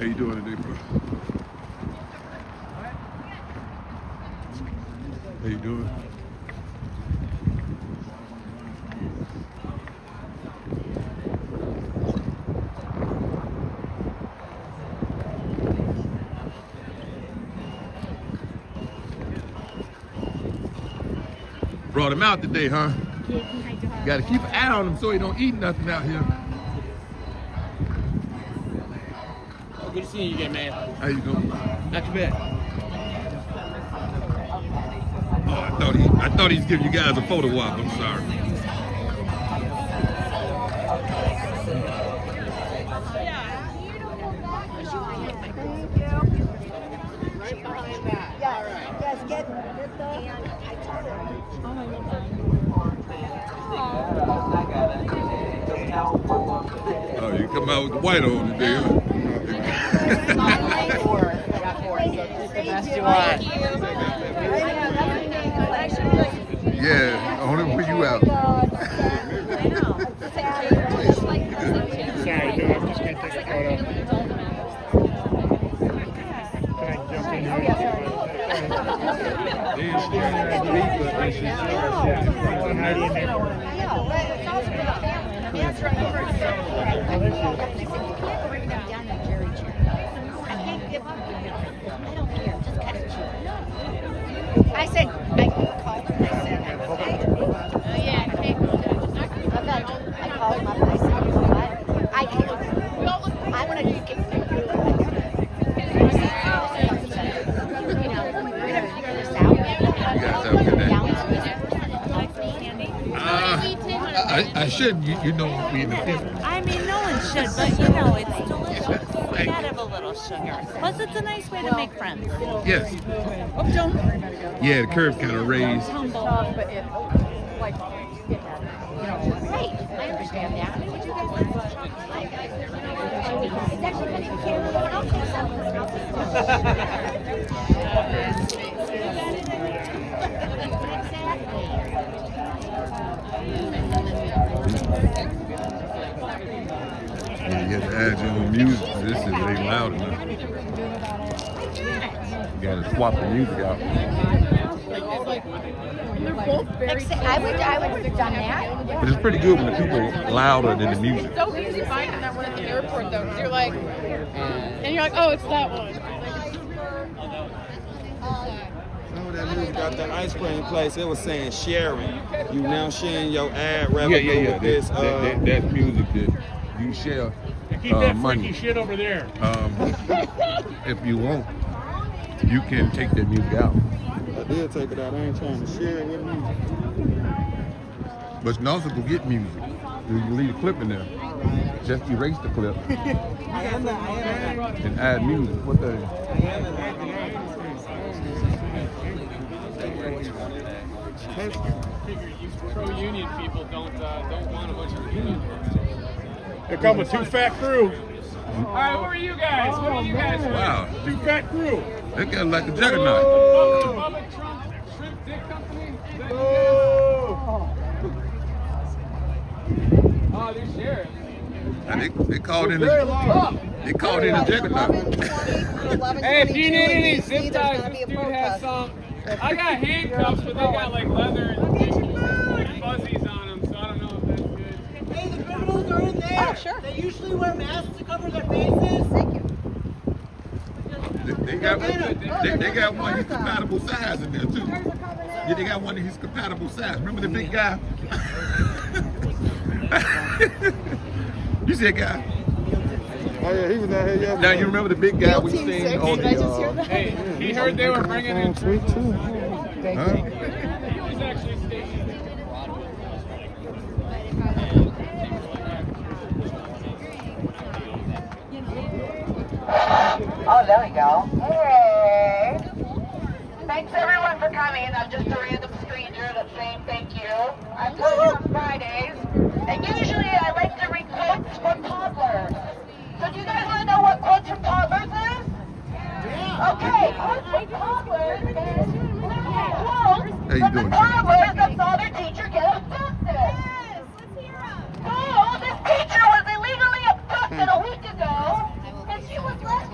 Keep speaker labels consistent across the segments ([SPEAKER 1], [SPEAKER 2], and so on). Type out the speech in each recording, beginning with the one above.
[SPEAKER 1] How you doing today, bro? How you doing? Brought him out today, huh? You gotta keep an eye on him so he don't eat nothing out here.
[SPEAKER 2] Oh, good to see you again, man.
[SPEAKER 1] How you doing?
[SPEAKER 2] Not too bad.
[SPEAKER 1] Oh, I thought he was giving you guys a photo op. I'm sorry.
[SPEAKER 3] Right behind that. Yeah, all right. Yes, get the.
[SPEAKER 1] Oh, you come out with the white on today, huh? Yeah, only for you out.
[SPEAKER 4] Sorry, dude, I'm just going to take a photo. Can I jump in here?
[SPEAKER 3] I said, I called him. I said, oh yeah, I called him up and I said, you know what? I can't. I want to get
[SPEAKER 1] I should, you know, be in the business.
[SPEAKER 5] I mean, no one should, but you know, it's delicious. You gotta have a little sugar. Plus, it's a nice way to make friends.
[SPEAKER 1] Yes.
[SPEAKER 5] Oh, don't.
[SPEAKER 1] Yeah, the curve's kind of raised.
[SPEAKER 3] but it, like, right, I understand that. Would you guys like it's actually kind of cute. I'll take some.
[SPEAKER 1] Yeah, you have to add your own music. This is way loud enough. You gotta swap the music out.
[SPEAKER 3] I would have done that.
[SPEAKER 1] But it's pretty good when the people are louder than the music.
[SPEAKER 6] It's so easy finding that one at the airport though, because you're like, oh, it's that one.
[SPEAKER 7] Remember that music got that ice cream place? It was saying sharing. You now sharing your ad revenue with this.
[SPEAKER 1] That's music that you share.
[SPEAKER 4] Keep that
[SPEAKER 1] money.
[SPEAKER 4] freaky shit over there.
[SPEAKER 1] If you want, you can take that music out.
[SPEAKER 7] I did take it out. I ain't trying to share it with me.
[SPEAKER 1] But you can also go get music. You can leave a clip in there. Just erase the clip and add music. What the?
[SPEAKER 2] Pro-union people don't want a bunch of union.
[SPEAKER 4] Here come a two-fat crew.
[SPEAKER 2] All right, who are you guys? What are you guys?
[SPEAKER 1] Wow.
[SPEAKER 4] Two-fat crew.
[SPEAKER 1] That guy like a juggernaut.
[SPEAKER 2] Public Trump Shrimp Dick Company? Oh, they're sheriffs.
[SPEAKER 1] And they called in a juggernaut.
[SPEAKER 2] Hey, if you need any zip ties, this dude has some. I got handcuffs, but they got like leather and fuzzies on them, so I don't know if that's good.
[SPEAKER 8] Hey, the criminals are in there.
[SPEAKER 3] Oh, sure.
[SPEAKER 8] They usually wear masks to cover their faces.
[SPEAKER 3] Thank you.
[SPEAKER 1] They got one he's compatible size in there too. Yeah, they got one of his compatible size. Remember the big guy? You see that guy?
[SPEAKER 7] Oh yeah, he was out here yesterday.
[SPEAKER 1] Now you remember the big guy we seen on the
[SPEAKER 2] Hey, he heard they were bringing in
[SPEAKER 7] Sweet too.
[SPEAKER 1] huh?
[SPEAKER 2] He was actually stationed in
[SPEAKER 9] Oh, there we go. Hey! Thanks everyone for coming. I'm just a random stranger that's saying thank you. I'm coming on Fridays, and usually I like to read quotes from Toddler. So do you guys want to know what quotes from Toddlers is? Okay, quotes from Toddlers is quotes from the toddlers that saw their teacher get abducted.
[SPEAKER 6] Yes, let's hear them.
[SPEAKER 9] So this teacher was illegally abducted a week ago, and she was left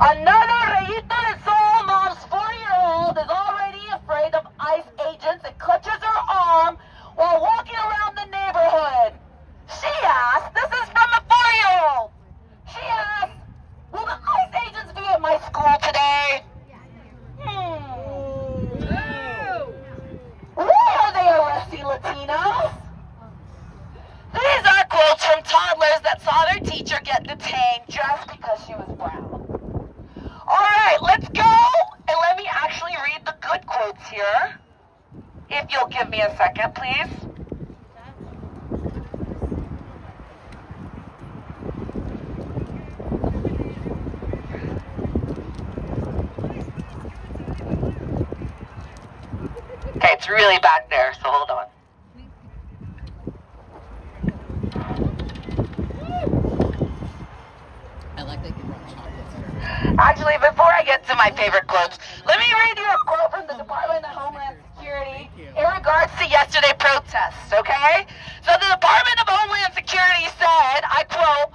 [SPEAKER 9] Another Reyito de Sol mom's 4-year-old is already afraid of ICE agents and clutches her arm while walking around the neighborhood. She asked, this is from a 4-year-old. She asked, will the ICE agents be at my school today? Why are they arresting Latinos? These are quotes from toddlers that saw their teacher get detained just because she was brown. All right, let's go, and let me actually read the good quotes here. If you'll give me a second, please. Okay, it's really back there, so hold on. Actually, before I get to my favorite quotes, let me read you a quote from the Department of Homeland Security in regards to yesterday protests, okay? So the Department of Homeland Security said, I quote,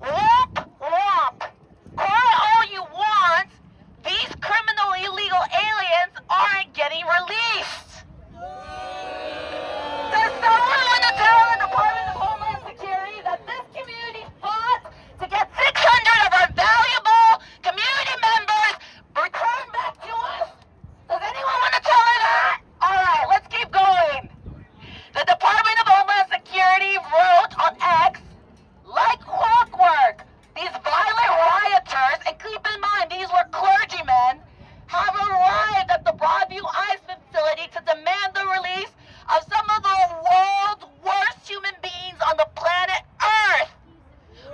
[SPEAKER 9] "Womp, womp. Cry all you want. These criminal illegal aliens aren't getting released." Does someone want to tell the Department of Homeland Security that this community fought to get 600 of our valuable community members returned back to us? Does anyone want to tell her that? All right, let's keep going. The Department of Homeland Security wrote on X, like clockwork, these violent rioters, and keep in mind these were clergymen, have arrived at the Broadview I.C.E facility to demand the release of some of the world's worst human beings on the planet Earth.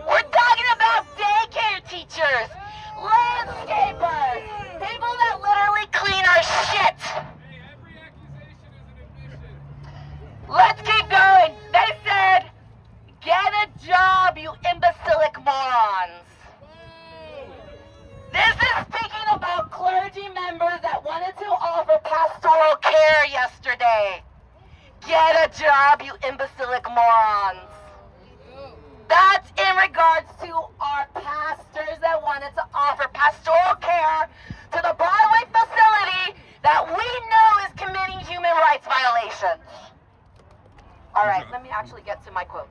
[SPEAKER 9] We're talking about daycare teachers, landscapers, people that literally clean our shit.
[SPEAKER 2] Every accusation is an admission.
[SPEAKER 9] Let's keep going. They said, get a job, you imbecilic morons. This is speaking about clergy members that wanted to offer pastoral care yesterday. Get a job, you imbecilic morons. That's in regards to our pastors that wanted to offer pastoral care to the Broadway facility that we know is committing human rights violations. All right, let me actually get to my quotes.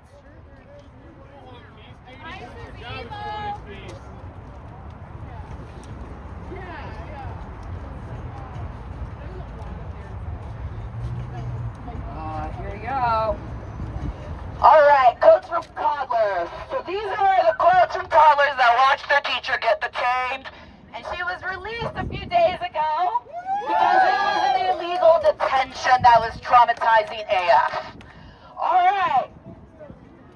[SPEAKER 9] Here we go. All right, quotes from toddlers. So these are the quotes from toddlers that watched their teacher get detained, and she was released a few days ago because it was an illegal detention that was traumatizing AF. All right,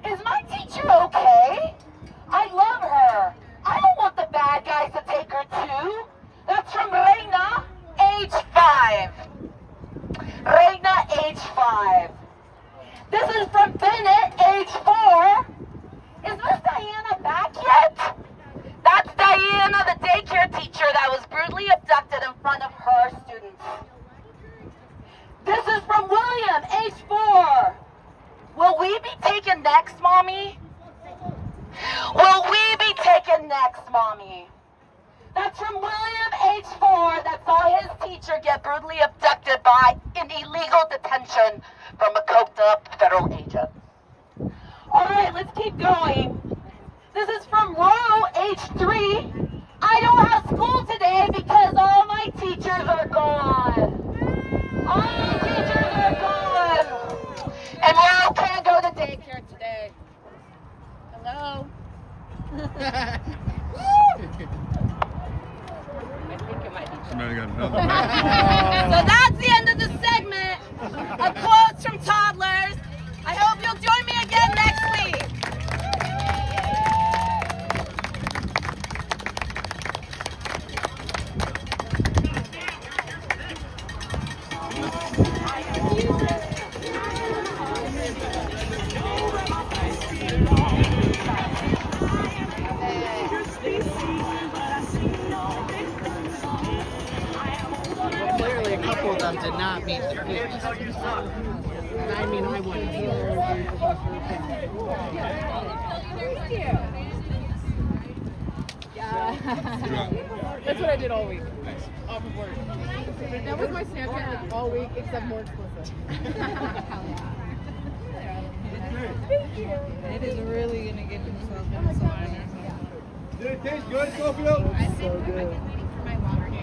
[SPEAKER 9] is my teacher okay? I love her. I don't want the bad guys to take her too. That's from Reina, age 5. Reina, age 5. This is from Bennett, age 4. Is Miss Diana back yet? That's Diana, the daycare teacher that was brutally abducted in front of her students. This is from William, age 4. Will we be taken next, Mommy? Will we be taken next, Mommy? That's from William, age 4, that saw his teacher get brutally abducted by an illegal detention from a coked-up federal agent. All right, let's keep going. This is from Ro, age 3. I don't have school today because all my teachers are gone. All my teachers are gone. And Ro can't go to daycare today. Hello? I think it might be.
[SPEAKER 1] Somebody got another.
[SPEAKER 9] So that's the end of the segment of quotes from toddlers. I hope you'll join me again next week.
[SPEAKER 8] Clearly, a couple of them did not meet the fitness. And I mean, I wouldn't either.
[SPEAKER 6] That's what I did all week. Off of work. That was my Snapchat like, all week, except more explicit. Thank you.
[SPEAKER 8] It is really gonna get himself in some iron.
[SPEAKER 7] Did it taste good, Schofield?
[SPEAKER 6] So good. You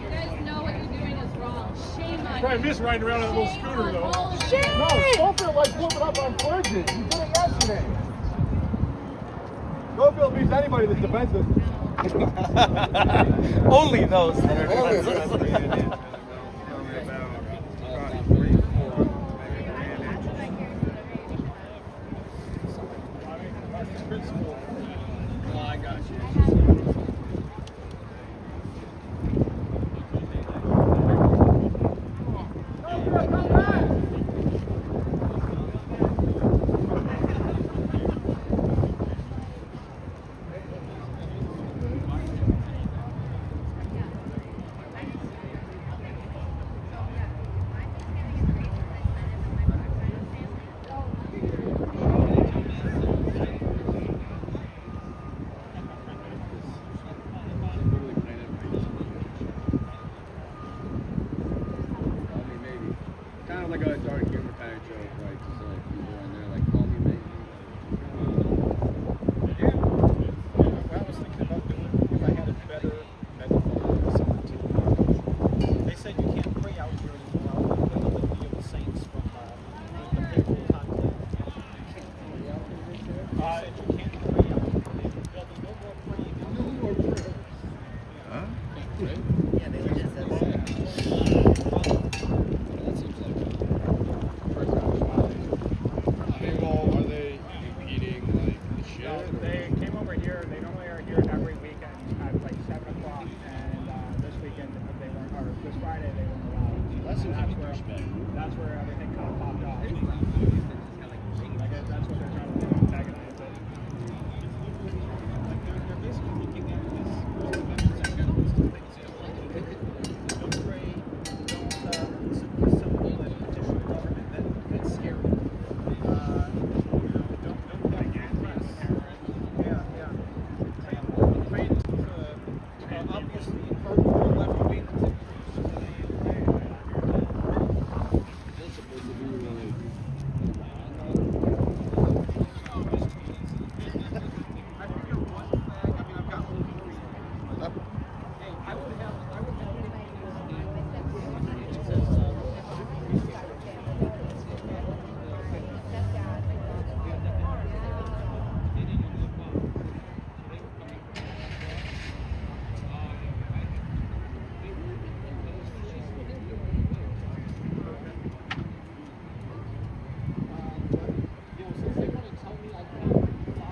[SPEAKER 6] guys know what you're doing is wrong. Shame on
[SPEAKER 4] Probably miss riding around on a little scooter though.
[SPEAKER 6] Shame!
[SPEAKER 7] No, Schofield like flipping up on Clergy. You did it yesterday. Schofield beats anybody that's defensive.
[SPEAKER 10] Only those that are defensive.
[SPEAKER 2] I got you. Kind of like a dark humor kind of joke, right? Just like people on there, like, call me maybe.
[SPEAKER 11] I was thinking about doing if I had a better megaphone or something. They said you can't pray out here anymore. I would put the video of saints from the papal conclave. You can't pray out here? They said you can't pray out here. There'll be no more praying. No more prayers.
[SPEAKER 1] Huh?
[SPEAKER 8] Yeah, they just said that.
[SPEAKER 2] That seems like first are they impeding like the shit?
[SPEAKER 11] No, they came over here. They normally are here every weekend at like 7 o'clock, and this weekend they weren't. Or this Friday they weren't allowed.
[SPEAKER 2] That seems like a douchebag.
[SPEAKER 11] That's where everything kind of popped off. Like that's what they're trying to do, antagonize it. They're basically looking at this. Don't pray. Don't support somebody that petition the government. That's scary. Don't like press. Yeah. Pray to obviously hardcore left wing.
[SPEAKER 2] That's supposed to be really.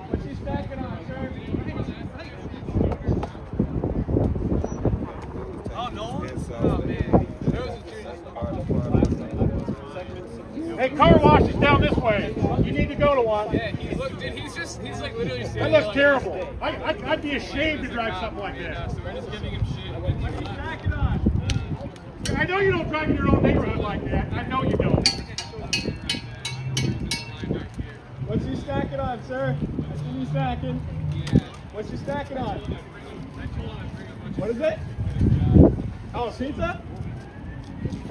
[SPEAKER 11] What's he stacking on, sir?
[SPEAKER 2] Oh no! Oh man.
[SPEAKER 4] Hey, car wash is down this way. You need to go to one.
[SPEAKER 2] Yeah, he's like literally
[SPEAKER 4] That
[SPEAKER 2] standing
[SPEAKER 4] looks
[SPEAKER 2] like
[SPEAKER 4] terrible. I'd be ashamed to drive something like that.
[SPEAKER 2] So we're just giving him shit.
[SPEAKER 11] Stacking on.
[SPEAKER 4] I know you don't drive in your own neighborhood like that. I know you don't.
[SPEAKER 11] What's he stacking on, sir? I see you stacking. What's he stacking on? What is it? Oh, pizza?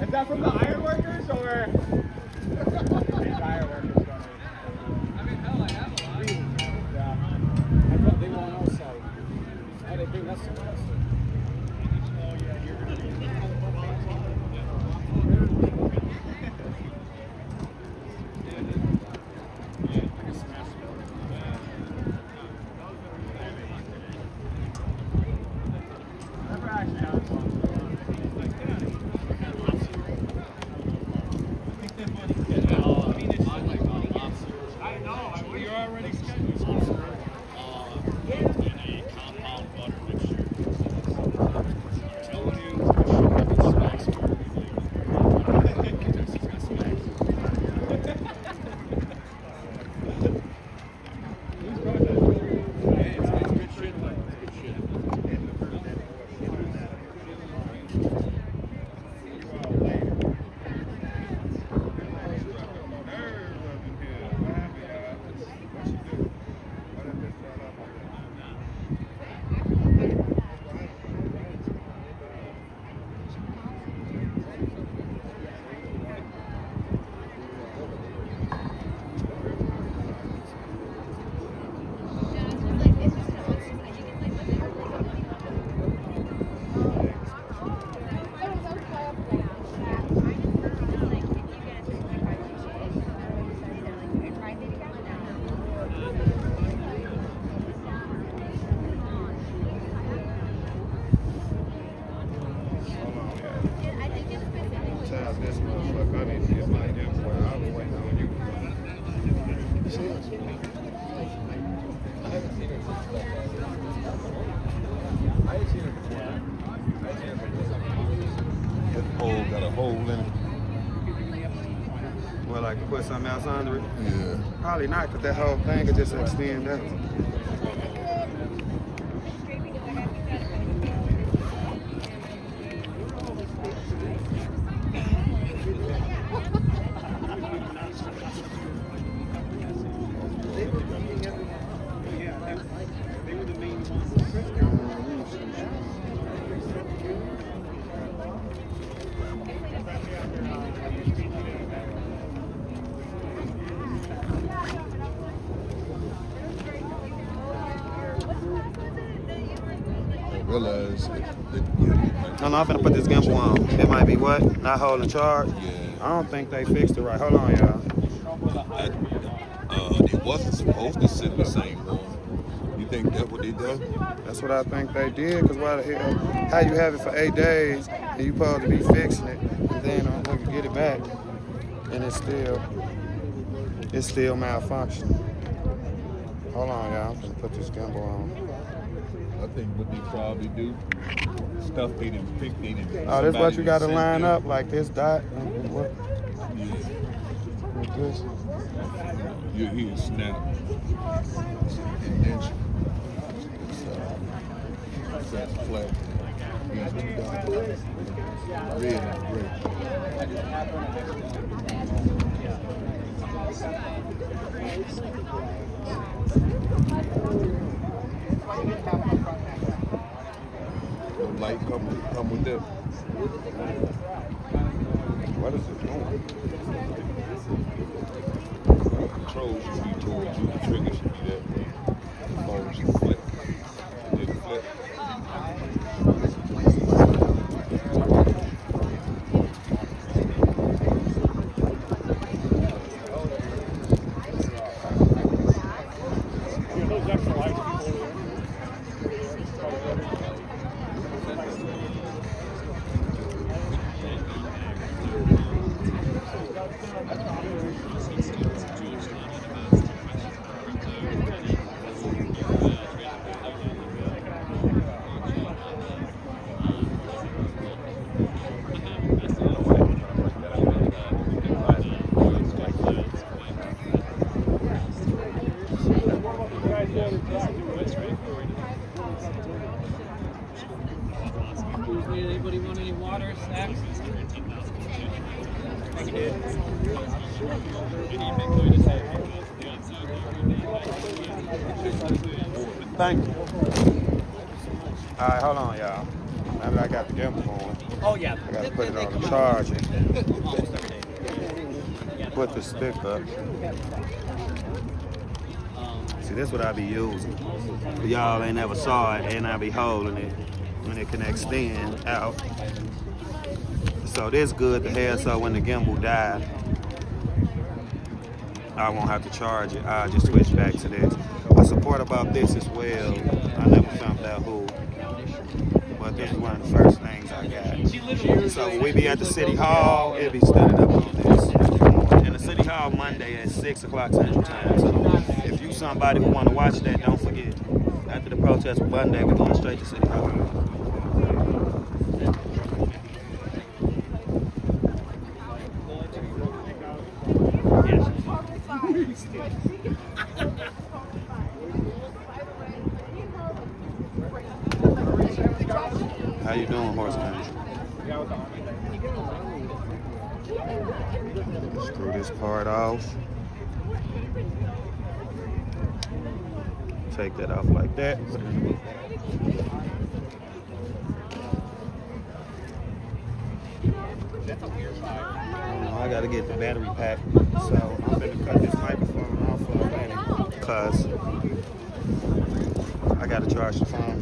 [SPEAKER 11] Is that from the ironworkers or? These ironworkers don't.
[SPEAKER 2] I mean, hell, I have a lot.
[SPEAKER 11] Yeah. I bet they want also. How they bring us some also. Oh yeah, you're gonna be. Never actually had one. I know. You're already scheduled.
[SPEAKER 2] In a compound butter mixture. Telling you, it smacks good. It's got smacks. Yeah, it's good shit. It's good shit.
[SPEAKER 1] That pole got a hole in it.
[SPEAKER 7] Well, I could put something else under it?
[SPEAKER 1] Yeah.
[SPEAKER 7] Probably not, because that whole thing could just extend out.
[SPEAKER 1] Realize
[SPEAKER 7] No, I'm finna put this gimbal on. It might be what? Not holding charge?
[SPEAKER 1] Yeah.
[SPEAKER 7] I don't think they fixed it right. Hold on, y'all.
[SPEAKER 1] It wasn't supposed to sit in the same room. You think that's what they done?
[SPEAKER 7] That's what I think they did, because why the hell? How you have it for 8 days, and you supposed to be fixing it, and then we can get it back, and it's still malfunctioning. Hold on, y'all. I'm finna put this gimbal on.
[SPEAKER 1] I think what they probably do, stuff they didn't pick, they didn't.
[SPEAKER 7] Oh, this what you got to line up, like this dot, and what?
[SPEAKER 1] Yeah.
[SPEAKER 7] Like this.
[SPEAKER 1] You hear snap. Indention. That's flat. These two dots. Red and gray. The light come with that. What is it doing? The controls should be towards you. The trigger should be that way. The phone should flip. Did it flip?
[SPEAKER 2] Anybody want any water, snacks?
[SPEAKER 7] Thank you. All right, hold on, y'all. Now that I got the gimbal on,
[SPEAKER 8] Oh, yeah.
[SPEAKER 7] I got to put it on the charger. Put the stick up. See, this is what I be using. Y'all ain't never saw it, and I be holding it, and it can extend out. So this good to have, so when the gimbal die, I won't have to charge it. I'll just switch back to this. I support about this as well. I never found out who, but this is one of the first things I got. So when we be at the City Hall, it'll be standing up on this. And the City Hall Monday at 6 o'clock Central Time. So if you somebody who want to watch that, don't forget. After the protest Monday, we're going straight to City Hall. How you doing, horseman? Screw this part off. Take that off like that. Put it in the boot. I gotta get the battery pack, so I'm gonna cut this microphone off for a minute because I gotta charge the phone.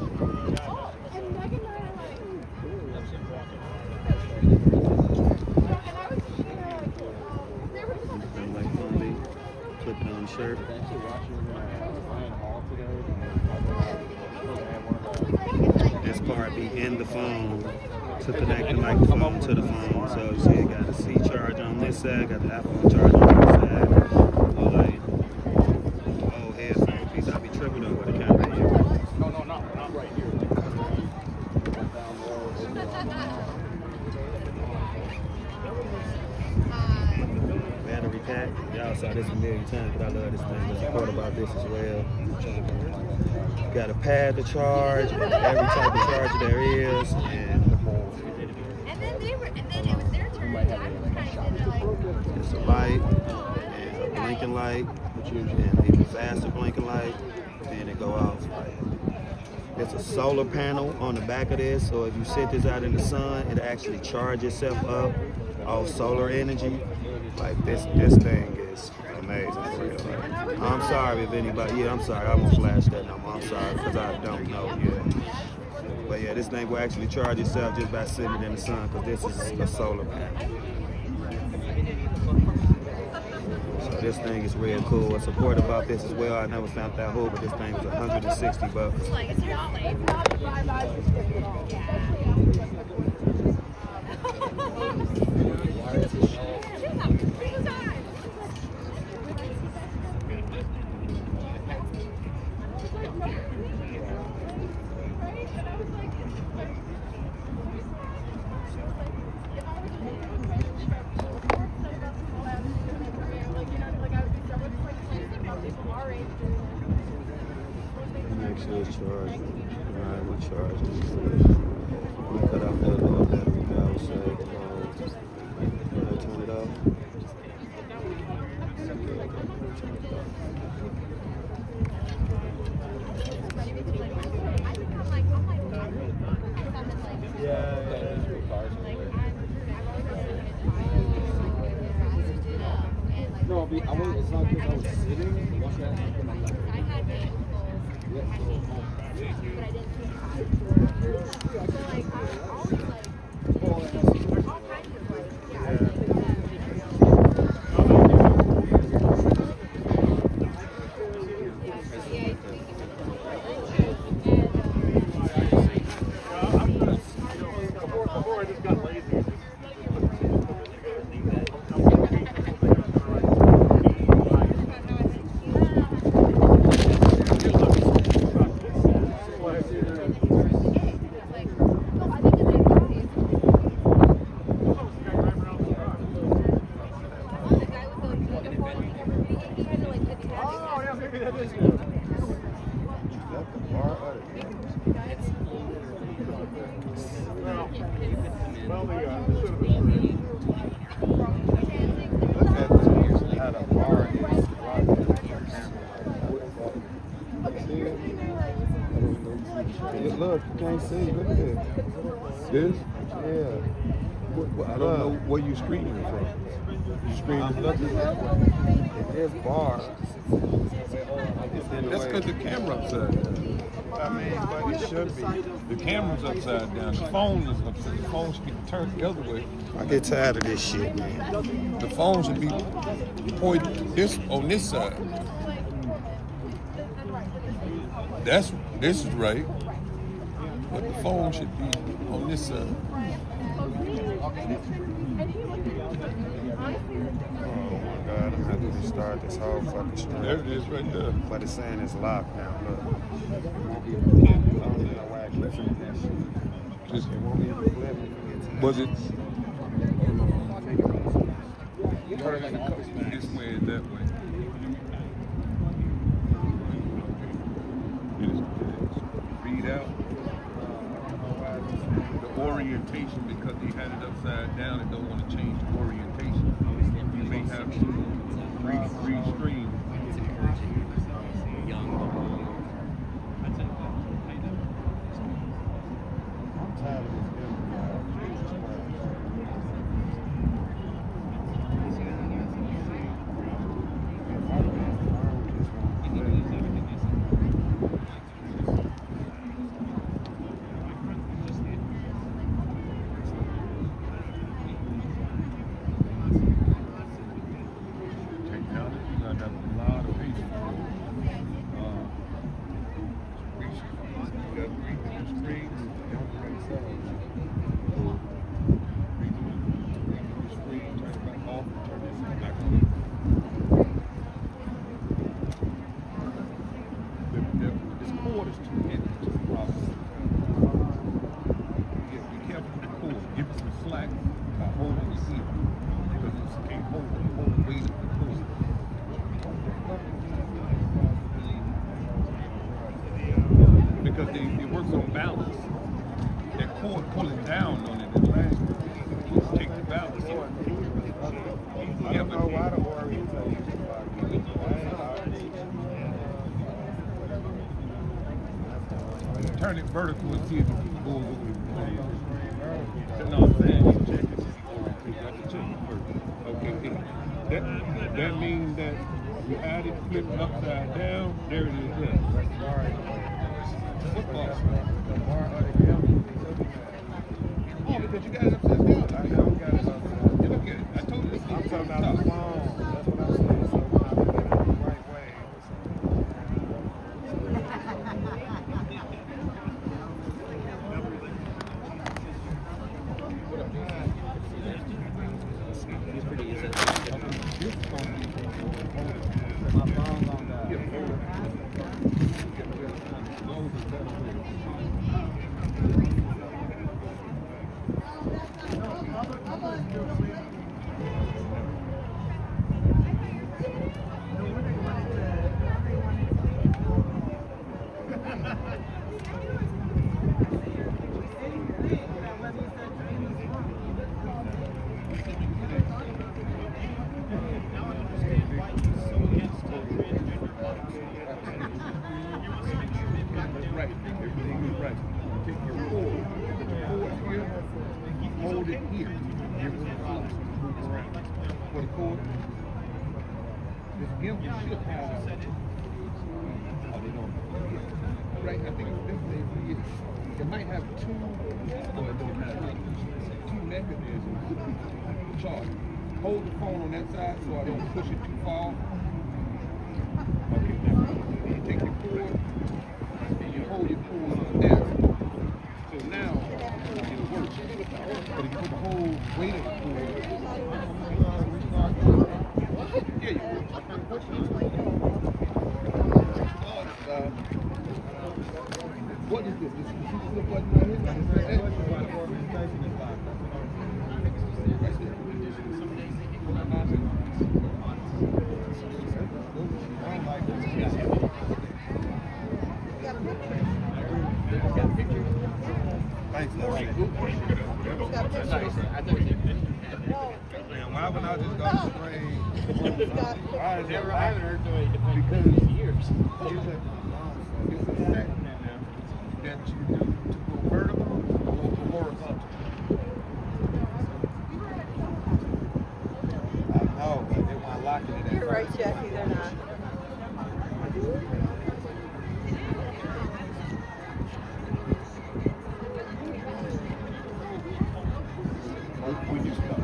[SPEAKER 7] Clip it on the shirt. This part gotta be in the phone to connect the microphone to the phone. So you see, it got the C charge on this side, got the iPhone charge on this side. So like, oh, headphone piece, I be tripping over the camera.
[SPEAKER 11] No, not right here.
[SPEAKER 7] Battery pack. Y'all saw this a million times, but I love this thing. There's a quote about this as well. Got a pad to charge, every type of charger there is, and
[SPEAKER 3] then it was their turn. I was kind of like,
[SPEAKER 7] it's a light, and a blinking light, and even faster blinking light, and it go off. It's a solar panel on the back of this, so if you sit this out in the sun, it actually charges itself up off solar energy. Like this thing is amazing for real. Like, I'm sorry if anybody, I'm sorry, I won't flash that number. I'm sorry, because I don't know yet. But yeah, this thing will actually charge itself just by sitting it in the sun, because this is a solar panel. So this thing is real cool. What's important about this as well, I never found out who, but this thing was $160. Make sure it's charging. Right, we charge it. We cut off that little battery power side. Turn it off.
[SPEAKER 10] No, it's not because I was sitting.
[SPEAKER 4] Before I just got lazy.
[SPEAKER 1] Look, you can't see. Look at this. This? Yeah. I don't know where you screaming from. You screaming nothing. There's bars. That's because the camera upside down. I mean, but it should be. The camera's upside down. The phone is upside. The phone should be turned the other way.
[SPEAKER 7] I get tired of this shit, man.
[SPEAKER 1] The phone should be pointed this on this side. This is right. But the phone should be on this side.
[SPEAKER 7] Oh my God, I'm gonna have to restart this whole fucking stream.
[SPEAKER 1] There it is right there.
[SPEAKER 7] But it's saying it's locked now, look.
[SPEAKER 1] Just, was it? Turn it this way and that way. Read out. The orientation, because he had it upside down and don't want to change the orientation. You may have to restream.
[SPEAKER 7] I'm tired of this video.
[SPEAKER 1] here because it's can't hold the weight of the cord. Because it works on balance. That cord pulling down on it and last take the balance.
[SPEAKER 10] I don't know why the orientation
[SPEAKER 1] turn it vertical and see if it goes over the blade. No, I'm saying you check it. You got to check it first. Okay. That means that you add it flipped upside down. There it is. There. Football. Oh, because you got it upside down.
[SPEAKER 10] I don't got it upside down.
[SPEAKER 1] You look at it. I told you this
[SPEAKER 10] I'm
[SPEAKER 1] is
[SPEAKER 10] talking about the phone. That's what I'm saying. So when I put it in the right way. My phone's on that.
[SPEAKER 1] Right, everything is right. Take your cord, put your cord here, hold it here. Give it a release, move around. For the cord, this gimbal should have. Oh, they don't. Right, I think it might have two mechanisms. Charge. Hold the phone on that side so I don't push it too far. Okay, now you take your cord and you hold your cord on there. So now it works. But if you put the whole weight of the cord, yeah, you what is this? This is the button right here? Right there. Thanks, Lord. Man, why would I just go straight? I haven't heard so many because years. It's a set that you do to go vertical or horizontal. I know, but they want to lock it in that.
[SPEAKER 6] You're right, Jackie, they're not.
[SPEAKER 1] When you start,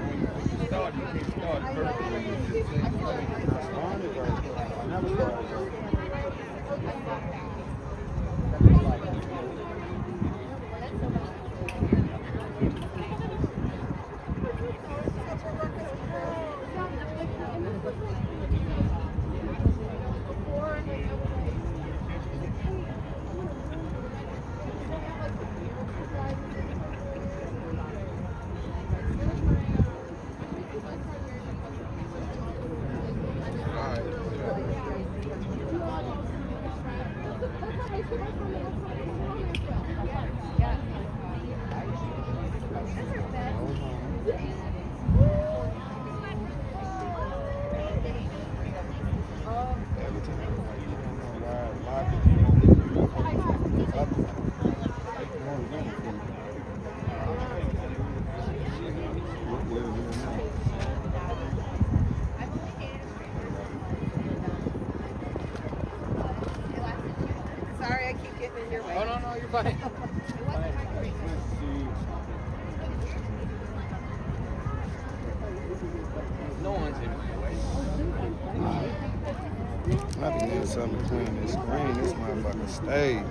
[SPEAKER 1] you can't start vertically. You just
[SPEAKER 10] I never started.
[SPEAKER 6] Sorry, I keep getting in your way.
[SPEAKER 11] Oh, no, you're fine. No one's in my way.
[SPEAKER 7] I can need something to clean this screen. This motherfucker stayed.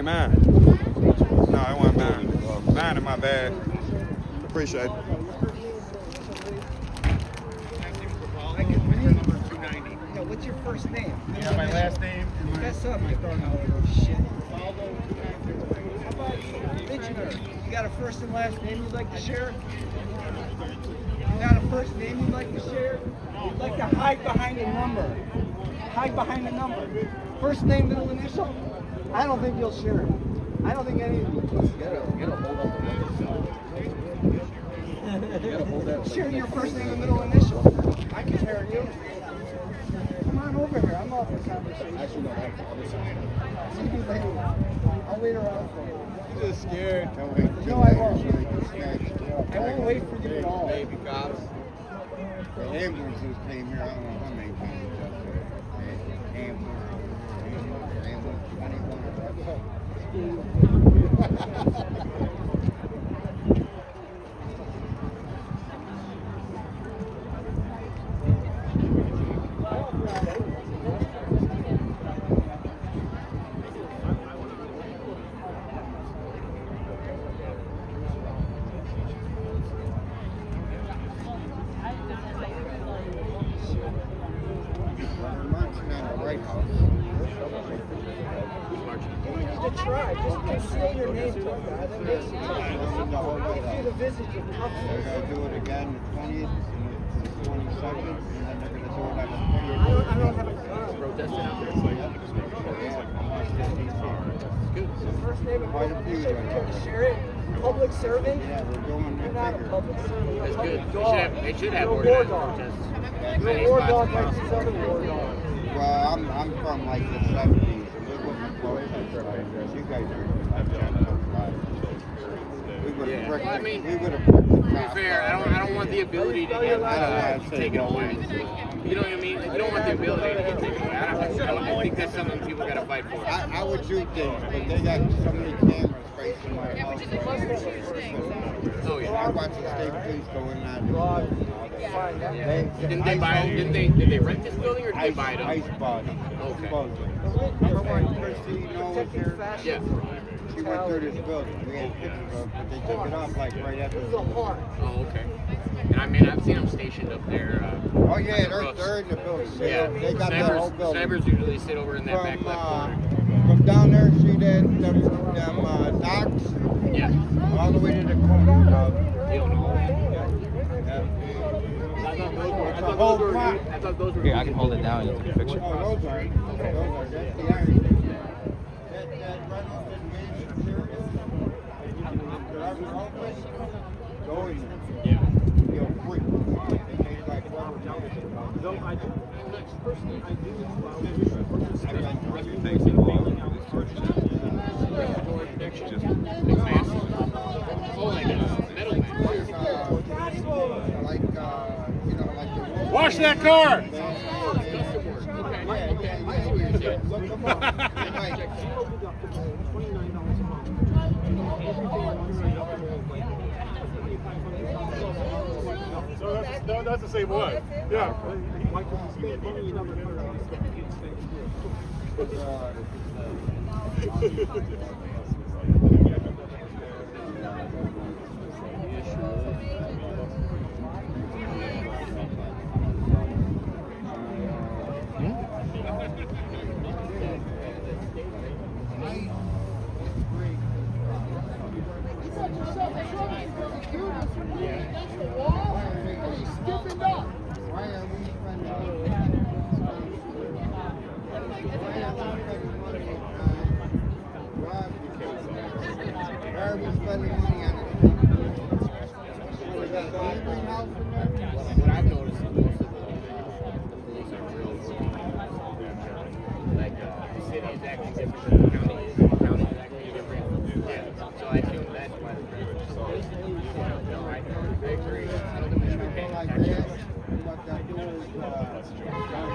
[SPEAKER 7] ain't mine. No, it wasn't mine. Mine in my bag. Appreciate it.
[SPEAKER 10] What's your first name?
[SPEAKER 4] Yeah, my last name.
[SPEAKER 10] That's up, my throwing out a little shit. How about Visioner? You got a first and last name you'd like to share? You got a first name you'd like to share? You'd like to hide behind a number. Hide behind a number. First name, middle initial? I don't think you'll share it. I don't think any of you. Share your first name and middle initial. I can hear you. Come on over here. I'm off the conversation. Actually, no, that's the other side. See you later. I'll wait around for you.
[SPEAKER 1] You're just scared.
[SPEAKER 10] No, I won't. I won't wait for you at all.
[SPEAKER 1] Baby cops. The ambulances came here, I don't know how many times up there. Ambulance 21.
[SPEAKER 10] Try. Just conceal your name to a guy. That makes it tough. If you the visit, you're tough.
[SPEAKER 1] They're going to do it again the 20th and the 22nd, and then they're going to do it on the 30th.
[SPEAKER 10] I don't have a car.
[SPEAKER 11] Protesting out there.
[SPEAKER 10] The first name and middle initial, you care to share it? Public servant?
[SPEAKER 1] Yeah, we're going
[SPEAKER 10] You're
[SPEAKER 1] there
[SPEAKER 10] not a
[SPEAKER 1] bigger.
[SPEAKER 10] public servant. You're a
[SPEAKER 11] That's good.
[SPEAKER 10] public dog.
[SPEAKER 11] They should have
[SPEAKER 10] You're a
[SPEAKER 11] organized
[SPEAKER 10] war dog.
[SPEAKER 11] protests.
[SPEAKER 10] You're a war dog like these other war dogs.
[SPEAKER 1] Well, I'm from like the 70s. We wouldn't protest like this. You guys are like gentle lives. We would have bricked
[SPEAKER 11] Well, I mean,
[SPEAKER 1] we would have bricked the
[SPEAKER 11] To be
[SPEAKER 1] top
[SPEAKER 11] fair, I don't want the ability to get taken away. You know what I mean? You don't want the ability to get taken away. I think that's something people got to fight for.
[SPEAKER 1] I would do things, but they got so many cameras facing my house.
[SPEAKER 11] Oh yeah.
[SPEAKER 1] I watch the state police go in and out.
[SPEAKER 11] Didn't they buy? Did they rent this building or did they buy it?
[SPEAKER 1] Ice body.
[SPEAKER 11] Okay.
[SPEAKER 1] Remember when Christy was here?
[SPEAKER 11] Yeah.
[SPEAKER 1] She went through this building. We had pictures of it, but they took it off like right after.
[SPEAKER 11] Oh, okay. And I mean, I've seen them stationed up there.
[SPEAKER 1] Oh yeah, they're in the building.
[SPEAKER 11] Yeah.
[SPEAKER 1] They got that whole building.
[SPEAKER 11] Snipers usually sit over in that back left corner.
[SPEAKER 1] From down there, see that them docks?
[SPEAKER 11] Yeah.
[SPEAKER 1] All the way to the corner.
[SPEAKER 11] You don't know. I thought those were.
[SPEAKER 12] Here, I can hold it down and you take a picture.
[SPEAKER 1] Oh, those are. That's the iron. That Reynolds and Mason go in there.
[SPEAKER 11] Yeah.
[SPEAKER 1] Feel free. They made like rubber bullets.
[SPEAKER 11] Though I do. Personally, I do.
[SPEAKER 4] Wash that car! So that's the same one. Yeah.
[SPEAKER 11] What I've noticed is most of the police are real like the city is acting different than the county is. The county is acting different. Yeah. So I assume that's why the traffic is so busy. No, I agree. I don't think we should be paying attention.
[SPEAKER 1] What that do is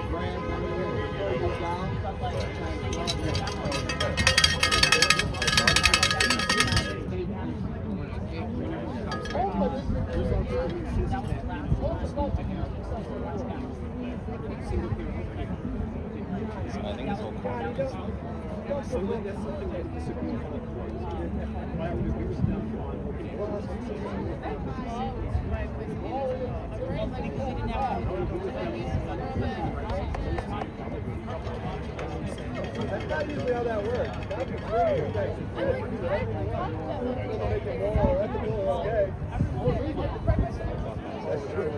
[SPEAKER 1] Graham
[SPEAKER 12] I think it's all corny.
[SPEAKER 11] something that the Supreme Court
[SPEAKER 10] That's not usually how that works. That's pretty effective. Make it more ethical, okay. That's true.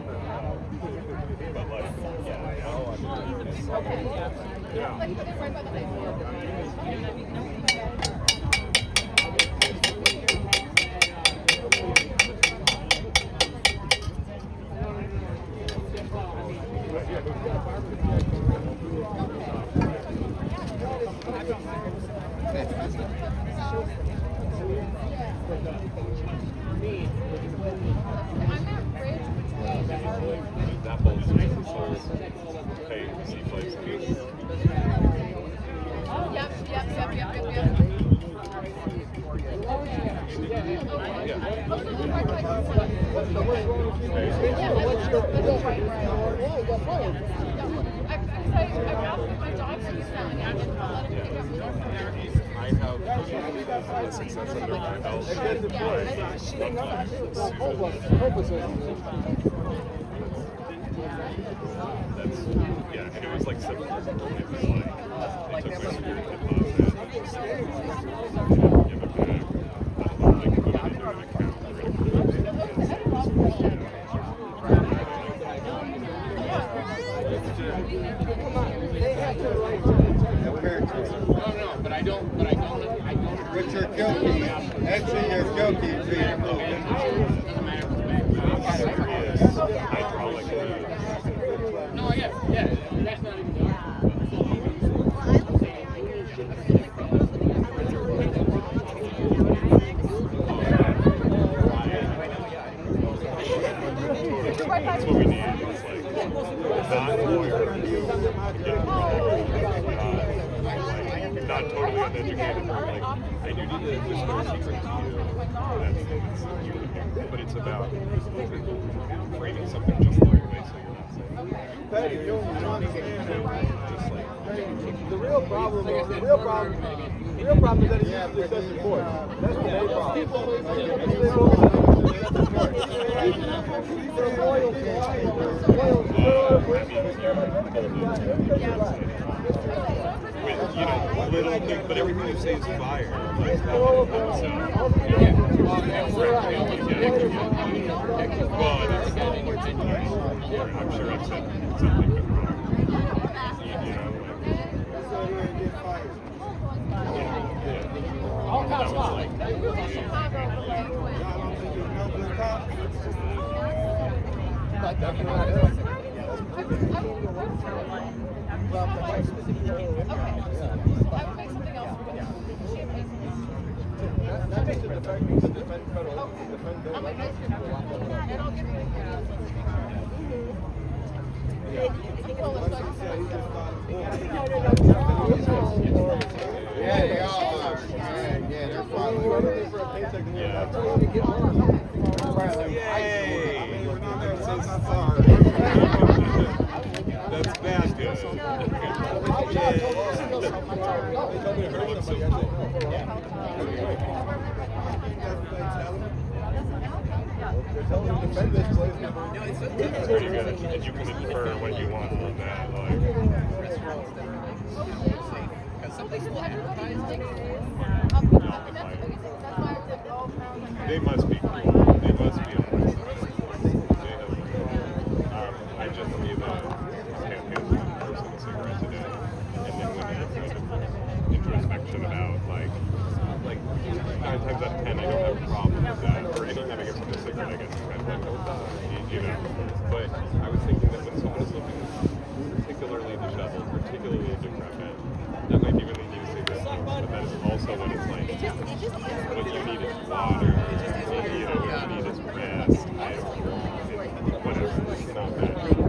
[SPEAKER 11] but like, that whole thing is pay to see places.
[SPEAKER 6] Yep.
[SPEAKER 11] I have success under my belt. That's, yeah, and it was like 7 years ago. It was like, they took my security deposit, give it back. I can put it into an account.
[SPEAKER 1] No, but I don't. But you're guilty. Actually, you're guilty until you're moved.
[SPEAKER 11] Hydraulic.
[SPEAKER 2] No, yeah, that's not even
[SPEAKER 11] That's what we need. It's like non-lawyer, not totally uneducated. Like, I do need to whisper a secret to you. That's you, but it's about framing something just the right way, so you're not saying.
[SPEAKER 10] Patty, you don't understand. The real problem is that it uses excessive force. That's the main problem.
[SPEAKER 11] You know, little thing, but everything you say is fire. Like, I'm sure I've said something wrong.
[SPEAKER 2] all cops off.
[SPEAKER 10] That makes it effective to defend federal.
[SPEAKER 1] Yeah, they all are. Yeah, they're following.
[SPEAKER 11] That's bad. It's pretty good, and you can infer what you want from that. Like, they must be cool. They must be honest. I just gave a campaign person a cigarette today, and then when I did introspection about like 9 times out of 10 I don't have a problem with that, or anytime I get someone a cigarette I get kind of like, oh, you know. But I was thinking that when someone is looking particularly disheveled, particularly decrepit, that might be when they need a cigarette, but that is also when it's like, what you need is water, what you need is rest, whatever, it's not that deep.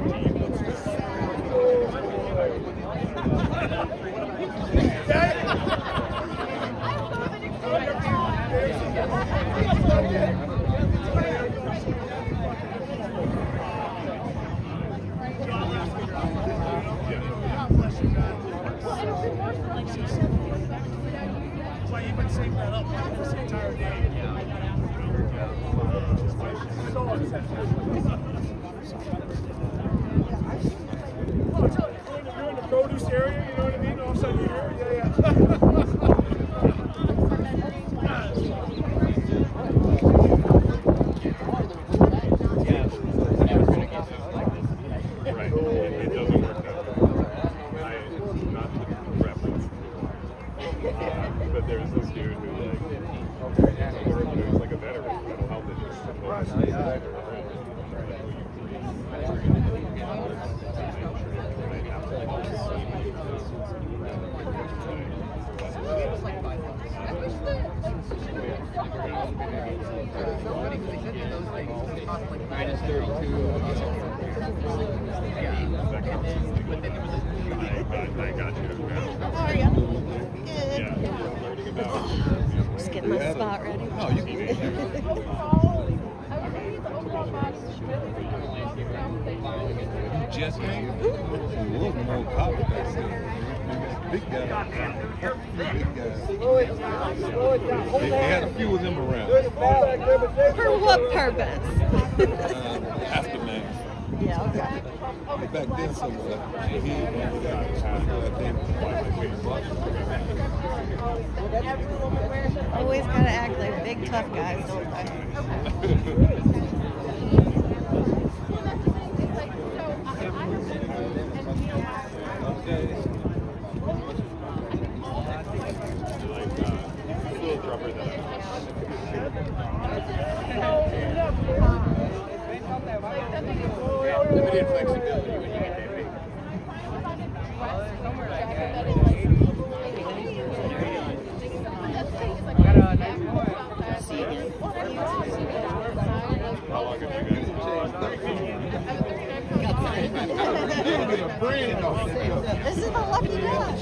[SPEAKER 4] You're in the produce area, you know what I mean? All of a sudden you're here, yeah.
[SPEAKER 1] Right. It doesn't work that way. Not to reference. But there's this dude who's like a veteran of mental health issues.
[SPEAKER 10] Minus 32.
[SPEAKER 1] I got you.
[SPEAKER 3] How are you?
[SPEAKER 1] Yeah. Learning about.
[SPEAKER 3] Just getting my spot ready.
[SPEAKER 1] Oh, you can be just came. He was an old cop back then. Big guy. Big guy. They had a few of them around.
[SPEAKER 3] For what purpose?
[SPEAKER 1] Aftermass.
[SPEAKER 3] Yeah, okay.
[SPEAKER 1] Back then, some of
[SPEAKER 3] Always gotta act like big tough guys, don't they?
[SPEAKER 1] Limited flexibility when you get there. How long have you been?
[SPEAKER 3] This is the lucky one.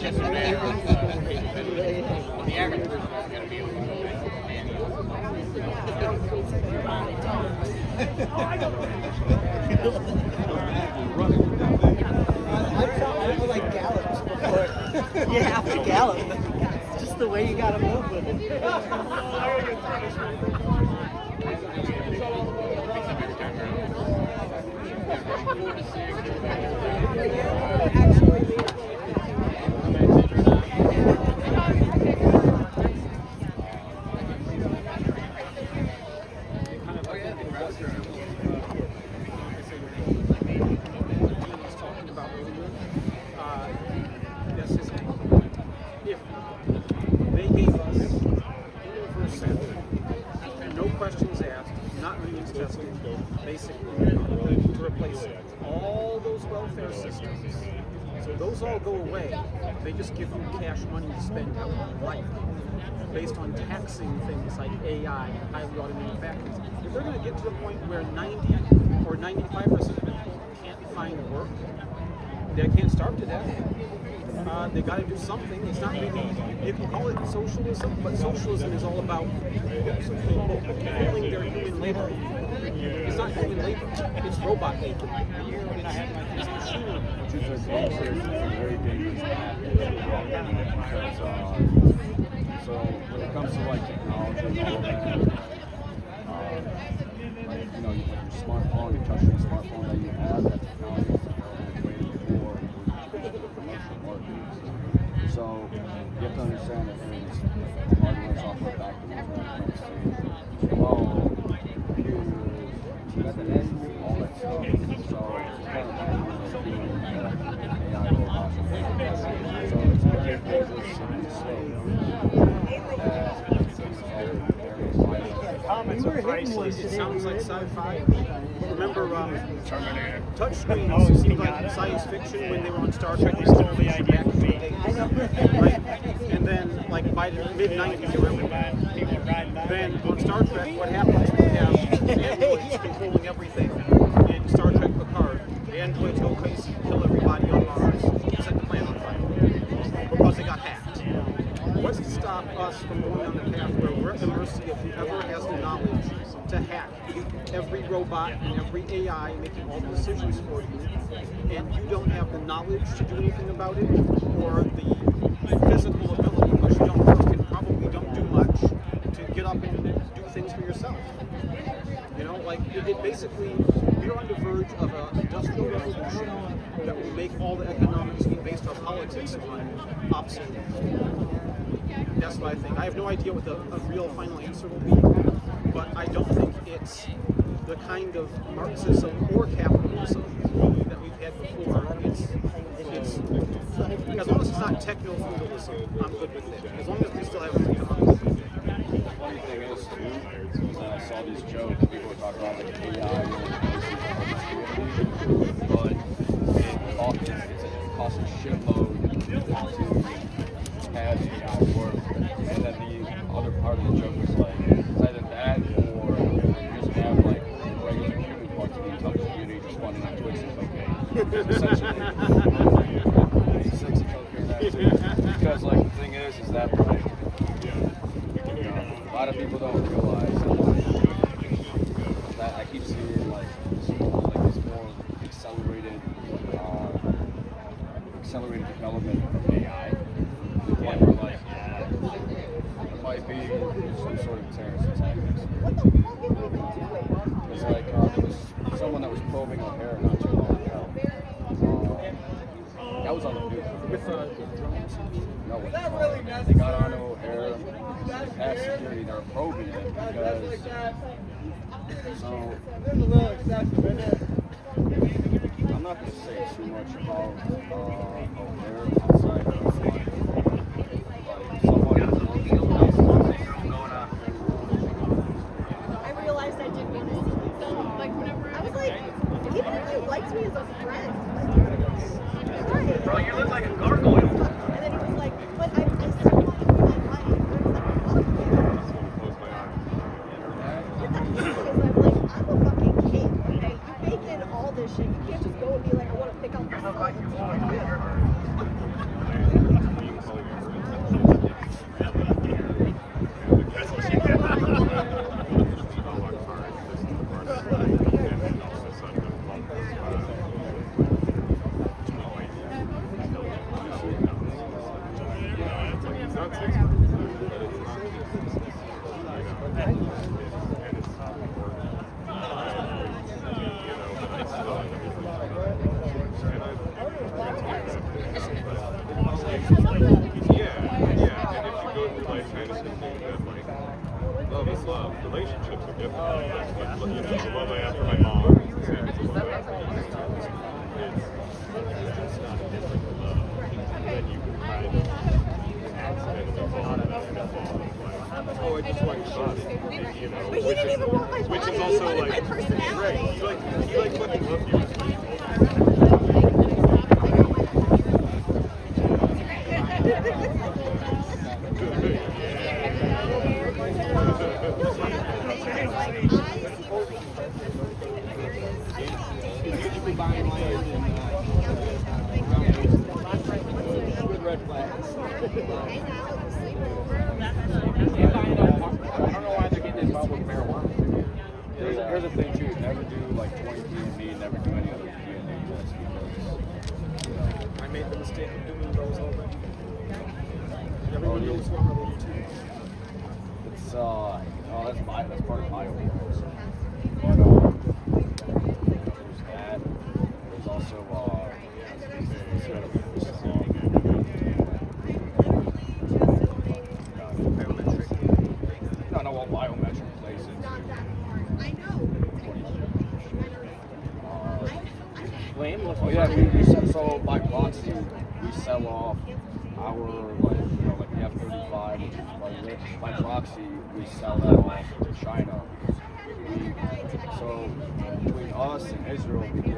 [SPEAKER 10] The average person is going to be able to do it. I like gallops before.
[SPEAKER 3] You have to gallop.
[SPEAKER 10] It's just the way you gotta move with it.
[SPEAKER 11] basically to replace all those welfare systems. So those all go away. They just give you cash money to spend on life based on taxing things like AI and highly automated factories. If they're going to get to the point where 90 or 95% of people can't find work, they can't starve to death. They got to do something. It's not really, you can call it socialism, but socialism is all about controlling their human labor. It's not human labor, it's robot labor. It's machine labor.
[SPEAKER 1] Which is a very dangerous path because so when it comes to like technology and all of that, like, you know, you have your smartphone, you touch your smartphone that you have, that technology is way before commercial marketing. So you have to understand that there's hardware software factories when it comes to computers, TVs, all that stuff. So it's kind of bad doing AI robots and things like that. So it's very dangerous and slow.
[SPEAKER 11] It sounds like sci-fi. Remember, touchscreens seemed like science fiction when they were on Star Trek. They stole the idea from me. Right? And then, like, by the mid-90s or whatever, then on Star Trek, what happens? We have androids controlling everything. In Star Trek Picard, the androids go crazy, kill everybody on Mars, set the planet on fire because they got hacked. What's to stop us from going on the path where we're at the mercy of whoever has the knowledge to hack every robot and every AI, making all the decisions for you, and you don't have the knowledge to do anything about it, or the physical ability, because you probably don't do much to get up and do things for yourself. You know, like it basically, we're on the verge of an industrial revolution that will make all the economics we based our politics on obsolete. That's what I think. I have no idea what a real final answer will be, but I don't think it's the kind of Marxism or capitalism that we've had before. It's as long as it's not techno-feudalism, I'm good with it. As long as we still have freedom, I'm good with it.
[SPEAKER 12] The funny thing is, too, is that I saw these jokes, people were talking about like AI but it costs a shitload to have AI work. And then the other part of the joke was like, it's either that or just have like regular human parts of the intelligence community just funding on Twitch and cocaine. Essentially, because like the thing is that like, a lot of people don't realize that I keep seeing like this more accelerated development of AI. Like we're like, it might be some sort of terrorist attack. It's like there was someone that was probing O'Hare not too long ago. That was on the news. With drones? No, they got on O'Hare, they passed security, they were probing it because, so, I'm not going to say too much about O'Hare outside of, like someone
[SPEAKER 6] I realized I didn't want to see you. So, like, whenever I was like, even if you liked me as a friend, like, bro, you look like a gargoyle. And then he was like, but I still want to put my money. I'm a fucking king, okay? You bake in all this shit. You can't just go and be like, I want to pick out the
[SPEAKER 13] relationships are different. You know, the love I have for my mom is the same as the love I have for my sister. It's not a different love that you can kind of oh, I just want your body. You know,
[SPEAKER 6] but he didn't even want my body.
[SPEAKER 13] Which is also
[SPEAKER 6] he
[SPEAKER 13] like
[SPEAKER 6] my personality.
[SPEAKER 13] right. He like fucking loved you.
[SPEAKER 10] Red flags.
[SPEAKER 12] I don't know why they're getting involved with marijuana. Here's the thing too, never do like 20 never do any other DNA tests because
[SPEAKER 11] I made the mistake of doing those already. Everyone knows what I'm going to do.
[SPEAKER 12] it's that's part of bio. But there's that. There's also I know what biometric plays into.
[SPEAKER 6] I know.
[SPEAKER 12] Oh yeah, so by proxy, we sell off our like the F-35, which is rich. By proxy, we sell that off to China. So between us and Israel, we give,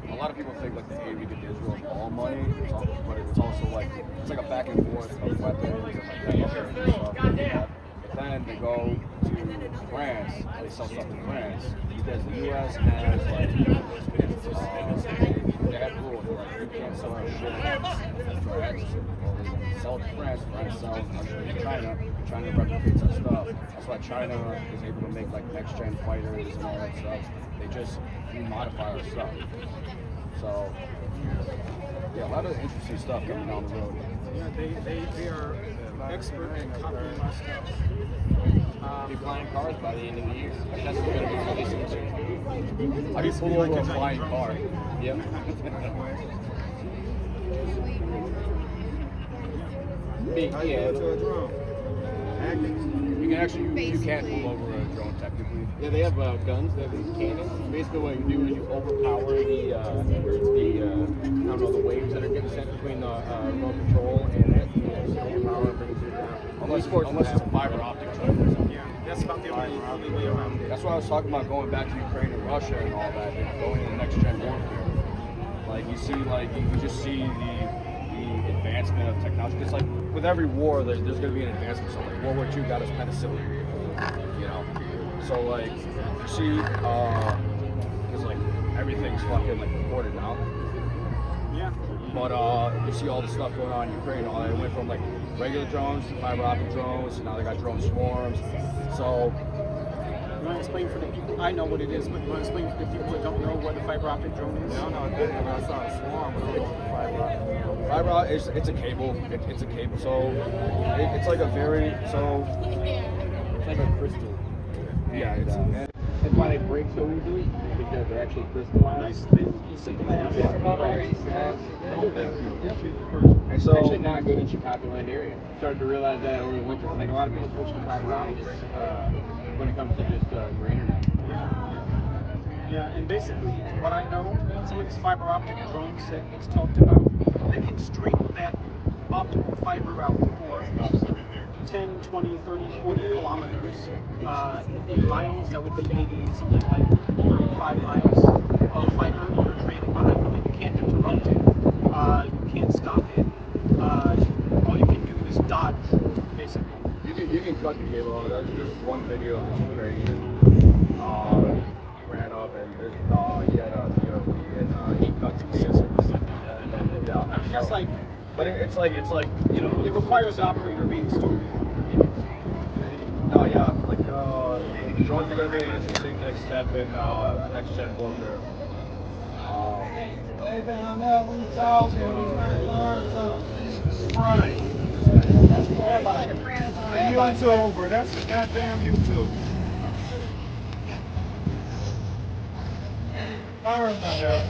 [SPEAKER 12] a lot of people think like the aid we give to Israel is all money, but it's also like it's like a back and forth of weapons and like stuff like that. But then they go to France, they sell stuff to France because the U.S. has like they have rules like you can't sell our shit to France. Sell to France, France sells our shit to China. China replicates our stuff. That's why China is able to make like next gen fighters and all that stuff. They just modify our stuff. So yeah, a lot of interesting stuff coming down the road.
[SPEAKER 11] Yeah, they are expert in copying my stuff.
[SPEAKER 12] Be flying cars by the end of the year. That's going to be releasing soon. How do you pull over a flying car? Yep. Yeah. You can actually you can pull over a drone technically. Yeah, they have guns. They have these cannons. Basically, what you do is you overpower the I don't know, the waves that are getting sent between the remote control and it. Overpower and bring it down. Unless it's a fiber optic truck.
[SPEAKER 11] Yeah, that's about the only way around it.
[SPEAKER 12] That's why I was talking about going back to Ukraine and Russia and all that, and going into next gen warfare. Like you see, you just see the advancement of technology. It's like with every war, there's going to be an advancement. So like World War II got us penicillin, you know. So like you see, because like everything's fucking like recorded now.
[SPEAKER 11] Yeah.
[SPEAKER 12] But you see all the stuff going on in Ukraine. All it went from like regular drones to fiber optic drones. Now they got drone swarms. So.
[SPEAKER 11] You want to explain for the people? I know what it is, but you want to explain for the people that don't know what a fiber optic drone is?
[SPEAKER 12] No, that's not a swarm. Fiber optic. Fiber optic, it's a cable. It's a cable. So it's like a very it's like a crystal. Yeah, that's why they break so easily, because they're actually crystallized. And so actually not good in Chicagoland area. Started to realize that over the winter. Like a lot of people switch to fiber optics when it comes to just your internet.
[SPEAKER 11] Yeah, and basically what I know, some of these fiber optic drones that it's talked about, they can string that optical fiber out for 10, 20, 30, 40 kilometers. In miles, that would be maybe something like 35 miles of fiber you're trailing behind you. You can't interrupt it. You can't stop it. All you can do is dodge, basically.
[SPEAKER 12] You can cut the cable off. There's one video of this crazy. He ran up and he had a POV and he cut the cable.
[SPEAKER 11] Yeah. Just like,
[SPEAKER 12] but it's like you know,
[SPEAKER 11] it requires the operator being stupid.
[SPEAKER 12] Oh yeah, like drones are gonna be an interesting next step in next gen warfare.
[SPEAKER 4] Right. YouTube, that's the goddamn YouTube. Fire in the hell.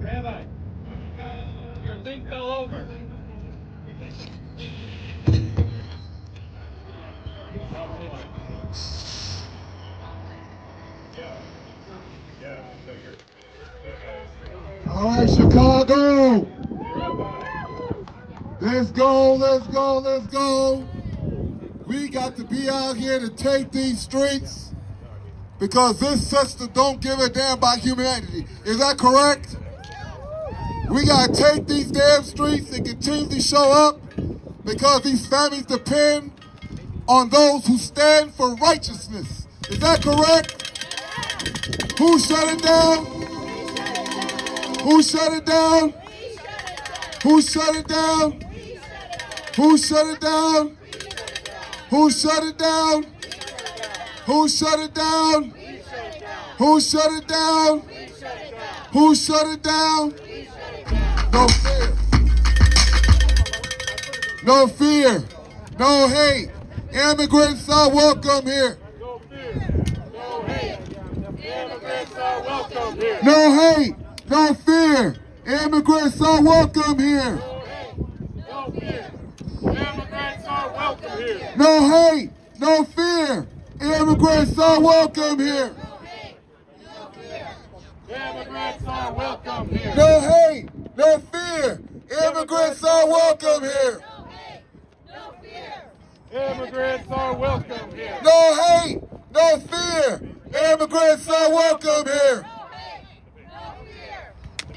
[SPEAKER 4] Rabbi, your thing fell over.
[SPEAKER 1] All right, Chicago. Let's go, let's go, let's go. We got to be out here to take these streets because this system don't give a damn about humanity. Is that correct? We got to take these damn streets and continue to show up because these families depend on those who stand for righteousness. Is that correct? Who shut it down? Who shut it down? Who shut it down? Who shut it down? Who shut it down? Who shut it down? Who shut it down? Who shut it down? No fear. No fear. No hate. Immigrants are welcome here.
[SPEAKER 4] No fear. No hate. Immigrants here.
[SPEAKER 1] No hate, no fear. Immigrants are welcome here.
[SPEAKER 4] No fear. Immigrants are welcome here.
[SPEAKER 1] No hate, no fear. Immigrants are welcome here.
[SPEAKER 4] Immigrants are welcome here.
[SPEAKER 1] No hate, no fear. Immigrants are welcome here.
[SPEAKER 4] Immigrants are welcome here.
[SPEAKER 1] No hate, no fear. Immigrants are welcome here.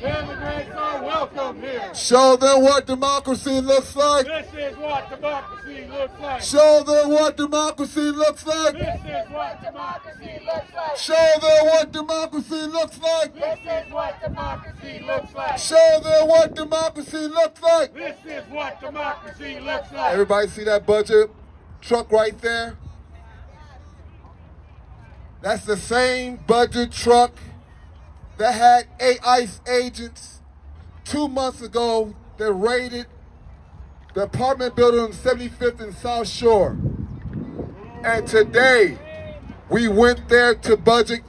[SPEAKER 4] Immigrants are welcome here.
[SPEAKER 1] Show them what democracy looks like.
[SPEAKER 4] This is what democracy looks like.
[SPEAKER 1] Show them what democracy looks like.
[SPEAKER 4] This is what democracy looks like.
[SPEAKER 1] Show them what democracy looks like.
[SPEAKER 4] This is what democracy looks like.
[SPEAKER 1] Show them what democracy looks like.
[SPEAKER 4] This is what democracy looks like.
[SPEAKER 1] Everybody see that budget truck right there? That's the same budget truck that had 8 ICE agents 2 months ago that raided the apartment building on 75th and South Shore. And today, we went there to budget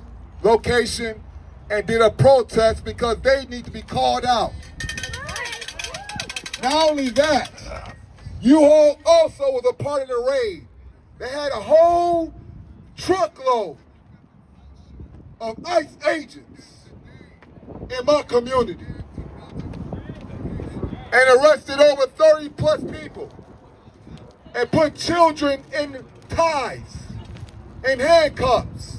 [SPEAKER 1] location and did a protest because they need to be called out. Not only that, U-Haul also was a part of the raid. They had a whole truckload of ICE agents in my community and arrested over 30 plus people and put children in ties and handcuffs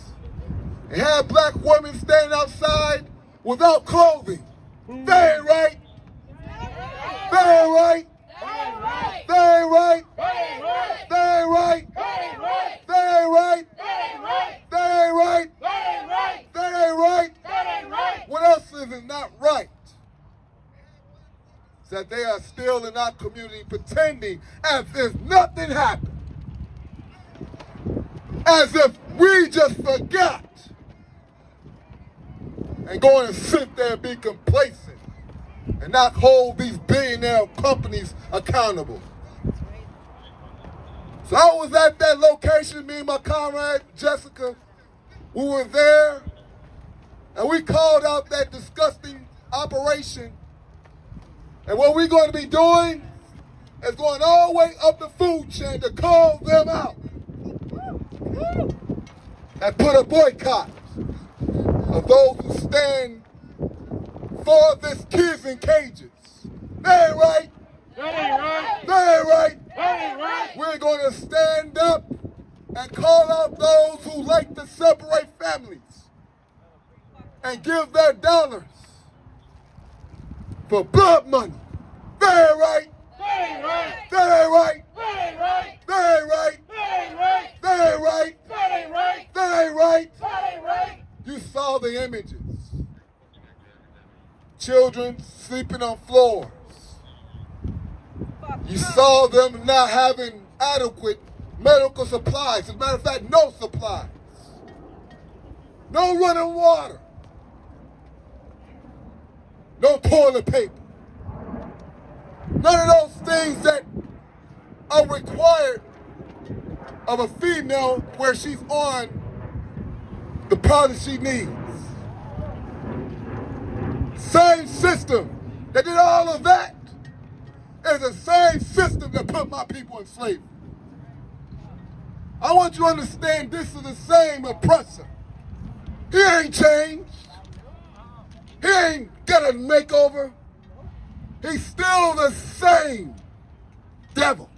[SPEAKER 1] and had black women standing outside without clothing. They ain't right. They ain't right. They ain't right. They ain't right. They ain't right. They ain't right. That ain't right. What else is not right? Is that they are still in our community pretending as if nothing happened. As if we just forgot. And going to sit there and be complacent and not hold these billionaire companies accountable. So I was at that location, me and my comrade Jessica. We were there, and we called out that disgusting operation. And what we're going to be doing is going all the way up the food chain to call them out and put a boycott of those who stand for this kids in cages. They ain't right.
[SPEAKER 4] That ain't right.
[SPEAKER 1] They ain't right.
[SPEAKER 4] That ain't right.
[SPEAKER 1] We're going to stand up and call out those who like to separate families and give their dollars for blood money. They ain't right.
[SPEAKER 4] That ain't right.
[SPEAKER 1] That ain't right.
[SPEAKER 4] That ain't right.
[SPEAKER 1] They ain't right.
[SPEAKER 4] That ain't right.
[SPEAKER 1] They ain't right.
[SPEAKER 4] That ain't right.
[SPEAKER 1] They ain't right.
[SPEAKER 4] That ain't right.
[SPEAKER 1] You saw the images. Children sleeping on floors. You saw them not having adequate medical supplies. As a matter of fact, no supplies. No running water. No toilet paper. None of those things that are required of a female where she's on the product she needs. Same system that did all of that is the same system that put my people in slavery. I want you to understand this is the same oppressor. He ain't changed. He ain't got a makeover. He's still the same devil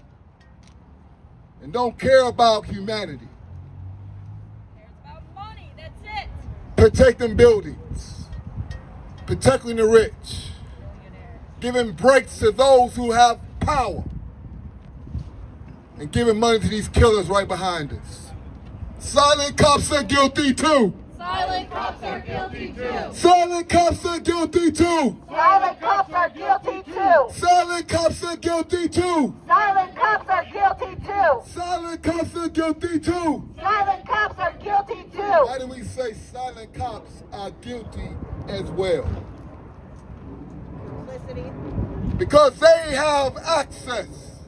[SPEAKER 1] and don't care about humanity.
[SPEAKER 6] Cares about money, that's it.
[SPEAKER 1] Protecting buildings, protecting the rich, giving breaks to those who have power, and giving money to these killers right behind us. Silent cops are guilty too.
[SPEAKER 6] Silent cops are guilty too.
[SPEAKER 1] Silent cops are guilty too.
[SPEAKER 9] Silent cops are guilty too.
[SPEAKER 1] Silent cops are guilty too.
[SPEAKER 9] Silent cops are guilty too.
[SPEAKER 1] Silent cops are guilty too.
[SPEAKER 9] Silent cops are guilty too.
[SPEAKER 1] Why do we say silent cops are guilty as well?
[SPEAKER 6] Publicity.
[SPEAKER 1] Because they have access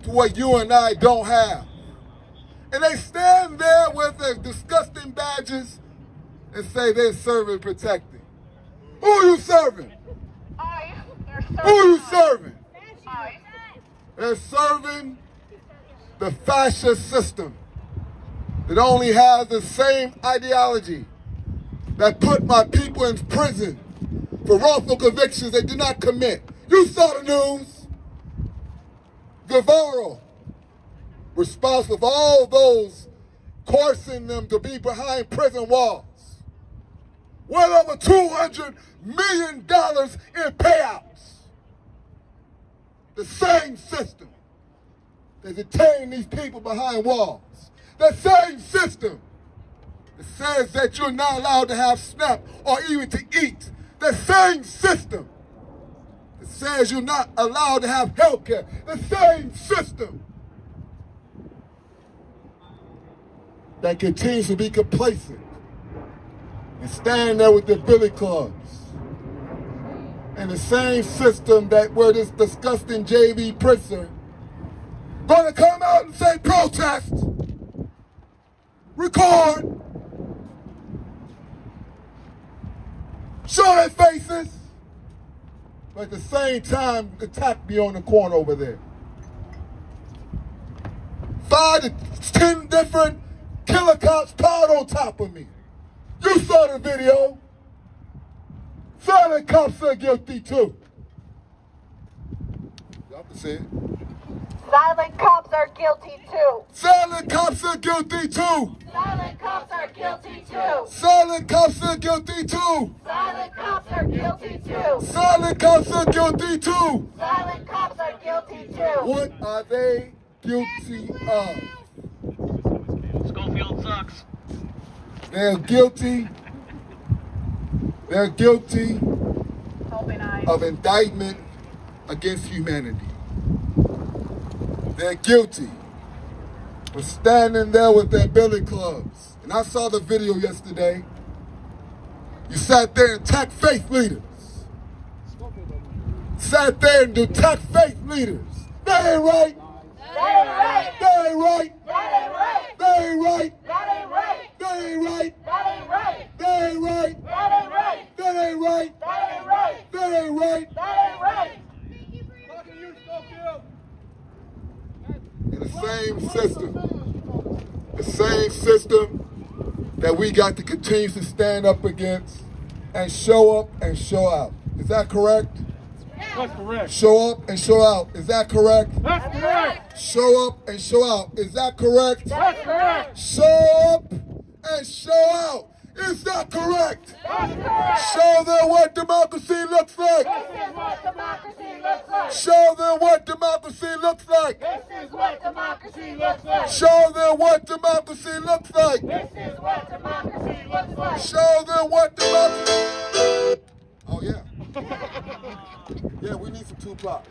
[SPEAKER 1] to what you and I don't have. And they stand there with their disgusting badges and say they're serving protecting. Who are you serving? Who are you serving? They're serving the fascist system that only has the same ideology that put my people in prison for wrongful convictions they did not commit. You saw the news. Guevara, responsible for all those coercing them to be behind prison walls. Well over $200 million in payouts. The same system that detain these people behind walls. The same system that says that you're not allowed to have SNAP or even to eat. The same system that says you're not allowed to have health care. The same system that continues to be complacent and stand there with their billy clubs. And the same system that where this disgusting JV prisoner gonna come out and say protest, record, show their faces, but at the same time attack me on the corner over there. 5 to 10 different killer cops piled on top of me. You saw the video. Silent cops are guilty too. Y'all can see it.
[SPEAKER 9] Silent cops are guilty too.
[SPEAKER 1] Silent cops are guilty too.
[SPEAKER 9] Silent cops are guilty too.
[SPEAKER 1] Silent cops are guilty too.
[SPEAKER 9] Silent cops are guilty too.
[SPEAKER 1] Silent cops are guilty too.
[SPEAKER 9] Silent cops are guilty too.
[SPEAKER 1] What are they guilty of?
[SPEAKER 14] Schofield sucks.
[SPEAKER 1] They're guilty. They're guilty of indictment against humanity. They're guilty for standing there with their billy clubs. And I saw the video yesterday. You sat there and attacked faith leaders. Sat there and attacked faith leaders. That ain't right.
[SPEAKER 9] That ain't right.
[SPEAKER 1] That ain't right.
[SPEAKER 9] That ain't right.
[SPEAKER 1] That ain't right.
[SPEAKER 9] That ain't right.
[SPEAKER 1] That ain't right.
[SPEAKER 9] That ain't right.
[SPEAKER 1] That ain't right.
[SPEAKER 9] That ain't right.
[SPEAKER 1] That ain't right.
[SPEAKER 9] That ain't right.
[SPEAKER 1] That ain't right.
[SPEAKER 9] That ain't right.
[SPEAKER 1] In the same system that we got to continue to stand up against and show up and show out. Is that correct?
[SPEAKER 4] That's correct.
[SPEAKER 1] Show up and show out. Is that correct?
[SPEAKER 4] That's correct.
[SPEAKER 1] Show up and show out. Is that correct?
[SPEAKER 4] That's correct.
[SPEAKER 1] Show up and show out. Is that correct?
[SPEAKER 9] That's correct.
[SPEAKER 1] Show them what democracy looks like.
[SPEAKER 9] This is what democracy looks like.
[SPEAKER 1] Show them what democracy looks like.
[SPEAKER 9] This is what democracy looks like.
[SPEAKER 1] Show them what democracy looks like.
[SPEAKER 9] This is what democracy looks like.
[SPEAKER 1] Show them what democracy. Oh yeah. Yeah, we need some Tupac.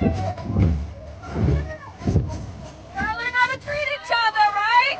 [SPEAKER 9] learn how to treat each other, right?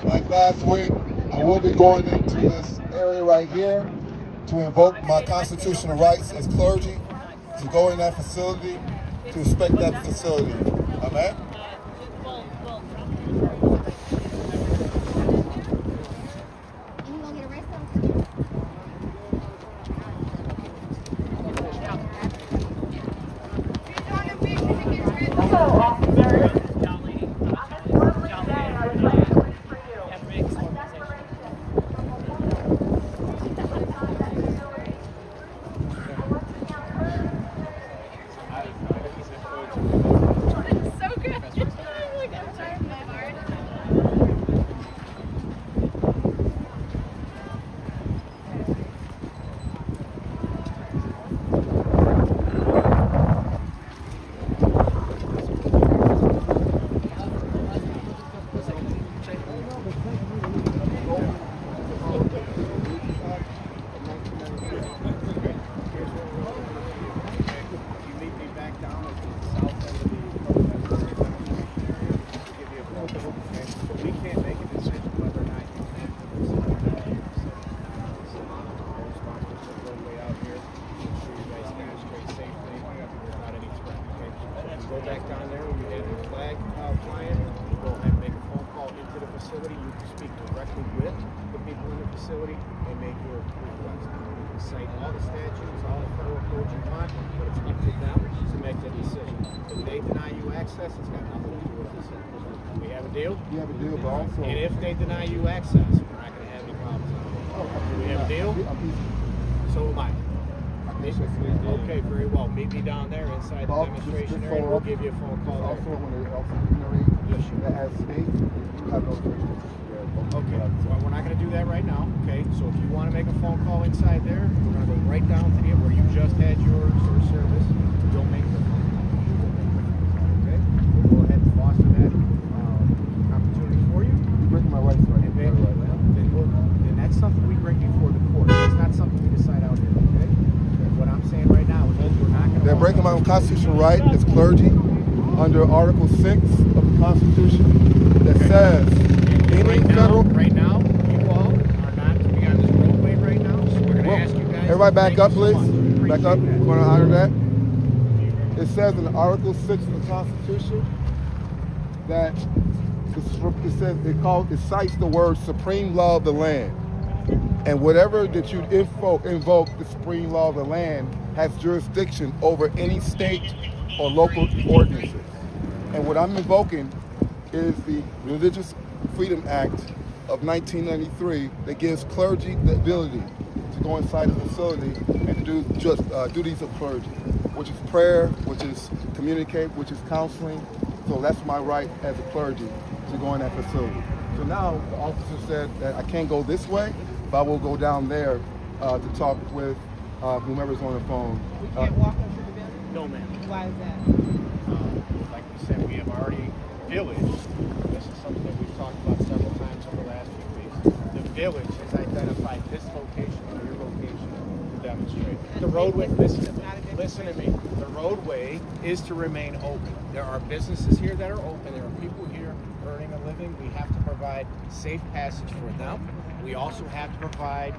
[SPEAKER 14] Like last week, I will be going into this area right here to invoke my constitutional rights as clergy, to go in that facility, to inspect that facility. Amen?
[SPEAKER 11] And if they deny you access, we're not going to have any problems. Do we have a deal? So am I. Okay, very well. Meet me down there inside the demonstration area. We'll give you a phone call there.
[SPEAKER 14] That has space, you have no jurisdiction.
[SPEAKER 11] Okay, well, we're not going to do that right now. Okay, so if you want to make a phone call inside there, we're going to go right down to the where you just had your service. You'll make the phone call. Okay, we'll go ahead and foster that opportunity for you.
[SPEAKER 14] You break my rights right now.
[SPEAKER 11] Then that's something we bring before the court. That's not something we decide out here. Okay. What I'm saying right now is we're not going to.
[SPEAKER 14] They're breaking my constitutional right as clergy under Article 6 of the Constitution that says any federal.
[SPEAKER 11] Right now, you all are not to be on this roadway right now, so we're going to ask you guys.
[SPEAKER 14] Everybody back up, please. Back up. We're going to honor that. It says in Article 6 of the Constitution that it cites the word supreme law of the land. And whatever that you invoke the supreme law of the land has jurisdiction over any state or local ordinances. And what I'm invoking is the Religious Freedom Act of 1993 that gives clergy the ability to go inside a facility and to do just duties of clergy, which is prayer, which is communicate, which is counseling. So that's my right as a clergy to go in that facility. So now the officer said that I can't go this way, but I will go down there to talk with whomever's on the phone.
[SPEAKER 8] We can't walk into the building?
[SPEAKER 11] No, ma'am.
[SPEAKER 8] Why is that?
[SPEAKER 11] Like we said, we have already village. This is something that we've talked about several times over the last few weeks. The village has identified this location or your location to demonstrate. The roadway, listen to me. The roadway is to remain open. There are businesses here that are open. There are people here earning a living. We have to provide safe passage for them. we also have to provide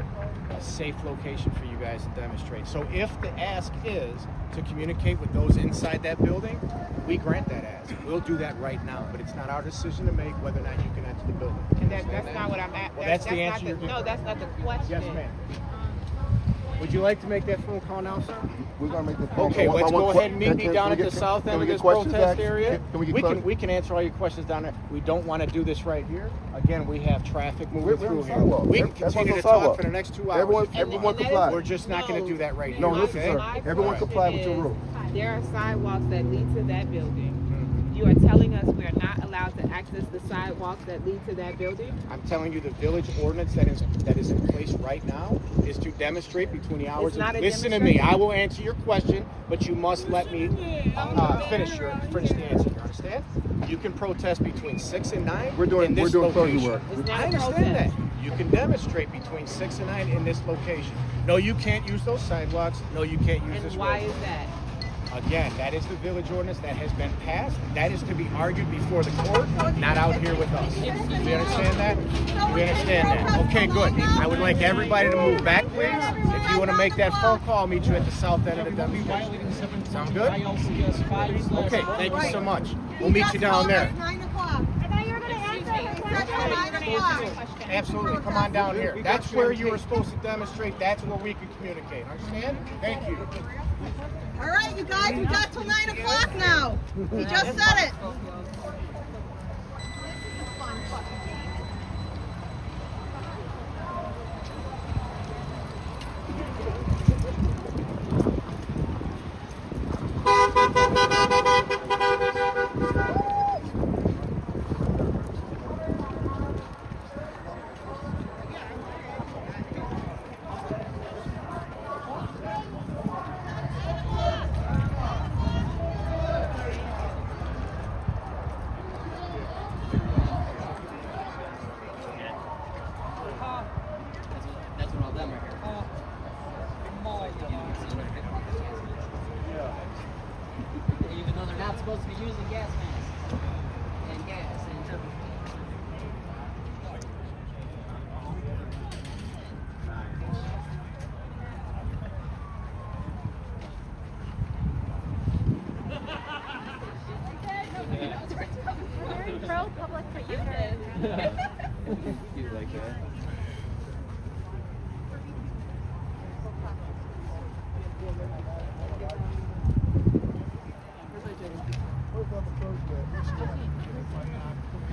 [SPEAKER 11] a safe location for you guys to demonstrate. So if the ask is to communicate with those inside that building, we grant that ask. We'll do that right now, but it's not our decision to make whether or not you can enter the building.
[SPEAKER 8] And that's not what I'm at.
[SPEAKER 11] Well, that's the answer.
[SPEAKER 8] No, that's not the question.
[SPEAKER 11] Yes, ma'am. Would you like to make that phone call now, sir?
[SPEAKER 14] We're gonna make the phone
[SPEAKER 11] Okay,
[SPEAKER 14] call.
[SPEAKER 11] let's go ahead and meet
[SPEAKER 14] Can
[SPEAKER 11] me
[SPEAKER 14] we
[SPEAKER 11] down at
[SPEAKER 14] get-
[SPEAKER 11] the south
[SPEAKER 14] can
[SPEAKER 11] end
[SPEAKER 14] we
[SPEAKER 11] of
[SPEAKER 14] get
[SPEAKER 11] this
[SPEAKER 14] questions
[SPEAKER 11] protest
[SPEAKER 14] back?
[SPEAKER 11] area.
[SPEAKER 14] Can we get
[SPEAKER 11] We
[SPEAKER 14] questions?
[SPEAKER 11] can answer all your questions down there. We don't want to do this right here. Again, we have traffic moving
[SPEAKER 14] We're on
[SPEAKER 11] through
[SPEAKER 14] the
[SPEAKER 11] here.
[SPEAKER 14] sidewalk.
[SPEAKER 11] We can
[SPEAKER 14] That's
[SPEAKER 11] continue
[SPEAKER 14] on
[SPEAKER 11] to
[SPEAKER 14] the
[SPEAKER 11] talk
[SPEAKER 14] sidewalk.
[SPEAKER 11] for the next 2 hours.
[SPEAKER 14] Everyone comply.
[SPEAKER 11] We're just not going to do that right here.
[SPEAKER 14] No, listen,
[SPEAKER 11] okay?
[SPEAKER 14] sir. Everyone comply with your rule.
[SPEAKER 8] There are sidewalks that lead to that building. You are telling us we are not allowed to access the sidewalks that lead to that building?
[SPEAKER 11] I'm telling you, the village ordinance that is in place right now is to demonstrate between the hours
[SPEAKER 8] It's not
[SPEAKER 11] of.
[SPEAKER 8] a
[SPEAKER 11] Listen to me.
[SPEAKER 8] demonstration.
[SPEAKER 11] I will answer your question, but you must let me finish the answer. You understand? You can protest between 6 and 9.
[SPEAKER 14] We're doing clergy
[SPEAKER 11] location.
[SPEAKER 14] work.
[SPEAKER 8] It's not
[SPEAKER 11] I
[SPEAKER 8] a
[SPEAKER 11] understand that.
[SPEAKER 8] protest.
[SPEAKER 11] You can demonstrate between 6 and 9 in this location. No, you can't use those sidewalks. No, you can't use this
[SPEAKER 8] And why
[SPEAKER 11] road.
[SPEAKER 8] is that?
[SPEAKER 11] Again, that is the village ordinance that has been passed. That is to be argued before the court, not out here with us. We understand that? We understand that. Okay, good. I would like everybody to move back, please. If you want to make that phone call, I'll meet you at the south end of the demonstration. Sound good? Okay, thank you so much. We'll meet you down there.
[SPEAKER 6] 9 o'clock. I thought you were going to answer her question at 9 o'clock.
[SPEAKER 11] Absolutely. Come on down here. That's where you were supposed to demonstrate. That's where we can communicate. Understand? Thank you.
[SPEAKER 6] All right, you guys, we got till 9 o'clock now. He just said it.
[SPEAKER 15] Even though they're not supposed to be using gas masks and gas and
[SPEAKER 3] Pro public protector.
[SPEAKER 12] You like that?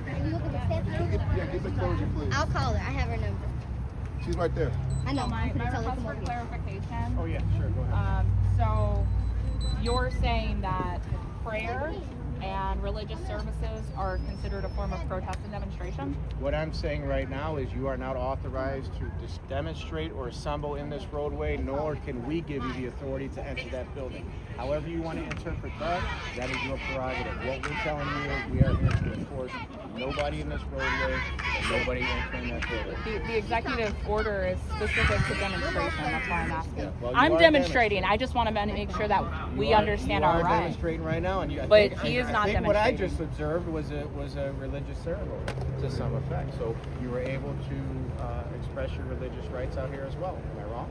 [SPEAKER 3] Can you look at the schedule?
[SPEAKER 14] Yeah, get the clergy, please.
[SPEAKER 3] I'll call her. I have her number.
[SPEAKER 14] She's right there.
[SPEAKER 3] I know.
[SPEAKER 16] My
[SPEAKER 3] I'm gonna tell her
[SPEAKER 16] request
[SPEAKER 3] to
[SPEAKER 16] for
[SPEAKER 3] come over here.
[SPEAKER 16] clarification.
[SPEAKER 11] Oh, yeah, sure. Go ahead.
[SPEAKER 16] So you're saying that prayer and religious services are considered a form of protest and demonstration?
[SPEAKER 11] What I'm saying right now is you are not authorized to demonstrate or assemble in this roadway, nor can we give you the authority to enter that building. However you want to interpret that, that is your prerogative. What we're telling you is we are here to enforce nobody in this roadway and nobody entering that building.
[SPEAKER 16] The executive order is specific to demonstration. That's why I'm asking.
[SPEAKER 11] Yeah, well, you
[SPEAKER 16] I'm
[SPEAKER 11] are
[SPEAKER 16] demonstrating. I just want to make sure that we understand our
[SPEAKER 11] You are
[SPEAKER 16] rights.
[SPEAKER 11] demonstrating right now, and I
[SPEAKER 16] But
[SPEAKER 11] think,
[SPEAKER 16] he is not
[SPEAKER 11] I think what I
[SPEAKER 16] demonstrating.
[SPEAKER 11] just observed was a religious ceremony to some effect. So you were able to express your religious rights out here as well. Am I wrong?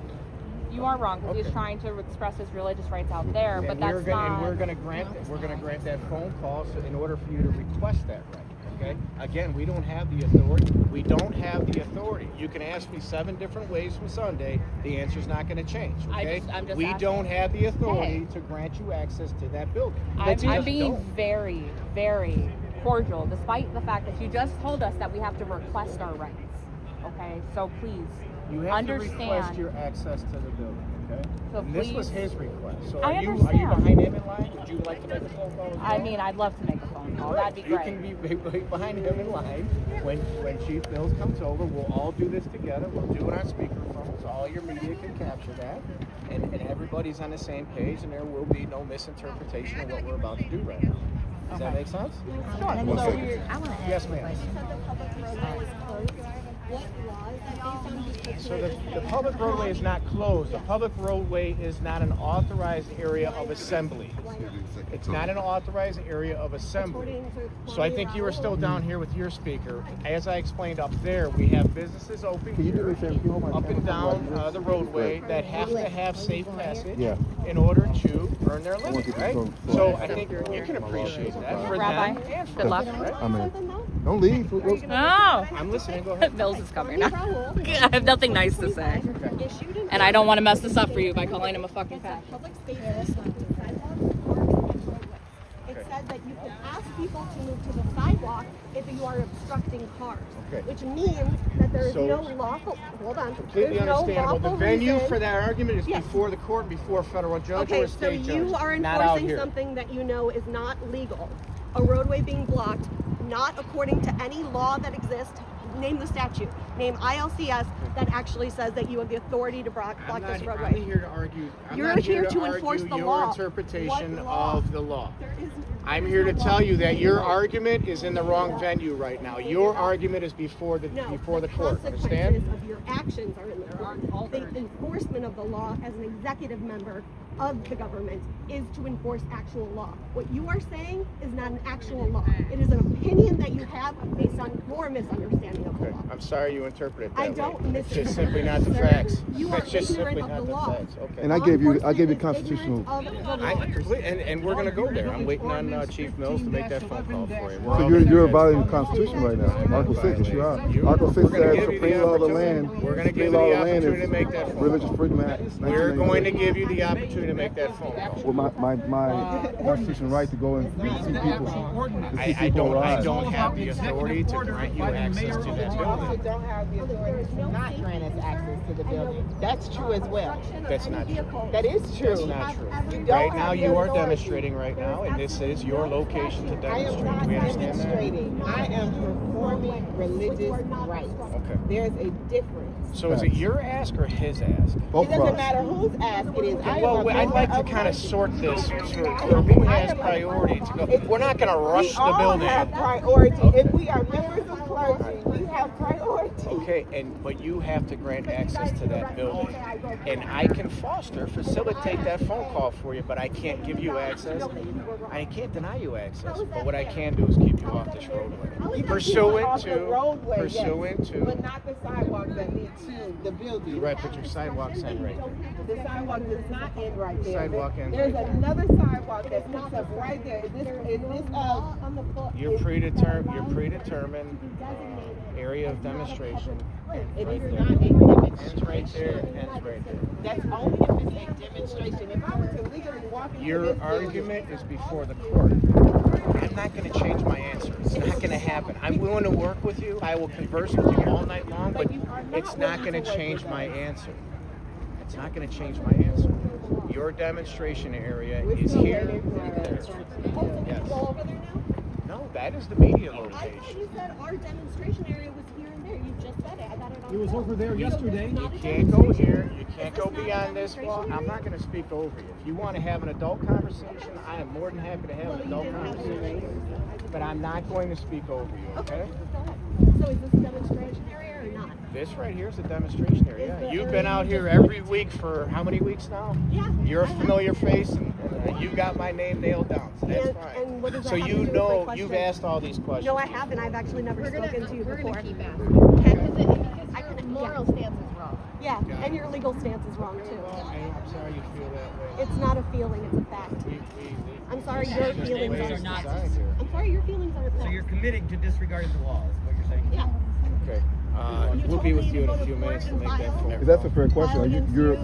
[SPEAKER 16] You are wrong because
[SPEAKER 11] Okay.
[SPEAKER 16] he's trying to express his religious rights out there, but that's not.
[SPEAKER 11] And we're going to grant that phone call in order for you to request that right. Okay. Again, we don't have the authority. We don't have the authority. You can ask me 7 different ways from Sunday. The answer's not going to change. Okay.
[SPEAKER 16] I'm just
[SPEAKER 11] we
[SPEAKER 16] asking.
[SPEAKER 11] don't have the authority
[SPEAKER 16] Hey.
[SPEAKER 11] to grant you access to that building.
[SPEAKER 16] I'm being very, very cordial, despite the fact that you just told us that we have to request our rights. Okay, so please
[SPEAKER 11] You have
[SPEAKER 16] understand.
[SPEAKER 11] to request your access to the building, okay?
[SPEAKER 16] So
[SPEAKER 11] And this was
[SPEAKER 16] please-
[SPEAKER 11] his request. So
[SPEAKER 16] I
[SPEAKER 11] are you
[SPEAKER 16] understand.
[SPEAKER 11] behind him in line? Would you like to make a phone call as well?
[SPEAKER 16] I mean, I'd love to make a phone call. That'd be
[SPEAKER 11] You
[SPEAKER 16] great.
[SPEAKER 11] can be behind him in line. When Chief Mills comes over, we'll all do this together. We'll do it on speakerphone so all your media can capture that. And everybody's on the same page, and there will be no misinterpretation of what we're about to do right now. Does that make sense?
[SPEAKER 3] Sure.
[SPEAKER 11] One
[SPEAKER 3] So
[SPEAKER 11] second.
[SPEAKER 3] I want to ask
[SPEAKER 11] Yes,
[SPEAKER 3] you a
[SPEAKER 11] ma'am.
[SPEAKER 3] question.
[SPEAKER 6] what laws that based on just
[SPEAKER 11] So the public roadway is not closed. The public roadway is not an authorized area of assembly. It's not an authorized area of assembly. So I think you were still down here with your speaker. As I explained up there, we have businesses open here, up and down the roadway that have to have safe passage in order to earn their living, right? So I think you can appreciate that for
[SPEAKER 16] Rabbi,
[SPEAKER 11] them and for
[SPEAKER 16] good luck.
[SPEAKER 11] us, right?
[SPEAKER 14] I mean, don't leave.
[SPEAKER 16] No.
[SPEAKER 11] I'm listening. Go ahead.
[SPEAKER 16] Mills is coming. I have nothing nice to say. And I don't want to mess this up for you by calling him a fucking fag.
[SPEAKER 6] Public spaces, it said that you can ask people to move to the sidewalk if you are obstructing cars, which means that there is
[SPEAKER 11] So,
[SPEAKER 6] no lawful. Hold on.
[SPEAKER 11] Completely
[SPEAKER 6] There's no
[SPEAKER 11] understandable. The
[SPEAKER 6] lawful
[SPEAKER 11] venue
[SPEAKER 6] reason.
[SPEAKER 11] for that argument is before the court, before a federal judge or
[SPEAKER 6] Okay,
[SPEAKER 11] a
[SPEAKER 6] so
[SPEAKER 11] state judge.
[SPEAKER 6] you are
[SPEAKER 11] not out
[SPEAKER 6] enforcing
[SPEAKER 11] here.
[SPEAKER 6] something that you know is not legal. A roadway being blocked, not according to any law that exists. Name the statute. Name ILCS that actually says that you have the authority to block this roadway.
[SPEAKER 11] I'm here to argue.
[SPEAKER 6] You're here to enforce the
[SPEAKER 11] your
[SPEAKER 6] law.
[SPEAKER 11] interpretation
[SPEAKER 6] What law?
[SPEAKER 11] of the law. I'm here to tell you that your argument is in the wrong venue right now. Your argument is before the court. Understand?
[SPEAKER 6] Consequences of your actions are in the court. The enforcement of the law as an executive member of the government is to enforce actual law. What you are saying is not an actual law. It is an opinion that you have based on your misunderstanding of the law.
[SPEAKER 11] I'm sorry you interpreted it that
[SPEAKER 6] I
[SPEAKER 11] way.
[SPEAKER 6] don't
[SPEAKER 11] It's just simply not the facts.
[SPEAKER 6] You are
[SPEAKER 11] It's just simply
[SPEAKER 6] ignorant
[SPEAKER 11] not
[SPEAKER 6] of
[SPEAKER 11] the
[SPEAKER 6] the law.
[SPEAKER 11] facts. Okay.
[SPEAKER 14] And I gave you constitutional.
[SPEAKER 11] And we're going to go there. I'm waiting on Chief Mills to make that phone call for you.
[SPEAKER 14] So you're violating the Constitution right now. Article 6, you are. Article 6 says supreme law of the land.
[SPEAKER 11] We're going to give you the opportunity to make that phone call.
[SPEAKER 14] Religious Freedom Act.
[SPEAKER 11] We're going to give you the opportunity to make that phone call.
[SPEAKER 14] Well, my constitutional right to go and see people.
[SPEAKER 11] I don't have the authority to grant you access to that
[SPEAKER 8] You also
[SPEAKER 11] building.
[SPEAKER 8] don't have the authority to not grant us access to the building. That's true as well.
[SPEAKER 11] That's not true.
[SPEAKER 8] That is true.
[SPEAKER 11] That's not true.
[SPEAKER 8] You don't
[SPEAKER 11] Right now,
[SPEAKER 8] have the
[SPEAKER 11] you are
[SPEAKER 8] authority.
[SPEAKER 11] demonstrating right now, and this is your location to
[SPEAKER 8] I am
[SPEAKER 11] demonstrate.
[SPEAKER 8] not
[SPEAKER 11] Do we understand that?
[SPEAKER 8] demonstrating. I am performing religious rights.
[SPEAKER 11] Okay.
[SPEAKER 8] There's a difference.
[SPEAKER 11] So is it your ask or his ask?
[SPEAKER 8] It doesn't matter whose ask it is. I am
[SPEAKER 11] Well,
[SPEAKER 8] a
[SPEAKER 11] I'd like to
[SPEAKER 8] member
[SPEAKER 11] kind
[SPEAKER 8] of
[SPEAKER 11] of sort this for who has priority to go. We're not going to rush the building.
[SPEAKER 8] We all have priority. If we are members of clergy, we have priority.
[SPEAKER 11] Okay, but you have to grant access to that building. And I can facilitate that phone call for you, but I can't give you access. I can't deny you access. But what I can do is keep you off this roadway. Pursuant to,
[SPEAKER 8] but not the sidewalks that lead to the building.
[SPEAKER 11] Right, but your sidewalk's end right there.
[SPEAKER 8] The sidewalk does not end right there.
[SPEAKER 11] Sidewalk ends
[SPEAKER 8] There's
[SPEAKER 11] right there.
[SPEAKER 8] another sidewalk that picks up right there. Is this
[SPEAKER 11] Your predetermined area of demonstration.
[SPEAKER 8] It is not a demonstration.
[SPEAKER 11] Ends right there. Ends right there.
[SPEAKER 8] That's only if it's a demonstration. If I were to legally walk into
[SPEAKER 11] Your
[SPEAKER 8] this
[SPEAKER 11] argument is before the court. I'm not going to change my answer. It's not going to happen. I'm willing to work with you. I will converse with you all night long, but it's not going to change my answer. It's not going to change my answer. Your demonstration area is here. Yes. No, that is the media
[SPEAKER 6] I thought
[SPEAKER 11] location.
[SPEAKER 6] you said our demonstration area was here and there. You just said it. I got it on.
[SPEAKER 11] It was over there yesterday.
[SPEAKER 6] It's
[SPEAKER 11] You
[SPEAKER 6] not a
[SPEAKER 11] can't go
[SPEAKER 6] demonstration.
[SPEAKER 11] here. You can't go beyond this wall. I'm not going to speak over you. If you want to have an adult conversation, I am more than happy to have an adult conversation. But I'm not going to speak over you, okay?
[SPEAKER 6] So is this a demonstration area or not?
[SPEAKER 11] This right here is a demonstration area. You've been out here every week for how many weeks now?
[SPEAKER 6] Yeah.
[SPEAKER 11] You're a familiar face, and you got my name nailed down, so that's fine.
[SPEAKER 6] And what does that
[SPEAKER 11] So
[SPEAKER 6] have to
[SPEAKER 11] you
[SPEAKER 6] do with my
[SPEAKER 11] know,
[SPEAKER 6] question?
[SPEAKER 11] you've asked all these questions.
[SPEAKER 6] No, I haven't. I've actually never spoken to you before.
[SPEAKER 3] Moral stance is wrong.
[SPEAKER 6] Yeah, and your legal stance is wrong too.
[SPEAKER 11] I'm sorry you feel that way.
[SPEAKER 6] It's not a feeling, it's a fact. I'm sorry your feelings are not. I'm sorry your feelings aren't.
[SPEAKER 10] So you're committing to disregarding the law, is what you're saying?
[SPEAKER 6] Yeah.
[SPEAKER 11] Okay. We'll be with you in a few minutes to make that phone call.
[SPEAKER 14] That's a fair question. You're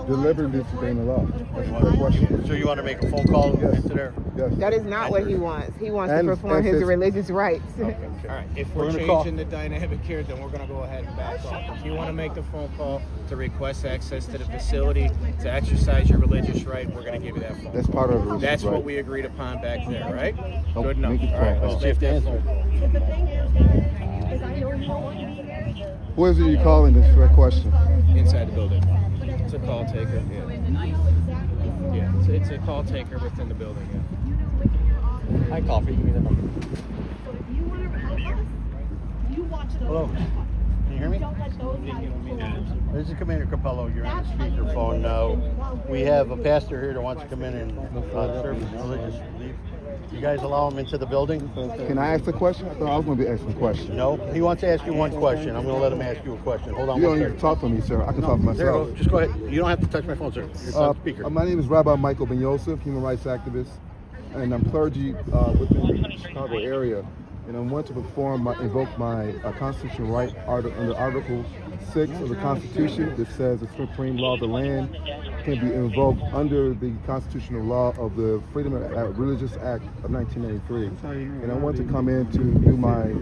[SPEAKER 14] deliberately disobeying the law. That's a fair question.
[SPEAKER 10] So you want to make a phone call into there?
[SPEAKER 14] Yes.
[SPEAKER 8] That is not what he wants. He wants
[SPEAKER 14] And-
[SPEAKER 8] to perform
[SPEAKER 14] and
[SPEAKER 8] his
[SPEAKER 14] since-
[SPEAKER 8] religious rights.
[SPEAKER 11] All right. If we're
[SPEAKER 14] We're gonna call.
[SPEAKER 11] changing the dynamic here, then we're going to go ahead and back off. If you want to make the phone call to request access to the facility to exercise your religious right, we're going to give you that phone
[SPEAKER 14] That's
[SPEAKER 11] call.
[SPEAKER 14] part of the religious
[SPEAKER 11] That's what
[SPEAKER 14] right.
[SPEAKER 11] we agreed upon back there, right?
[SPEAKER 14] Oh,
[SPEAKER 11] Good enough.
[SPEAKER 14] make it
[SPEAKER 11] All right.
[SPEAKER 14] call.
[SPEAKER 11] Let's
[SPEAKER 14] Oh.
[SPEAKER 11] make that phone call.
[SPEAKER 6] But the thing is I know you don't want to be here.
[SPEAKER 14] Who is it you calling this for a question?
[SPEAKER 11] Inside the building. It's a call taker. Yeah. Yeah. It's a call taker within the building. Yeah.
[SPEAKER 10] Hi, Coffee. Give me the number.
[SPEAKER 6] So if you want to help us, you watch those.
[SPEAKER 10] Hello.
[SPEAKER 17] hear me? This is Commander Capello. You're on the speakerphone now. We have a pastor here that wants to come in and serve his religious belief. You guys allow him into the building?
[SPEAKER 14] Can I ask a question? I thought I was going to be asking a question.
[SPEAKER 17] No, he wants to ask you one question. I'm going to let him ask you a question. Hold on.
[SPEAKER 14] You don't need to talk for me, sir. I can talk for myself.
[SPEAKER 17] Just go ahead. You don't have to touch my phone, sir. It's on speaker.
[SPEAKER 14] My name is Rabbi Michael Ben Yosef, human rights activist, and I'm clergy within the Chicago area. And I want to invoke my constitutional right under Article 6 of the Constitution that says the supreme law of the land can be invoked under the constitutional law of the Freedom of Religious Act of 1993. And I want to come in to do my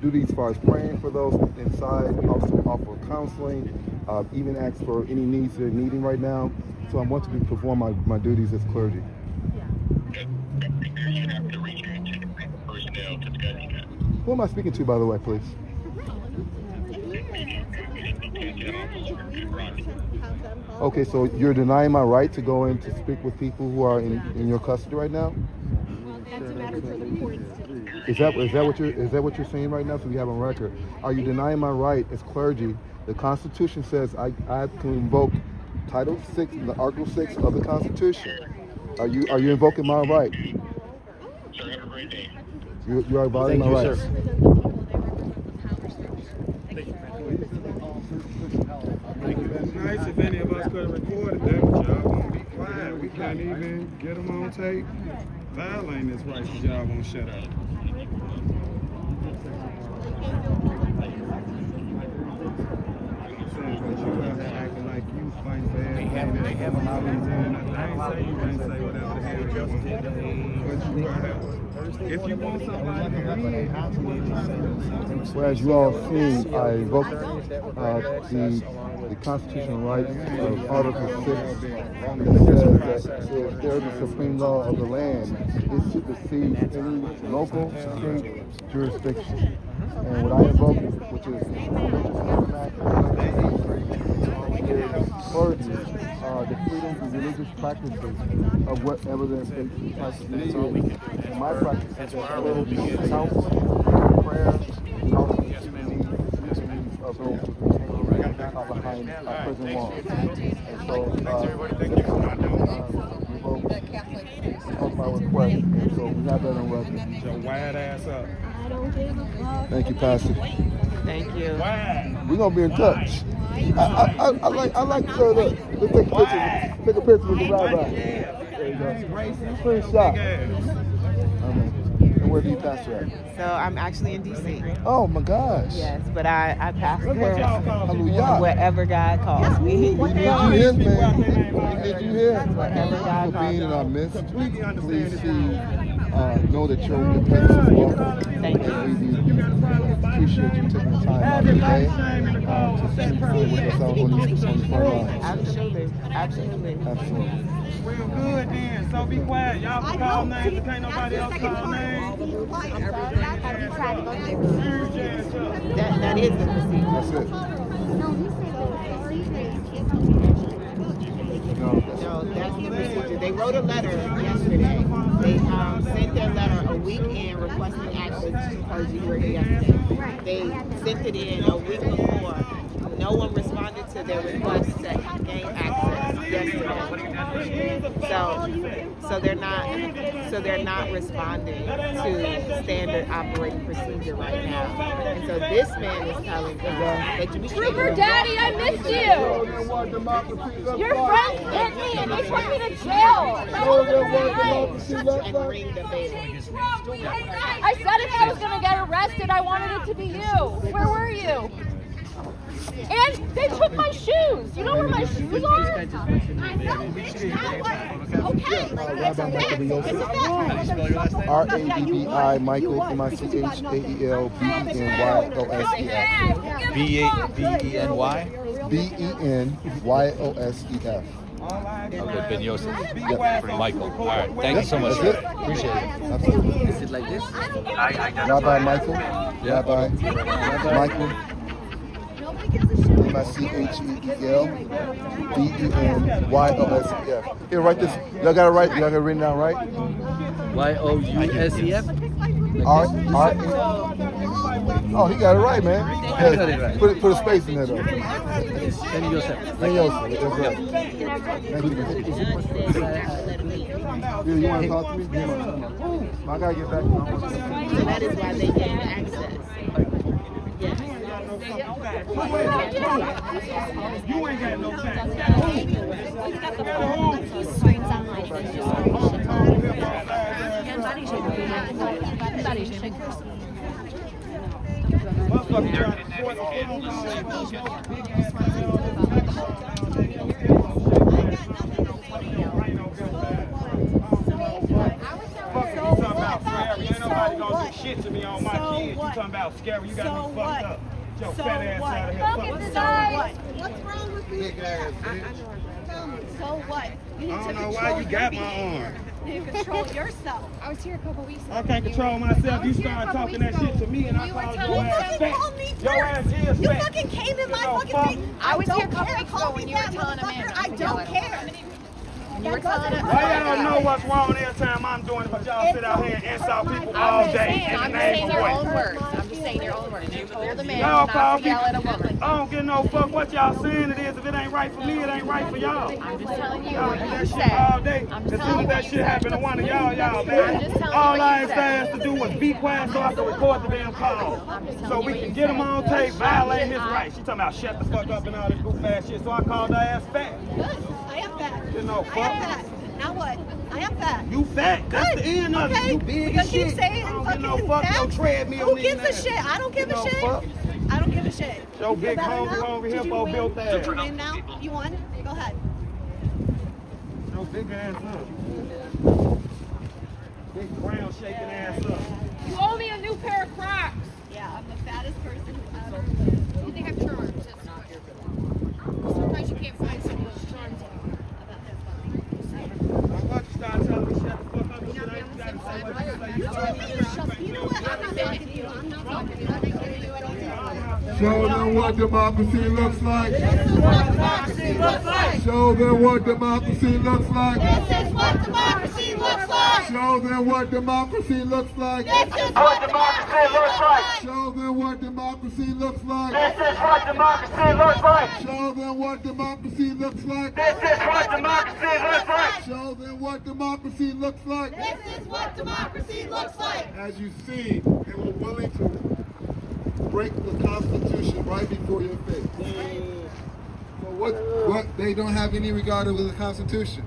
[SPEAKER 14] duties as far as praying for those inside, also offer counseling, even ask for any needs they're needing right now. So I want to perform my duties as clergy. Who am I speaking to, by the way, please? Okay, so you're denying my right to go in to speak with people who are in your custody right now? Is that what you're saying right now? So we have on record. Are you denying my right as clergy? The Constitution says I can invoke Title 6, the Article 6 of the Constitution. Are you invoking my right?
[SPEAKER 13] Sir, have a great day.
[SPEAKER 14] You are violating my rights.
[SPEAKER 17] Sir.
[SPEAKER 1] It's nice if any of us could have recorded that, but y'all won't be quiet. We can't even get them on tape. Violating this right because y'all won't shut up. But you out here acting like you fight bad. They have a lot of these in. I ain't say whatever the hell you want. But you out here. If you want somebody to read,
[SPEAKER 14] well, as you all seen, I invoked the constitutional rights of Article 6 that says that if there's a supreme law of the land, it supersedes any local, state jurisdiction. And what I invoke, which is clergy, the freedom of religious practices of whatever their faith practices is. And my practice is counseling, prayer, counseling of those who are behind prison walls. And so, my request, and so we have that on record.
[SPEAKER 1] Get your wide ass up.
[SPEAKER 14] Thank you, Pastor.
[SPEAKER 8] Thank you.
[SPEAKER 14] We're gonna be in touch. I like to take a picture with the rabbi. There you go. Screenshot. And where do you pastor at?
[SPEAKER 8] So I'm actually in DC.
[SPEAKER 14] Oh my gosh.
[SPEAKER 8] Yes, but I pastor
[SPEAKER 14] Hallelujah.
[SPEAKER 8] wherever God calls me.
[SPEAKER 14] We need you here, man. We need you here.
[SPEAKER 8] Wherever God
[SPEAKER 14] for being in our midst. Please know that your presence is welcome.
[SPEAKER 8] Thank you.
[SPEAKER 14] We appreciate you taking the time out today to spend with us on these front lines.
[SPEAKER 8] Absolutely.
[SPEAKER 1] Real good then, so be quiet. Y'all can call names, but can't nobody else call names.
[SPEAKER 8] That is the procedure.
[SPEAKER 14] That's it.
[SPEAKER 8] No, that's the procedure. They wrote a letter yesterday. They sent their letter a week in requesting access to Clergy were here yesterday. They sent it in a week before. No one responded to their request to gain access yesterday. So they're not responding to standard operating procedure right now. And so this man is telling them that you
[SPEAKER 3] Trooper Daddy, I missed you. Your friends hit me and they took me to jail.
[SPEAKER 8] and ring the bell.
[SPEAKER 3] I said if I was going to get arrested, I wanted it to be you. Where were you? And they took my shoes. You know where my shoes are? I know. Okay.
[SPEAKER 14] R-A-B-B-I, Michael, M-I-C-H-A-E-L-B-E-N-Y-O-S-E-F.
[SPEAKER 18] B-E-N-Y?
[SPEAKER 14] B-E-N-Y-O-S-E-F.
[SPEAKER 18] Okay, Ben Yosef. Yep, from Michael. All right, thank you so much.
[SPEAKER 14] That's it.
[SPEAKER 18] Appreciate it.
[SPEAKER 14] Absolutely.
[SPEAKER 18] Is it like this?
[SPEAKER 14] Rabbi Michael. Rabbi Michael. M-I-C-H-E-E-L-B-E-N-Y-O-S-E-F. Here, write this. Y'all got it right? Y'all got it written down right?
[SPEAKER 18] Y-O-U-S-E-F?
[SPEAKER 14] Oh, he got it right, man.
[SPEAKER 10] I got it right.
[SPEAKER 14] Put a space in there, though.
[SPEAKER 10] Benny Joseph.
[SPEAKER 14] Benny Joseph, that's right. Thank you. You want to talk to me? I got to get back to my
[SPEAKER 8] So that is why they gave access.
[SPEAKER 4] You ain't got no time. Shit to me on my kids. You talking about scary? You got me fucked up. Your fat ass out of here.
[SPEAKER 6] What's wrong with you? Tell me. So what? You need
[SPEAKER 4] I
[SPEAKER 6] to
[SPEAKER 4] don't know
[SPEAKER 6] control
[SPEAKER 4] why you
[SPEAKER 6] your
[SPEAKER 4] got my
[SPEAKER 6] behavior.
[SPEAKER 4] arm.
[SPEAKER 6] You need to control yourself. I was here a couple weeks ago.
[SPEAKER 4] I can't control myself. You started talking that shit to me and I called your ass fat. Your ass is fat.
[SPEAKER 6] You fucking came in my fucking face.
[SPEAKER 3] I was here a couple
[SPEAKER 6] care.
[SPEAKER 3] weeks
[SPEAKER 6] Call
[SPEAKER 3] ago
[SPEAKER 6] me
[SPEAKER 3] when you were
[SPEAKER 6] that,
[SPEAKER 3] telling him in.
[SPEAKER 6] motherfucker. I don't care.
[SPEAKER 3] You were telling him.
[SPEAKER 4] Why y'all know what's wrong every time I'm doing it, but y'all sit out here and insult people all day in the
[SPEAKER 3] I'm just
[SPEAKER 4] name
[SPEAKER 3] saying
[SPEAKER 4] of
[SPEAKER 3] your
[SPEAKER 4] what?
[SPEAKER 3] own words. I'm just saying your own words. You told a man
[SPEAKER 4] Y'all
[SPEAKER 3] not
[SPEAKER 4] call
[SPEAKER 3] to yell at a
[SPEAKER 4] people.
[SPEAKER 3] woman.
[SPEAKER 4] I don't give no fuck what y'all saying it is. If it ain't right for me, it ain't right for y'all.
[SPEAKER 3] I'm just telling you
[SPEAKER 4] Y'all
[SPEAKER 3] what
[SPEAKER 4] do
[SPEAKER 3] you
[SPEAKER 4] that shit
[SPEAKER 3] said.
[SPEAKER 4] all day.
[SPEAKER 3] I'm
[SPEAKER 4] As
[SPEAKER 3] just
[SPEAKER 4] soon
[SPEAKER 3] telling
[SPEAKER 4] as
[SPEAKER 3] you
[SPEAKER 4] that
[SPEAKER 3] what
[SPEAKER 4] shit
[SPEAKER 3] you
[SPEAKER 4] happened to one of y'all
[SPEAKER 3] I'm
[SPEAKER 4] mad.
[SPEAKER 3] just telling you
[SPEAKER 4] All
[SPEAKER 3] what
[SPEAKER 4] I
[SPEAKER 3] you
[SPEAKER 4] asked
[SPEAKER 3] said.
[SPEAKER 4] asked to do was be quiet so I could record the damn call. So we can get him on tape, violate his rights. She talking about shut the fuck up and all this goof ass shit. So I called her ass fat.
[SPEAKER 6] Good. I am fat.
[SPEAKER 4] You know,
[SPEAKER 6] I
[SPEAKER 4] fuck.
[SPEAKER 6] am fat. Now what? I am fat.
[SPEAKER 4] You fat. That's the end of it. You big
[SPEAKER 6] We're
[SPEAKER 4] as
[SPEAKER 6] gonna
[SPEAKER 4] shit.
[SPEAKER 6] keep saying
[SPEAKER 4] I don't
[SPEAKER 6] fucking
[SPEAKER 4] give no fuck.
[SPEAKER 6] fat.
[SPEAKER 4] Your treadmill
[SPEAKER 6] Who
[SPEAKER 4] mean
[SPEAKER 6] gives a
[SPEAKER 4] that.
[SPEAKER 6] shit? I don't give a
[SPEAKER 4] No
[SPEAKER 6] shit.
[SPEAKER 4] fuck.
[SPEAKER 6] I don't give a shit.
[SPEAKER 4] Your
[SPEAKER 6] You feel
[SPEAKER 4] big
[SPEAKER 6] better
[SPEAKER 4] hungry,
[SPEAKER 6] now?
[SPEAKER 4] hungry
[SPEAKER 6] Did you
[SPEAKER 4] hippo
[SPEAKER 6] win?
[SPEAKER 4] built ass.
[SPEAKER 6] Did you win now? You won? Go ahead.
[SPEAKER 4] Your big ass up. Big brown shaking ass up.
[SPEAKER 3] You owe me a new pair of Crocs.
[SPEAKER 6] Yeah, I'm the fattest person who ever lived.
[SPEAKER 3] They have charms. Sometimes you can't find someone with charms.
[SPEAKER 4] Why you start telling me shut the fuck up and shit? I ain't got to say what you say.
[SPEAKER 6] You told me to shut. You know what? I'm not talking to you. I'm not talking to you. I didn't hear you. I don't care.
[SPEAKER 14] Show them what democracy looks like.
[SPEAKER 6] This is what democracy looks like.
[SPEAKER 14] Show them what democracy looks like.
[SPEAKER 6] This is what democracy looks like.
[SPEAKER 14] Show them what democracy looks like.
[SPEAKER 6] This is what democracy looks like.
[SPEAKER 14] Show them what democracy looks like.
[SPEAKER 6] This is what democracy looks like.
[SPEAKER 14] Show them what democracy looks like.
[SPEAKER 6] This is what democracy looks like.
[SPEAKER 14] Show them what democracy looks like.
[SPEAKER 6] This is what democracy looks like.
[SPEAKER 14] As you see, they were willing to break the Constitution right before your face. So what they don't have any regard of the Constitution.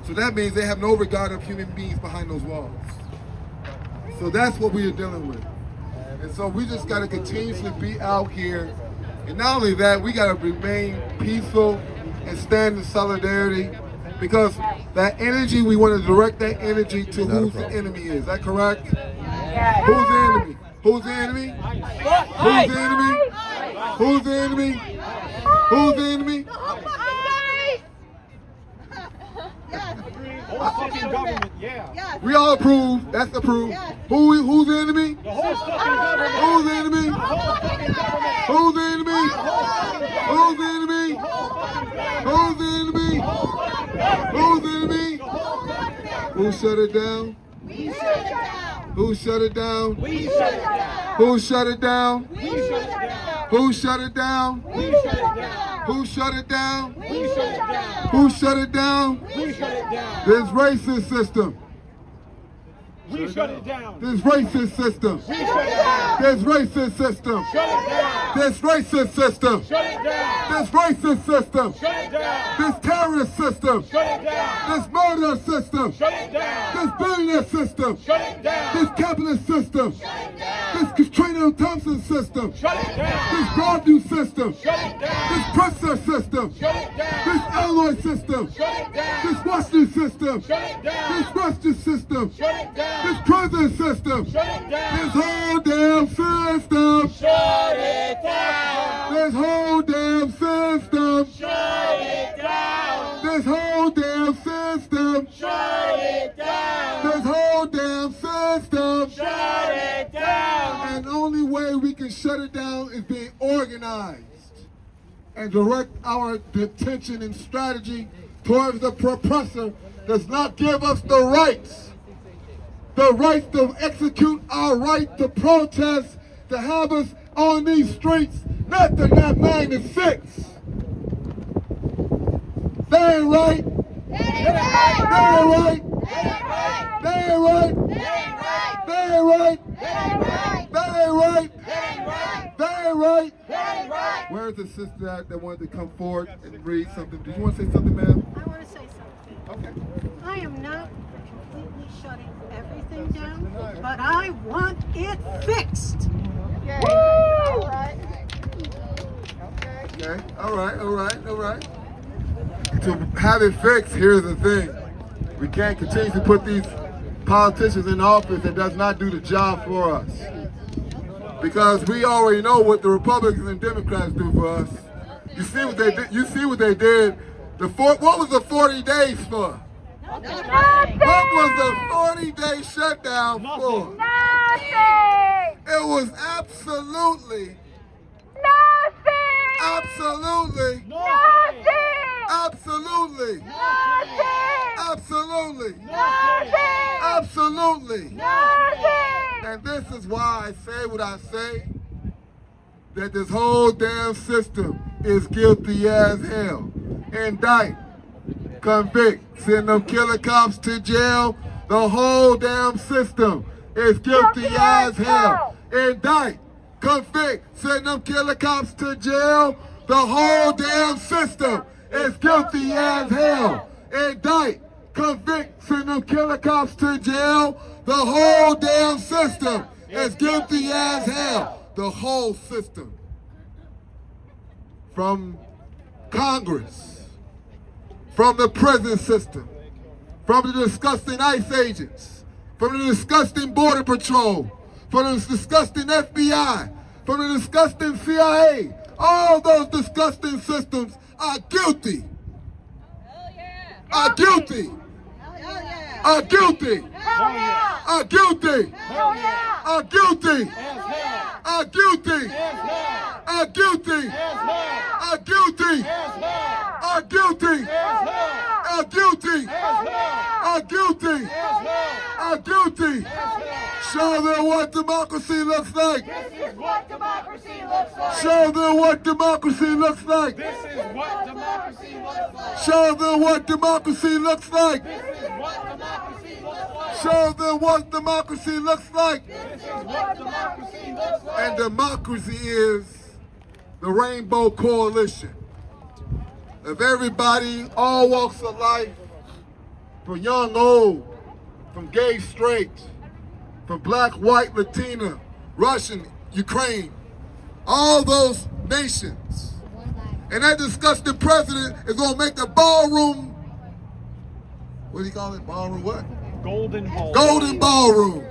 [SPEAKER 14] So that means they have no regard of human beings behind those walls. So that's what we are dealing with. And so we just got to continuously be out here. And not only that, we got to remain peaceful and stand in solidarity, because that energy, we want to direct that energy to who the enemy is. Is that correct?
[SPEAKER 6] Yeah.
[SPEAKER 14] Who's the enemy? Who's the enemy? Who's the enemy? Who's the enemy? Who's the enemy?
[SPEAKER 4] Whole fucking government, yeah.
[SPEAKER 14] We all approve. That's approved. Who's the enemy?
[SPEAKER 4] The whole fucking government.
[SPEAKER 14] Who's the enemy?
[SPEAKER 4] The whole fucking government.
[SPEAKER 14] Who's the enemy? Who's the enemy? Who's the enemy? Who's the enemy? Who shut it down?
[SPEAKER 6] We shut it down.
[SPEAKER 14] Who shut it down?
[SPEAKER 6] We shut it down.
[SPEAKER 14] Who shut it down?
[SPEAKER 6] We shut it down.
[SPEAKER 14] Who shut it down?
[SPEAKER 6] We shut it down.
[SPEAKER 14] Who shut it down?
[SPEAKER 6] We shut it down.
[SPEAKER 14] Who shut it down?
[SPEAKER 4] We shut it down.
[SPEAKER 14] This racist system.
[SPEAKER 4] We shut it down.
[SPEAKER 14] This racist system.
[SPEAKER 4] We shut it down.
[SPEAKER 14] This racist system.
[SPEAKER 4] Shut it down.
[SPEAKER 14] This racist system.
[SPEAKER 4] Shut it down.
[SPEAKER 14] This racist system.
[SPEAKER 4] Shut it down.
[SPEAKER 14] This terrorist system.
[SPEAKER 4] Shut it down.
[SPEAKER 14] This murder system.
[SPEAKER 4] Shut it down.
[SPEAKER 14] This billionaire system.
[SPEAKER 4] Shut it down.
[SPEAKER 14] This capitalist system.
[SPEAKER 6] Shut it down.
[SPEAKER 14] This Katrina Thompson system.
[SPEAKER 4] Shut it down.
[SPEAKER 14] This Broadview system.
[SPEAKER 4] Shut it down.
[SPEAKER 14] This Princess system.
[SPEAKER 4] Shut it down.
[SPEAKER 14] This Alloy system.
[SPEAKER 4] Shut it down.
[SPEAKER 14] This Western system.
[SPEAKER 4] Shut it down.
[SPEAKER 14] This Western system.
[SPEAKER 4] Shut it down.
[SPEAKER 14] This prison system.
[SPEAKER 4] Shut it down.
[SPEAKER 14] This whole damn system.
[SPEAKER 4] Shut it down.
[SPEAKER 14] This whole damn system.
[SPEAKER 4] Shut it down.
[SPEAKER 14] This whole damn system.
[SPEAKER 4] Shut it down.
[SPEAKER 14] This whole damn system.
[SPEAKER 4] Shut it down.
[SPEAKER 14] And the only way we can shut it down is being organized and direct our detention and strategy towards the oppressor does not give us the rights to execute our right to protest to have us on these streets, not to 9 to 6. They ain't right. They ain't right. They ain't right. They ain't right. They ain't right. They ain't right. Where's the sister that wanted to come forward and read something? Do you want to say something, ma'am?
[SPEAKER 19] I want to say something. Okay. I am not completely shutting everything down, but I want it fixed. Okay. All right.
[SPEAKER 14] Okay. All right. To have it fixed, here's the thing. We can't continue to put these politicians in office that does not do the job for us. Because we already know what the Republicans and Democrats do for us. You see what they did? You see what they did? What was the 40 days for? What was the 40-day shutdown for?
[SPEAKER 9] Nothing!
[SPEAKER 14] It was absolutely
[SPEAKER 9] Nothing!
[SPEAKER 14] Absolutely.
[SPEAKER 9] Nothing!
[SPEAKER 14] Absolutely.
[SPEAKER 9] Nothing!
[SPEAKER 14] Absolutely.
[SPEAKER 9] Nothing!
[SPEAKER 14] Absolutely.
[SPEAKER 9] Nothing!
[SPEAKER 14] And this is why I say what I say, that this whole damn system is guilty as hell. Indict, convict, send them killer cops to jail. The whole damn system is guilty as hell. Indict, convict, send them killer cops to jail. The whole damn system is guilty as hell. Indict, convict, send them killer cops to jail. The whole damn system is guilty as hell. The whole system. From Congress, from the prison system, from the disgusting ICE agents, from the disgusting Border Patrol, from the disgusting FBI, from the disgusting CIA. All those disgusting systems are guilty. Are guilty. Are guilty. Are guilty. Are guilty. Are guilty. Are guilty. Are guilty. Are guilty. Are guilty. Are guilty. Are guilty. Show them what democracy looks like.
[SPEAKER 9] This is what democracy looks like.
[SPEAKER 14] Show them what democracy looks like.
[SPEAKER 9] This is what democracy looks like.
[SPEAKER 14] Show them what democracy looks like.
[SPEAKER 9] This is what democracy looks like.
[SPEAKER 14] Show them what democracy looks like.
[SPEAKER 9] This is what democracy looks like.
[SPEAKER 14] And democracy is the Rainbow Coalition of everybody, all walks of life, from young, old, from gay, straight, from black, white, Latina, Russian, Ukraine, all those nations. And that disgusting president is going to make the ballroom, what do you call it? Ballroom what?
[SPEAKER 11] Golden ballroom.
[SPEAKER 14] Golden ballroom.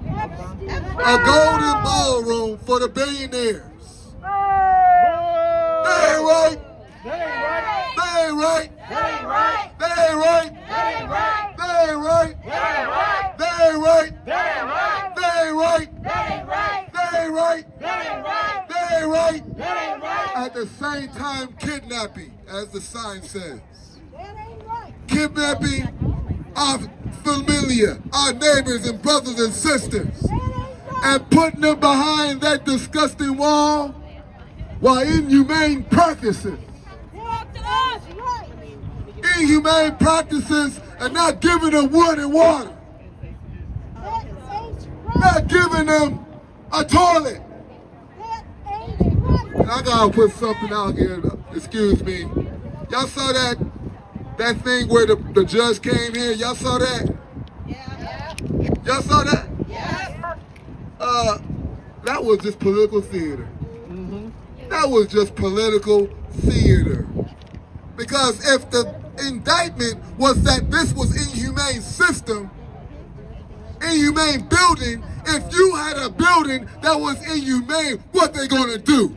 [SPEAKER 14] A golden ballroom for the billionaires. They ain't right. They ain't right. They ain't right. They ain't right. They ain't right. They ain't right. They ain't right. They ain't right. They ain't right. They ain't right. They ain't right. They ain't right. They ain't right. They ain't right. They ain't right. At the same time, kidnapping, as the sign says. Kidnapping our familia, our neighbors and brothers and sisters, and putting them behind that disgusting wall while inhumane practices. Inhumane practices and not giving them wood and water. Not giving them a toilet. And I gotta put something out here, excuse me. Y'all saw that thing where the judge came here? Y'all saw that? Yeah. Y'all saw that? Yeah. That was just political theater. That was just political theater. Because if the indictment was that this was inhumane system, inhumane building, if you had a building that was inhumane, what they gonna do?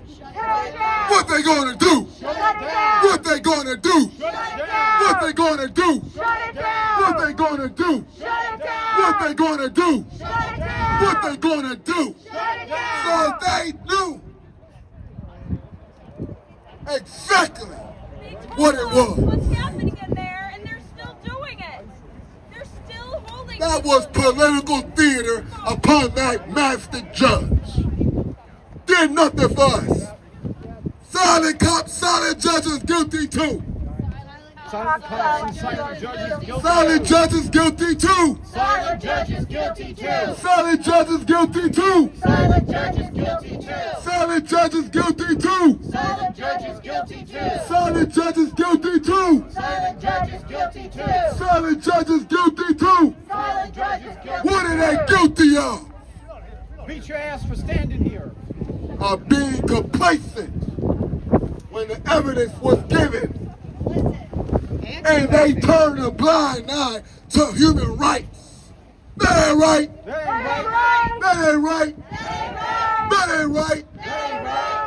[SPEAKER 14] What they gonna do? What they gonna do? What they gonna do? What they gonna do? What they gonna do? What they gonna do? So they knew exactly what it was.
[SPEAKER 3] What's happening in there, and they're still doing it. They're still holding.
[SPEAKER 14] That was political theater upon that master judge. did nothing for us. Silent cops, silent judges guilty too.
[SPEAKER 11] Silent cops and silent judges guilty.
[SPEAKER 14] Silent judges guilty too.
[SPEAKER 9] Silent judges guilty too.
[SPEAKER 14] Silent judges guilty too.
[SPEAKER 9] Silent judges guilty too.
[SPEAKER 14] Silent judges guilty too.
[SPEAKER 9] Silent judges guilty too.
[SPEAKER 14] Silent judges guilty too.
[SPEAKER 9] Silent judges guilty too.
[SPEAKER 14] Silent judges guilty too.
[SPEAKER 9] Silent judges guilty.
[SPEAKER 14] What are they guilty of?
[SPEAKER 11] Beat your ass for standing here.
[SPEAKER 14] Of being complacent when the evidence was given. And they turn a blind eye to human rights. That ain't right. That ain't right. That ain't right.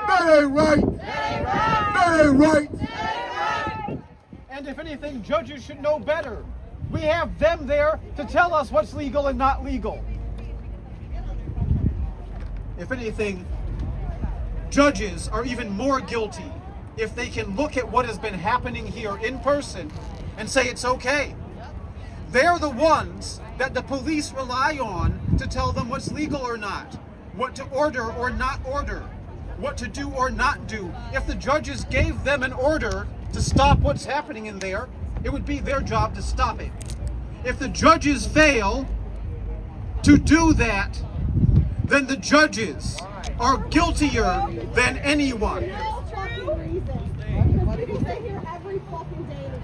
[SPEAKER 14] That ain't right. That ain't right.
[SPEAKER 11] And if anything, judges should know better. We have them there to tell us what's legal and not legal. If anything, judges are even more guilty if they can look at what has been happening here in person and say it's okay. They're the ones that the police rely on to tell them what's legal or not, what to order or not order, what to do or not do. If the judges gave them an order to stop what's happening in there, it would be their job to stop it. If the judges fail to do that, then the judges are guiltier than anyone.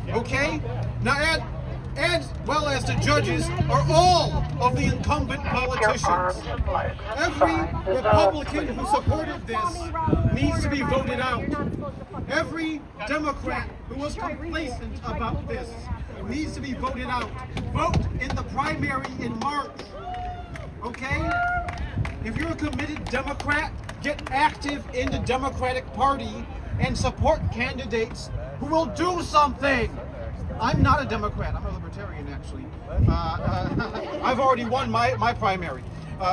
[SPEAKER 11] Okay? Now as well as the judges are all of the incumbent politicians. Every Republican who supported this needs to be voted out. Every Democrat who was complacent about this needs to be voted out. Vote in the primary in March. Okay? If you're a committed Democrat, get active in the Democratic Party and support candidates who will do something. I'm not a Democrat. I'm a Libertarian, actually. I've already won my primary,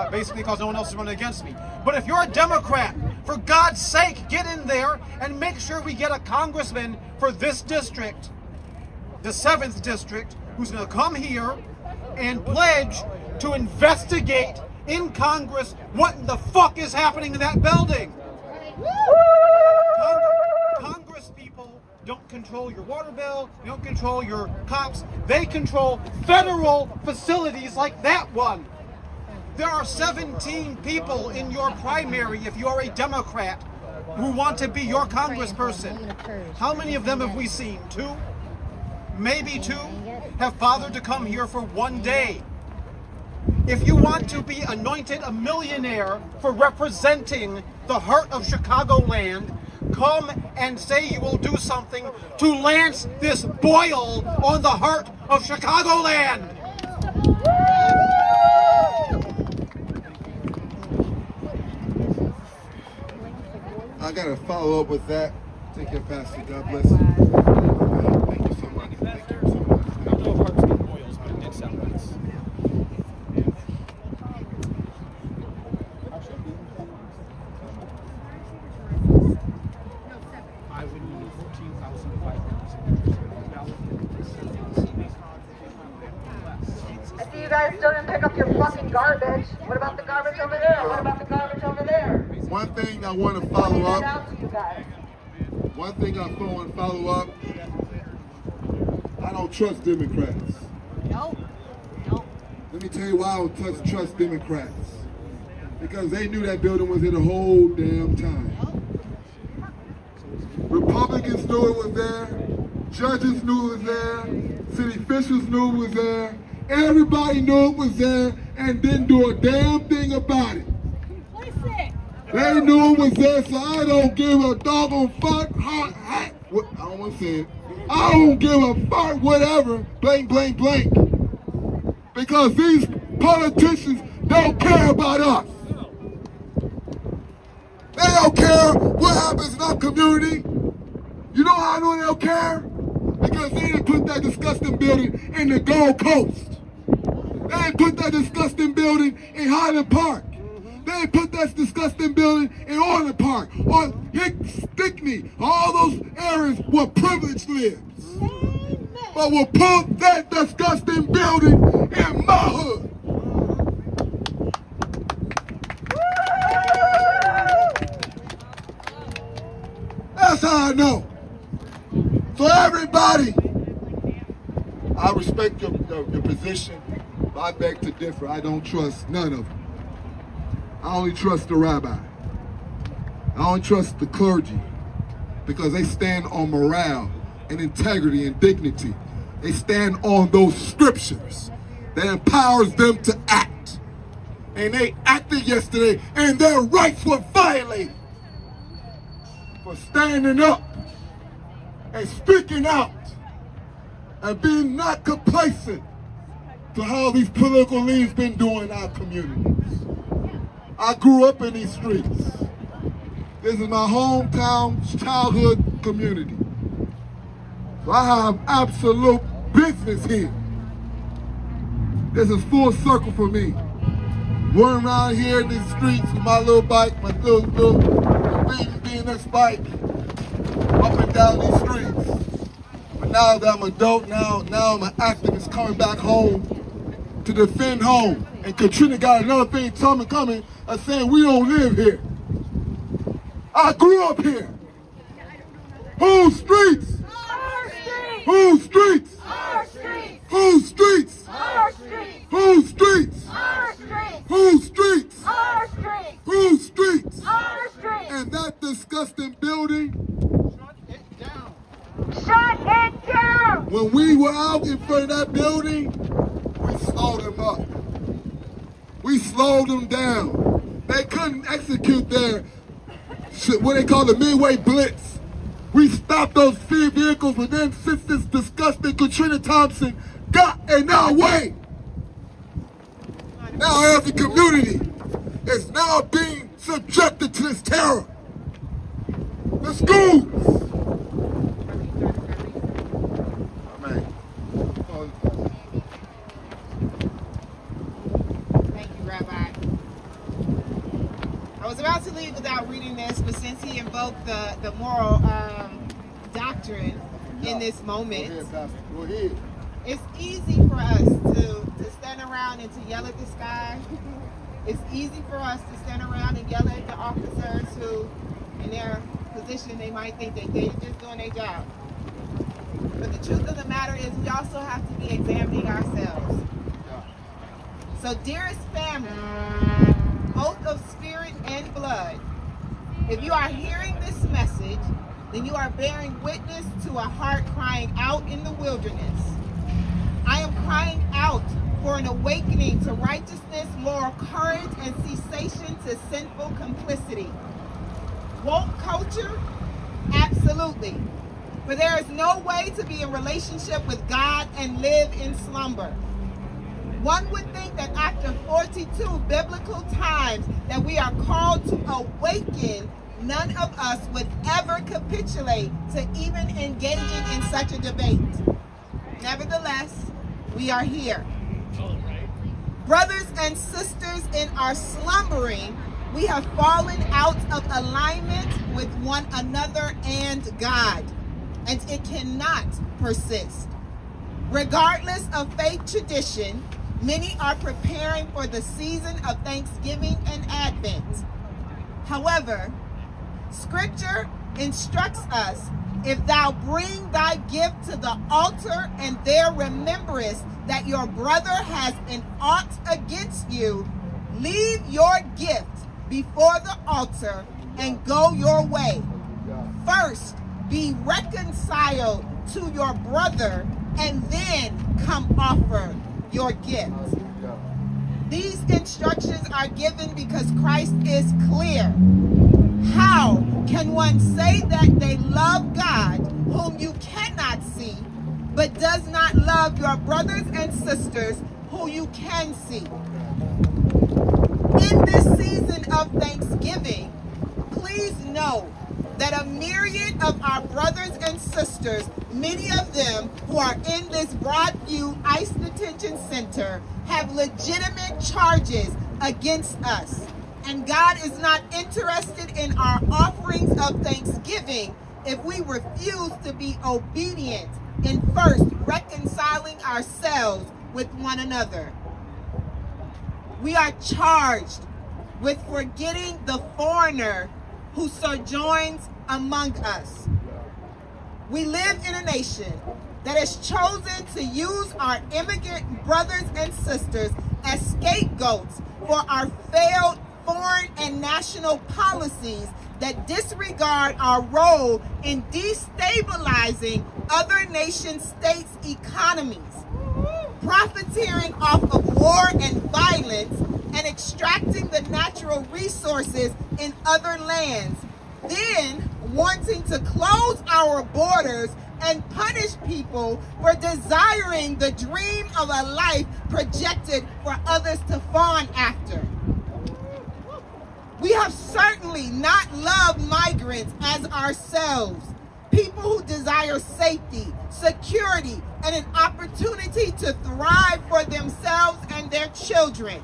[SPEAKER 11] basically because no one else is running against me. But if you're a Democrat, for God's sake, get in there and make sure we get a congressman for this district, the 7th district, who's going to come here and pledge to investigate in Congress what the fuck is happening in that building. Congress people don't control your water bill, they don't control your cops, they control federal facilities like that one. There are 17 people in your primary, if you're a Democrat, who want to be your congressperson. How many of them have we seen? 2? Maybe 2 have bothered to come here for one day. If you want to be anointed a millionaire for representing the heart of Chicagoland, come and say you will do something to lance this boil on the heart of Chicagoland.
[SPEAKER 14] I gotta follow up with that. Take care, Pastor. God bless you. Thank you so much. Thank you so much.
[SPEAKER 11] I don't know if hearts get boils, but it did sound nice. I would need 14,500
[SPEAKER 9] I see you guys still didn't pick up your fucking garbage. What about the garbage over there? What about the garbage over there?
[SPEAKER 14] One thing I want to follow
[SPEAKER 9] Out
[SPEAKER 14] up.
[SPEAKER 9] to you guys.
[SPEAKER 14] One thing I want to follow up. I don't trust Democrats.
[SPEAKER 9] Nope.
[SPEAKER 14] Let me tell you why I don't trust Democrats. Because they knew that building was here the whole damn time. Republicans knew it was there. Judges knew it was there. City officials knew it was there. Everybody knew it was there and didn't do a damn thing about it. They knew it was there, so I don't give a doggone fuck. I don't want to say it. I don't give a fuck whatever, blank, blank, blank. Because these politicians don't care about us. They don't care what happens in our community. You know how I know they don't care? Because they didn't put that disgusting building in the Gold Coast. They didn't put that disgusting building in Highland Park. They didn't put that disgusting building in Orland Park or Stickney, all those areas where privilege lives. But we'll put that disgusting building in my hood. how I know. So everybody, I respect your position, but I beg to differ. I don't trust none of them. I only trust the rabbi. I only trust the clergy because they stand on morale and integrity and dignity. They stand on those scriptures that empowers them to act. And they acted yesterday and their rights were violated for standing up and speaking out and being not complacent to how these political leaders been doing in our communities. I grew up in these streets. This is my hometown, childhood community. So I have absolute business here. This is full circle for me. Running around here in these streets with my little bike, my little BMX bike, up and down these streets. But now that I'm an adult, now I'm an activist coming back home to defend home. And Katrina got another thing coming and saying we don't live here. I grew up here. Whose streets?
[SPEAKER 9] Our streets.
[SPEAKER 14] Whose streets?
[SPEAKER 9] Our streets.
[SPEAKER 14] Whose streets?
[SPEAKER 9] Our streets.
[SPEAKER 14] Whose streets?
[SPEAKER 9] Our streets.
[SPEAKER 14] Whose streets?
[SPEAKER 9] Our streets.
[SPEAKER 14] Whose streets?
[SPEAKER 9] Our streets.
[SPEAKER 14] And that disgusting building,
[SPEAKER 9] Shut it down.
[SPEAKER 14] when we were out in front of that building, we slowed them up. We slowed them down. They couldn't execute their, what they call the midway blitz. We stopped those fear vehicles, but then since this disgusting Katrina Thompson got in our way, now every community is now being subjected to this terror. The schools.
[SPEAKER 8] Thank you, Rabbi. I was about to leave without reading this, but since he invoked the moral doctrine in this moment,
[SPEAKER 14] Go ahead.
[SPEAKER 8] it's easy for us to stand around and to yell at this guy. It's easy for us to stand around and yell at the officers who, in their position, they might think that they're just doing their job. But the truth of the matter is we also have to be examining ourselves. So, dearest family, oath of spirit and blood, if you are hearing this message, then you are bearing witness to a heart crying out in the wilderness. I am crying out for an awakening to righteousness, moral courage, and cessation to sinful complicity. Woke culture? Absolutely. For there is no way to be in relationship with God and live in slumber. One would think that after 42 biblical times that we are called to awaken, none of us would ever capitulate to even engaging in such a debate. Nevertheless, we are here. Brothers and sisters, in our slumbering, we have fallen out of alignment with one another and God, and it cannot persist. Regardless of faith tradition, many are preparing for the season of Thanksgiving and Advent. However, Scripture instructs us, if thou bring thy gift to the altar and there rememberest that your brother has an ought against you, leave your gift before the altar and go your way. First, be reconciled to your brother and then come offer your gift. These instructions are given because Christ is clear. How can one say that they love God, whom you cannot see, but does not love your brothers and sisters who you can see? In this season of Thanksgiving, please know that a myriad of our brothers and sisters, many of them who are in this Broadview I.C.E Detention Center, have legitimate charges against us. And God is not interested in our offerings of thanksgiving if we refuse to be obedient in first reconciling ourselves with one another. We are charged with forgetting the foreigner who sojourns among us. We live in a nation that has chosen to use our immigrant brothers and sisters as scapegoats for our failed foreign and national policies that disregard our role in destabilizing other nation states' economies, profiteering off of war and violence, and extracting the natural resources in other lands, then wanting to close our borders and punish people for desiring the dream of a life projected for others to fawn after. We have certainly not loved migrants as ourselves, people who desire safety, security, and an opportunity to thrive for themselves and their children.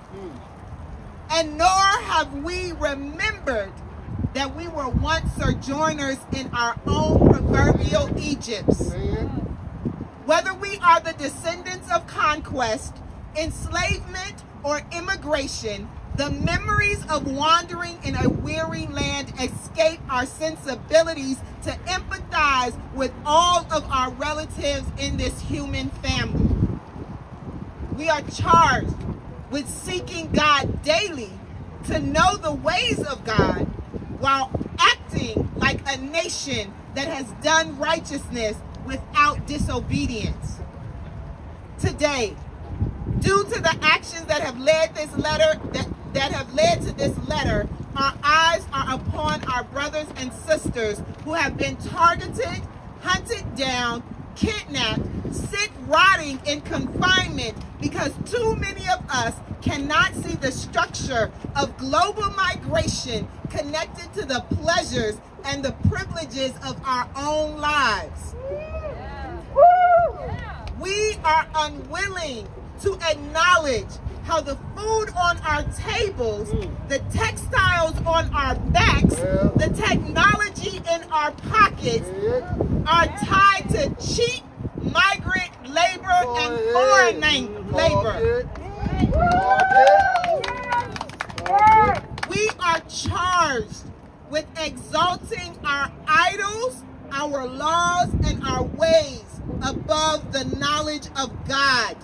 [SPEAKER 8] And nor have we remembered that we were once sojourners in our own proverbial Egypts. Whether we are the descendants of conquest, enslavement, or immigration, the memories of wandering in a weary land escape our sensibilities to empathize with all of our relatives in this human family. We are charged with seeking God daily, to know the ways of God, while acting like a nation that has done righteousness without disobedience. Today, due to the actions that have led to this letter, our eyes are upon our brothers and sisters who have been targeted, hunted down, kidnapped, sit rotting in confinement because too many of us cannot see the structure of global migration connected to the pleasures and the privileges of our own lives. We are unwilling to acknowledge how the food on our tables, the textiles on our backs, the technology in our pockets are tied to cheap migrant labor and foreign labor. We are charged with exalting our idols, our laws, and our ways above the knowledge of God.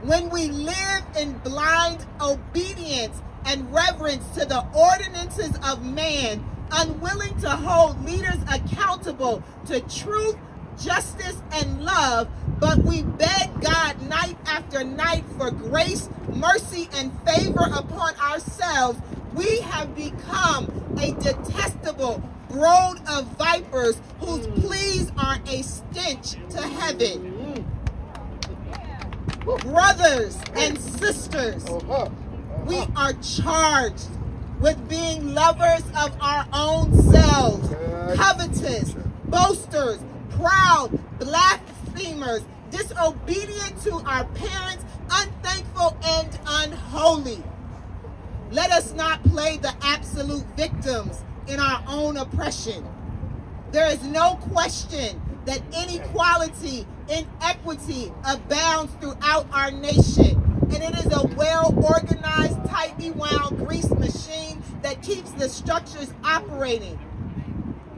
[SPEAKER 8] When we live in blind obedience and reverence to the ordinances of man, unwilling to hold leaders accountable to truth, justice, and love, but we beg God night after night for grace, mercy, and favor upon ourselves, we have become a detestable brood of vipers whose pleas are a stench to heaven. Brothers and sisters, we are charged with being lovers of our own selves, covetous, boasters, proud, blasphemers, disobedient to our parents, unthankful, and unholy. Let us not play the absolute victims in our own oppression. There is no question that inequality, inequity abounds throughout our nation, and it is a well-organized, tightly wound grease machine that keeps the structures operating.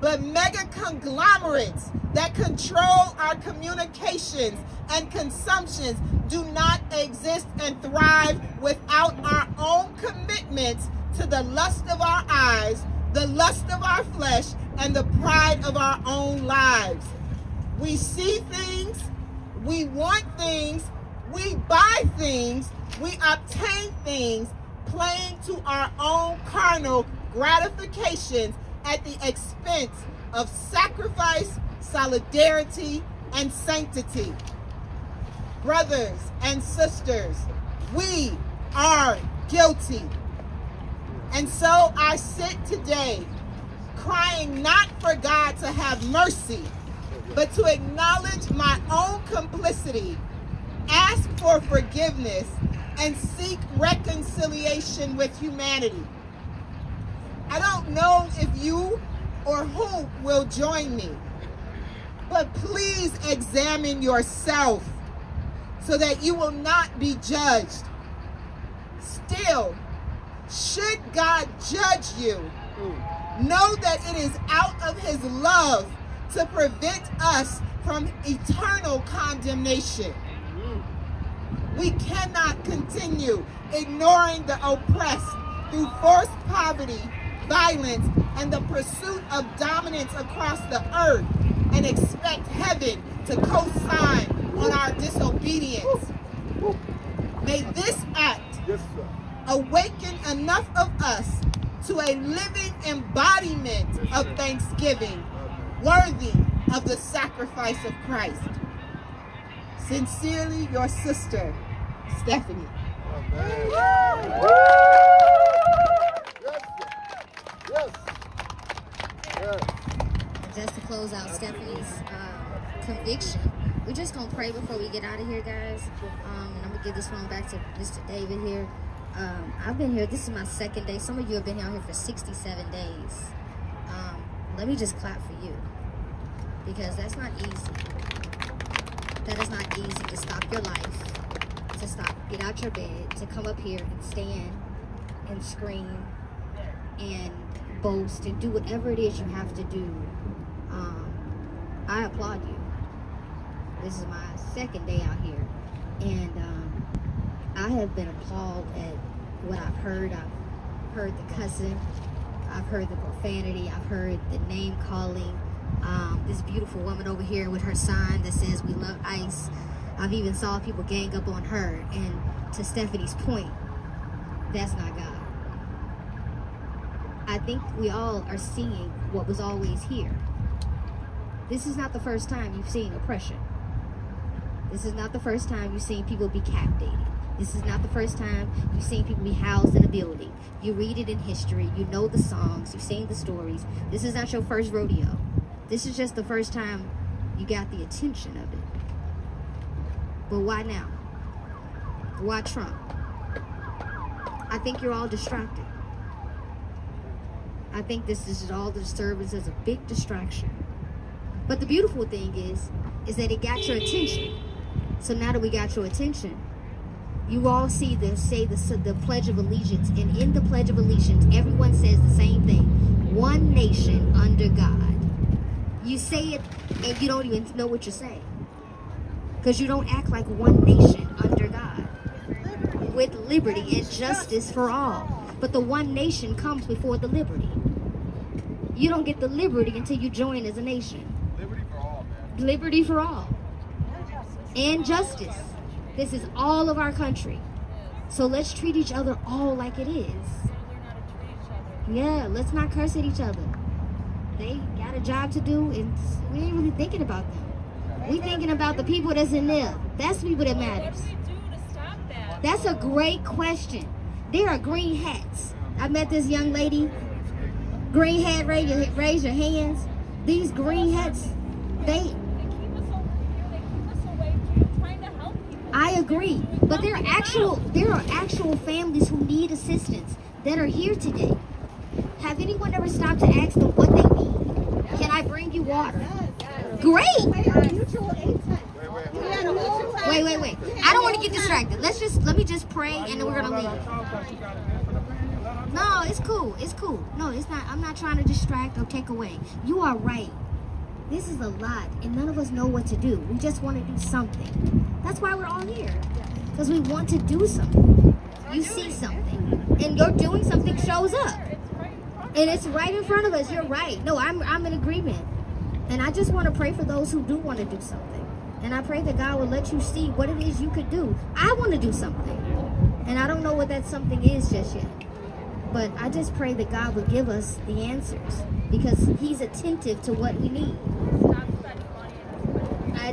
[SPEAKER 8] But mega conglomerates that control our communications and consumptions do not exist and thrive without our own commitments to the lust of our eyes, the lust of our flesh, and the pride of our own lives. We see things, we want things, we buy things, we obtain things, playing to our own carnal gratifications at the expense of sacrifice, solidarity, and sanctity. Brothers and sisters, we are guilty. And so I sit today crying not for God to have mercy, but to acknowledge my own complicity, ask for forgiveness, and seek reconciliation with humanity. I don't know if you or who will join me, but please examine yourself so that you will not be judged. Still, should God judge you, know that it is out of his love to prevent us from eternal condemnation. We cannot continue ignoring the oppressed through forced poverty, violence, and the pursuit of dominance across the earth and expect heaven to co-sign on our disobedience. May this act awaken enough of us to a living embodiment of thanksgiving, worthy of the sacrifice of Christ. Sincerely, your sister, Stephanie.
[SPEAKER 20] Just to close out Stephanie's conviction, we're just gonna pray before we get out of here, guys. And I'm gonna give this phone back to Mr. David here. I've been here, this is my second day. Some of you have been out here for 67 days. Let me just clap for you, because that's not easy. That is not easy to stop your life, to stop, get out your bed, to come up here and stand and scream and boast and do whatever it is you have to do. I applaud you. This is my second day out here, and I have been appalled at what I've heard. I've heard the cussing, I've heard the profanity, I've heard the name calling. This beautiful woman over here with her sign that says "We love ICE." I've even saw people gang up on her, and to Stephanie's point, that's not God. I think we all are seeing what was always here. This is not the first time you've seen oppression. This is not the first time you've seen people be captivated. This is not the first time you've seen people be housed in a building. You read it in history, you know the songs, you've seen the stories. This is not your first rodeo. This is just the first time you got the attention of it. But why now? Why Trump? I think you're all distracted. I think this is all the service as a big distraction. But the beautiful thing is that it got your attention. So now that we got your attention, you all see the Pledge of Allegiance, and in the Pledge of Allegiance, everyone says the same thing: one nation under God. You say it, and you don't even know what you're saying, because you don't act like one nation under God, with liberty and justice for all. But the one nation comes before the liberty. You don't get the liberty until you join as a nation.
[SPEAKER 12] Liberty for all, man.
[SPEAKER 20] Liberty for all. And justice. This is all of our country. So let's treat each other all like it is. Yeah, let's not curse at each other. They got a job to do, and we ain't really thinking about them. We thinking about the people that's in there. That's the people that matters. That's a great question. There are green hats. I met this young lady. Green hat, raise your hands. These green hats, I agree, but there are actual families who need assistance that are here today. Have anyone ever stopped to ask them what they need? Can I bring you water? Great. Wait. I don't want to get distracted. Let me just pray, and then we're gonna leave. No, it's cool. It's cool. No, it's not. I'm not trying to distract or take away. You are right. This is a lot, and none of us know what to do. We just want to do something. That's why we're all here, because we want to do something. You see something, and you're doing something shows up, and it's right in front of us. You're right. No, I'm in agreement, and I just want to pray for those who do want to do something, and I pray that God will let you see what it is you could do. I want to do something, and I don't know what that something is just yet. But I just pray that God would give us the answers, because He's attentive to what we need.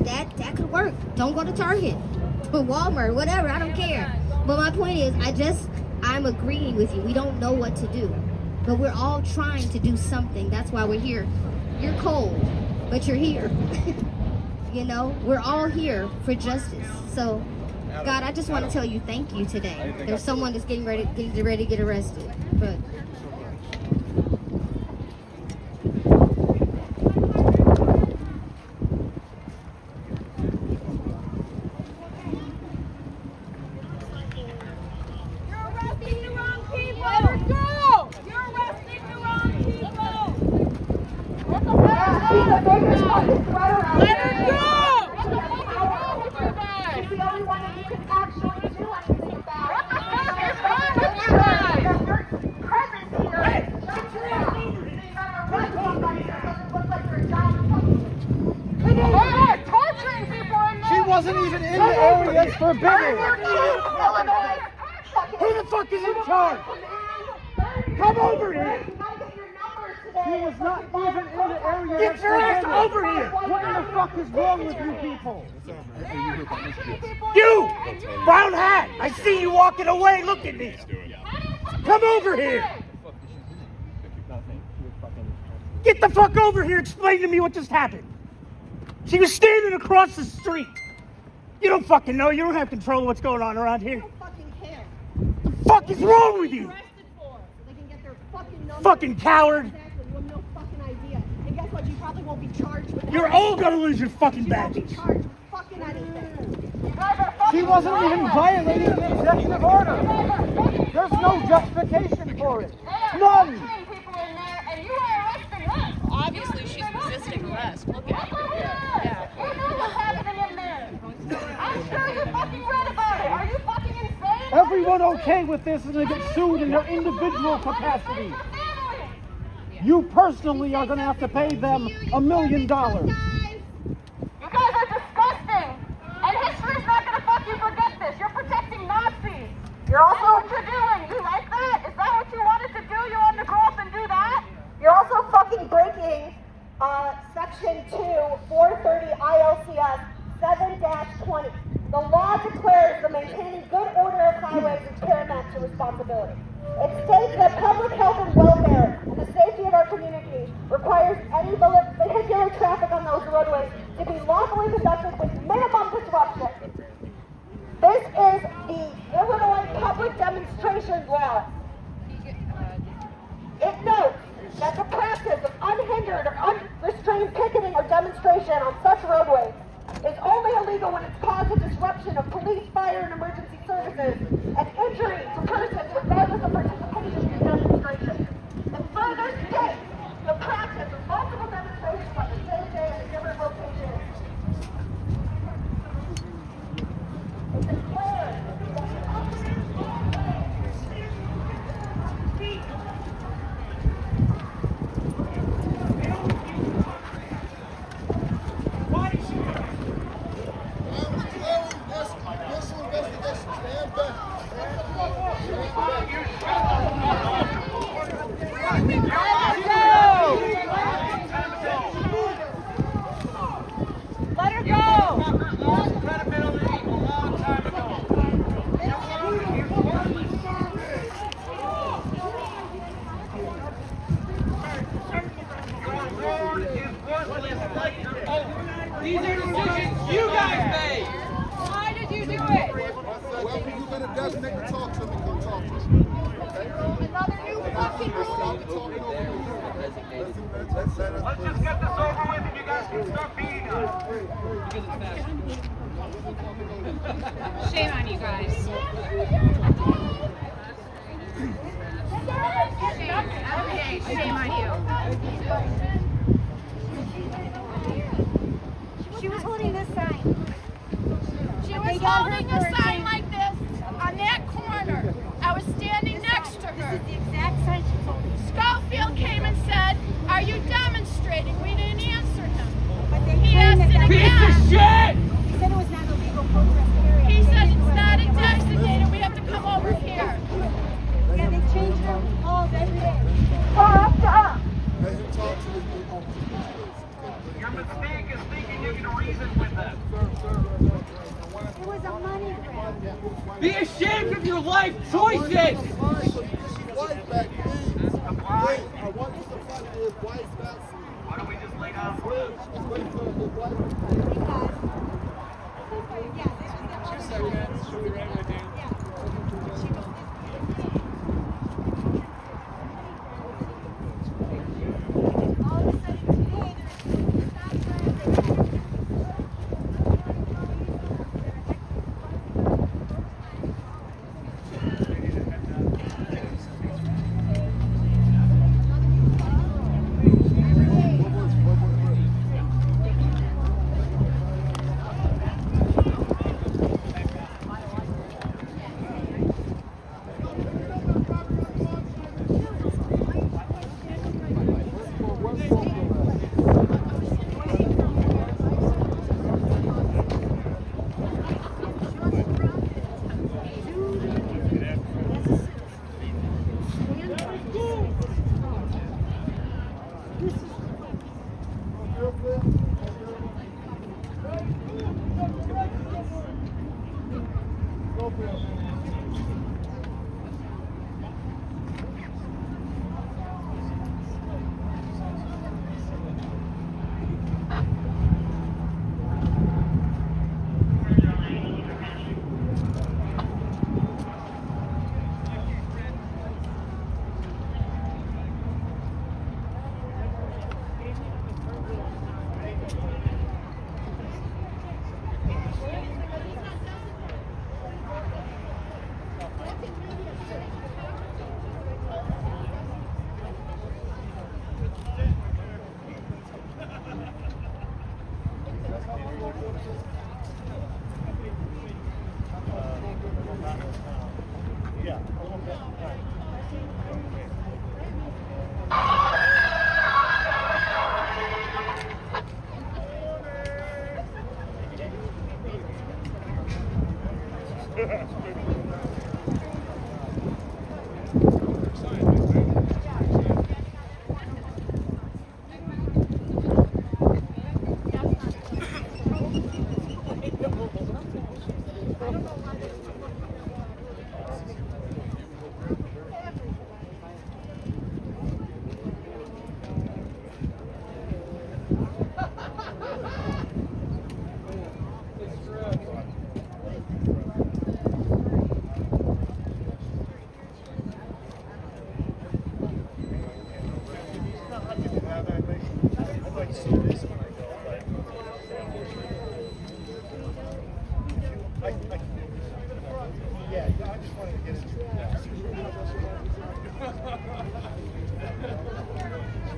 [SPEAKER 20] That could work. Don't go to Target or Walmart, whatever. I don't care. But my point is, I'm agreeing with you. We don't know what to do, but we're all trying to do something. That's why we're here. You're cold, but you're here. You know, we're all here for justice. So, God, I just want to tell you thank you today. There's someone that's getting ready to get arrested. But
[SPEAKER 9] You're arresting the wrong people!
[SPEAKER 10] wasn't even in the area that's forbidden. Who the fuck is in charge? Come over here. He was not even in the area. Get your ass over here. What the fuck is wrong with you people? You! Brown hat! I see you walking away. Look at me. Come over here. Get the fuck over here. Explain to me what just happened. She was standing across the street. You don't fucking know. You don't have control of what's going on around here. What the fuck is wrong with you? Fucking coward.
[SPEAKER 6] And guess what? You probably won't be charged with
[SPEAKER 10] You're all gonna lose your fucking badges. She wasn't even violating the executive order. There's no justification for it. None.
[SPEAKER 3] Obviously, she's resisting arrest. Look at her. Yeah. What's happening in there? I'm sure you fucking read about it. Are you fucking insane?
[SPEAKER 10] Everyone okay with this and they get sued in their individual capacity. You personally are going to have to pay them $1 million.
[SPEAKER 9] You guys are disgusting. And history's not going to fuck you forget this. You're protecting Nazis. You're also what you're doing. You like that? Is that what you wanted to do? You wanted to grow up and do that?
[SPEAKER 6] You're also fucking breaking Section 2, 430 ILCS 7-20. The law declares the maintaining good order of highways is paramount to responsibility. It states that public health and welfare and the safety of our community requires any vehicular traffic on those roadways to be lawfully conducted with minimum disruption. This is the Illinois Public Demonstration Law. It notes that the practice of unhindered or unrestrained picketing or demonstration on such roadways is only illegal when it's caused a disruption of police, fire, and emergency services and injury to persons regardless of participation in the demonstration. And further states the practice of multiple demonstrations on the same day at a different location. It declares
[SPEAKER 3] Let her go!
[SPEAKER 2] These are decisions you guys made!
[SPEAKER 3] Why did you do it?
[SPEAKER 14] Well, when you get a designate to talk to me, come talk to me.
[SPEAKER 3] Another new fucking rule.
[SPEAKER 4] Let's just get this over with and you guys can start beating us.
[SPEAKER 3] Shame on you guys. Shame on you.
[SPEAKER 20] She was holding this sign.
[SPEAKER 3] She was holding a sign like this on that corner. I was standing next to her.
[SPEAKER 20] This is the exact sign she was holding.
[SPEAKER 3] Schofield came and said, "Are you demonstrating?" We didn't answer him.
[SPEAKER 20] But they
[SPEAKER 3] He
[SPEAKER 20] claimed
[SPEAKER 3] asked it
[SPEAKER 20] that
[SPEAKER 3] again.
[SPEAKER 2] Piece of shit!
[SPEAKER 20] He said it was not a legal protest area.
[SPEAKER 3] He said it's not a designated. We have to come over here.
[SPEAKER 20] Yeah, they changed them all every day.
[SPEAKER 14] Let him talk to me.
[SPEAKER 4] Your mistake is thinking you can reason with them.
[SPEAKER 20] It was a money grab.
[SPEAKER 2] Be ashamed of your life choices!
[SPEAKER 14] I want you to fight for his wife's vaccine.
[SPEAKER 4] Why don't we just lay down for them?
[SPEAKER 14] Just wait for his wife.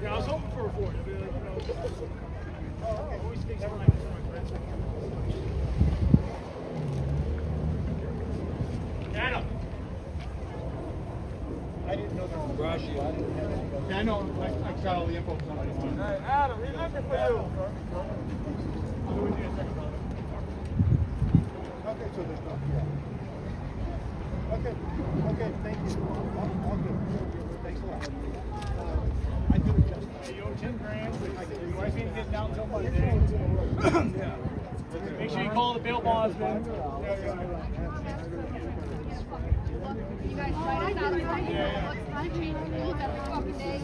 [SPEAKER 11] Yeah, I was hoping for a 4. Always takes time. Adam. I didn't know there was a Broadview. Yeah, I know. I got all the info from somebody. Hey, Adam, he's looking for you. I'll do it in a second.
[SPEAKER 14] Okay, so there's no, yeah. Okay, thank you. I'll do it. Thanks a lot.
[SPEAKER 11] I do it just. Hey, you owe 10 grand. Your wife ain't getting out until Monday. Yeah. Make sure you call the bail bondsman.
[SPEAKER 3] You guys try this out right here. I change rules every fucking day.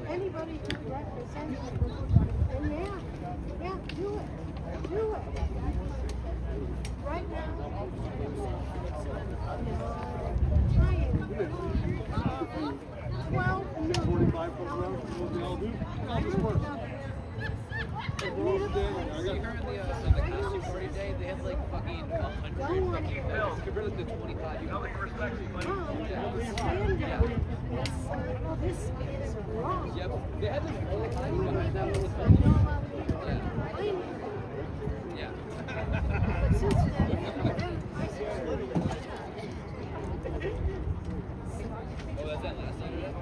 [SPEAKER 19] Anybody who represents you, and yeah, do it. Right now, trying 12 million.
[SPEAKER 1] 45 for the all do. All this works.
[SPEAKER 15] Currently, the costume party day, they have like fucking 100 fucking bills compared to the 25. You know, like respect
[SPEAKER 19] Well, this is wrong.
[SPEAKER 15] Yep. They had this whole time behind that was funny. Yeah.
[SPEAKER 19] But since then,
[SPEAKER 15] Oh, that's that last Saturday?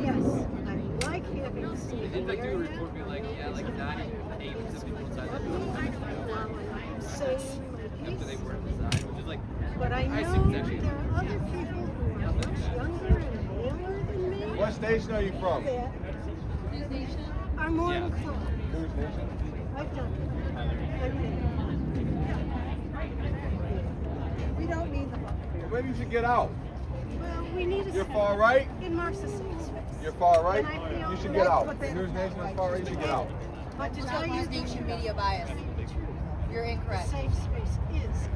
[SPEAKER 19] Yes, I like having a
[SPEAKER 15] They did like do a report being like, yeah, like 98% of people inside the building. After they were inside, which is like,
[SPEAKER 19] but I know
[SPEAKER 15] assume it's actually.
[SPEAKER 19] there are other people who are much younger and paler than me.
[SPEAKER 1] What station are you from?
[SPEAKER 19] That are more inclined.
[SPEAKER 1] News Nation.
[SPEAKER 19] I've done it. I've been. We don't need the book.
[SPEAKER 1] Well, maybe you should get out.
[SPEAKER 19] Well, we need a
[SPEAKER 1] You're far right?
[SPEAKER 19] It marks a safe space.
[SPEAKER 1] You're far right?
[SPEAKER 19] And I feel
[SPEAKER 1] You should
[SPEAKER 19] that's
[SPEAKER 1] get out.
[SPEAKER 19] what they-
[SPEAKER 1] News Nation is far right, you should get out.
[SPEAKER 19] But to tell you the truth,
[SPEAKER 3] media bias. You're incorrect.
[SPEAKER 19] safe space is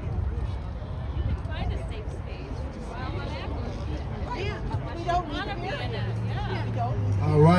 [SPEAKER 5] Find a safe space.
[SPEAKER 19] yeah. We don't need to be in it. Yeah. We don't.
[SPEAKER 14] All right.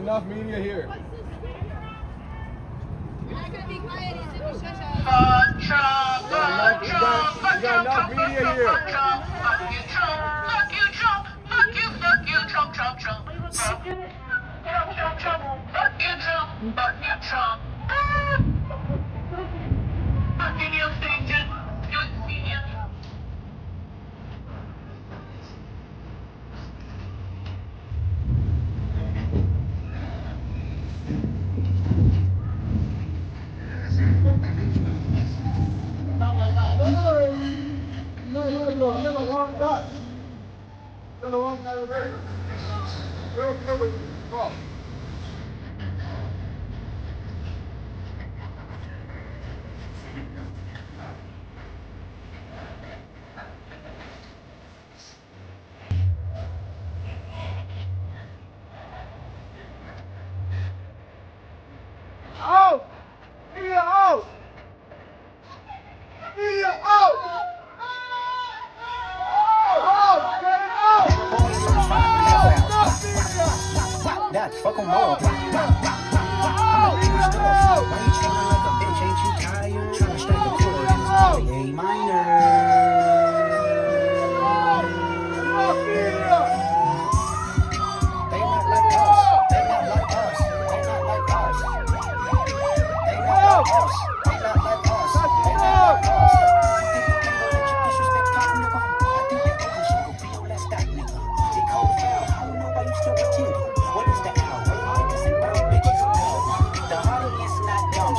[SPEAKER 1] enough media here.
[SPEAKER 6] You're not gonna be quiet, he's gonna be shut up.
[SPEAKER 1] You got enough media here. Out! Media out! Media out!
[SPEAKER 21] That fuck 'em all. I'm a big stuff. Why you trying like a bitch? Ain't you tired? Trying to strike a chord in this A minor. They not like us. They not like us. They not like us. They not like us. They not like us. They not like us.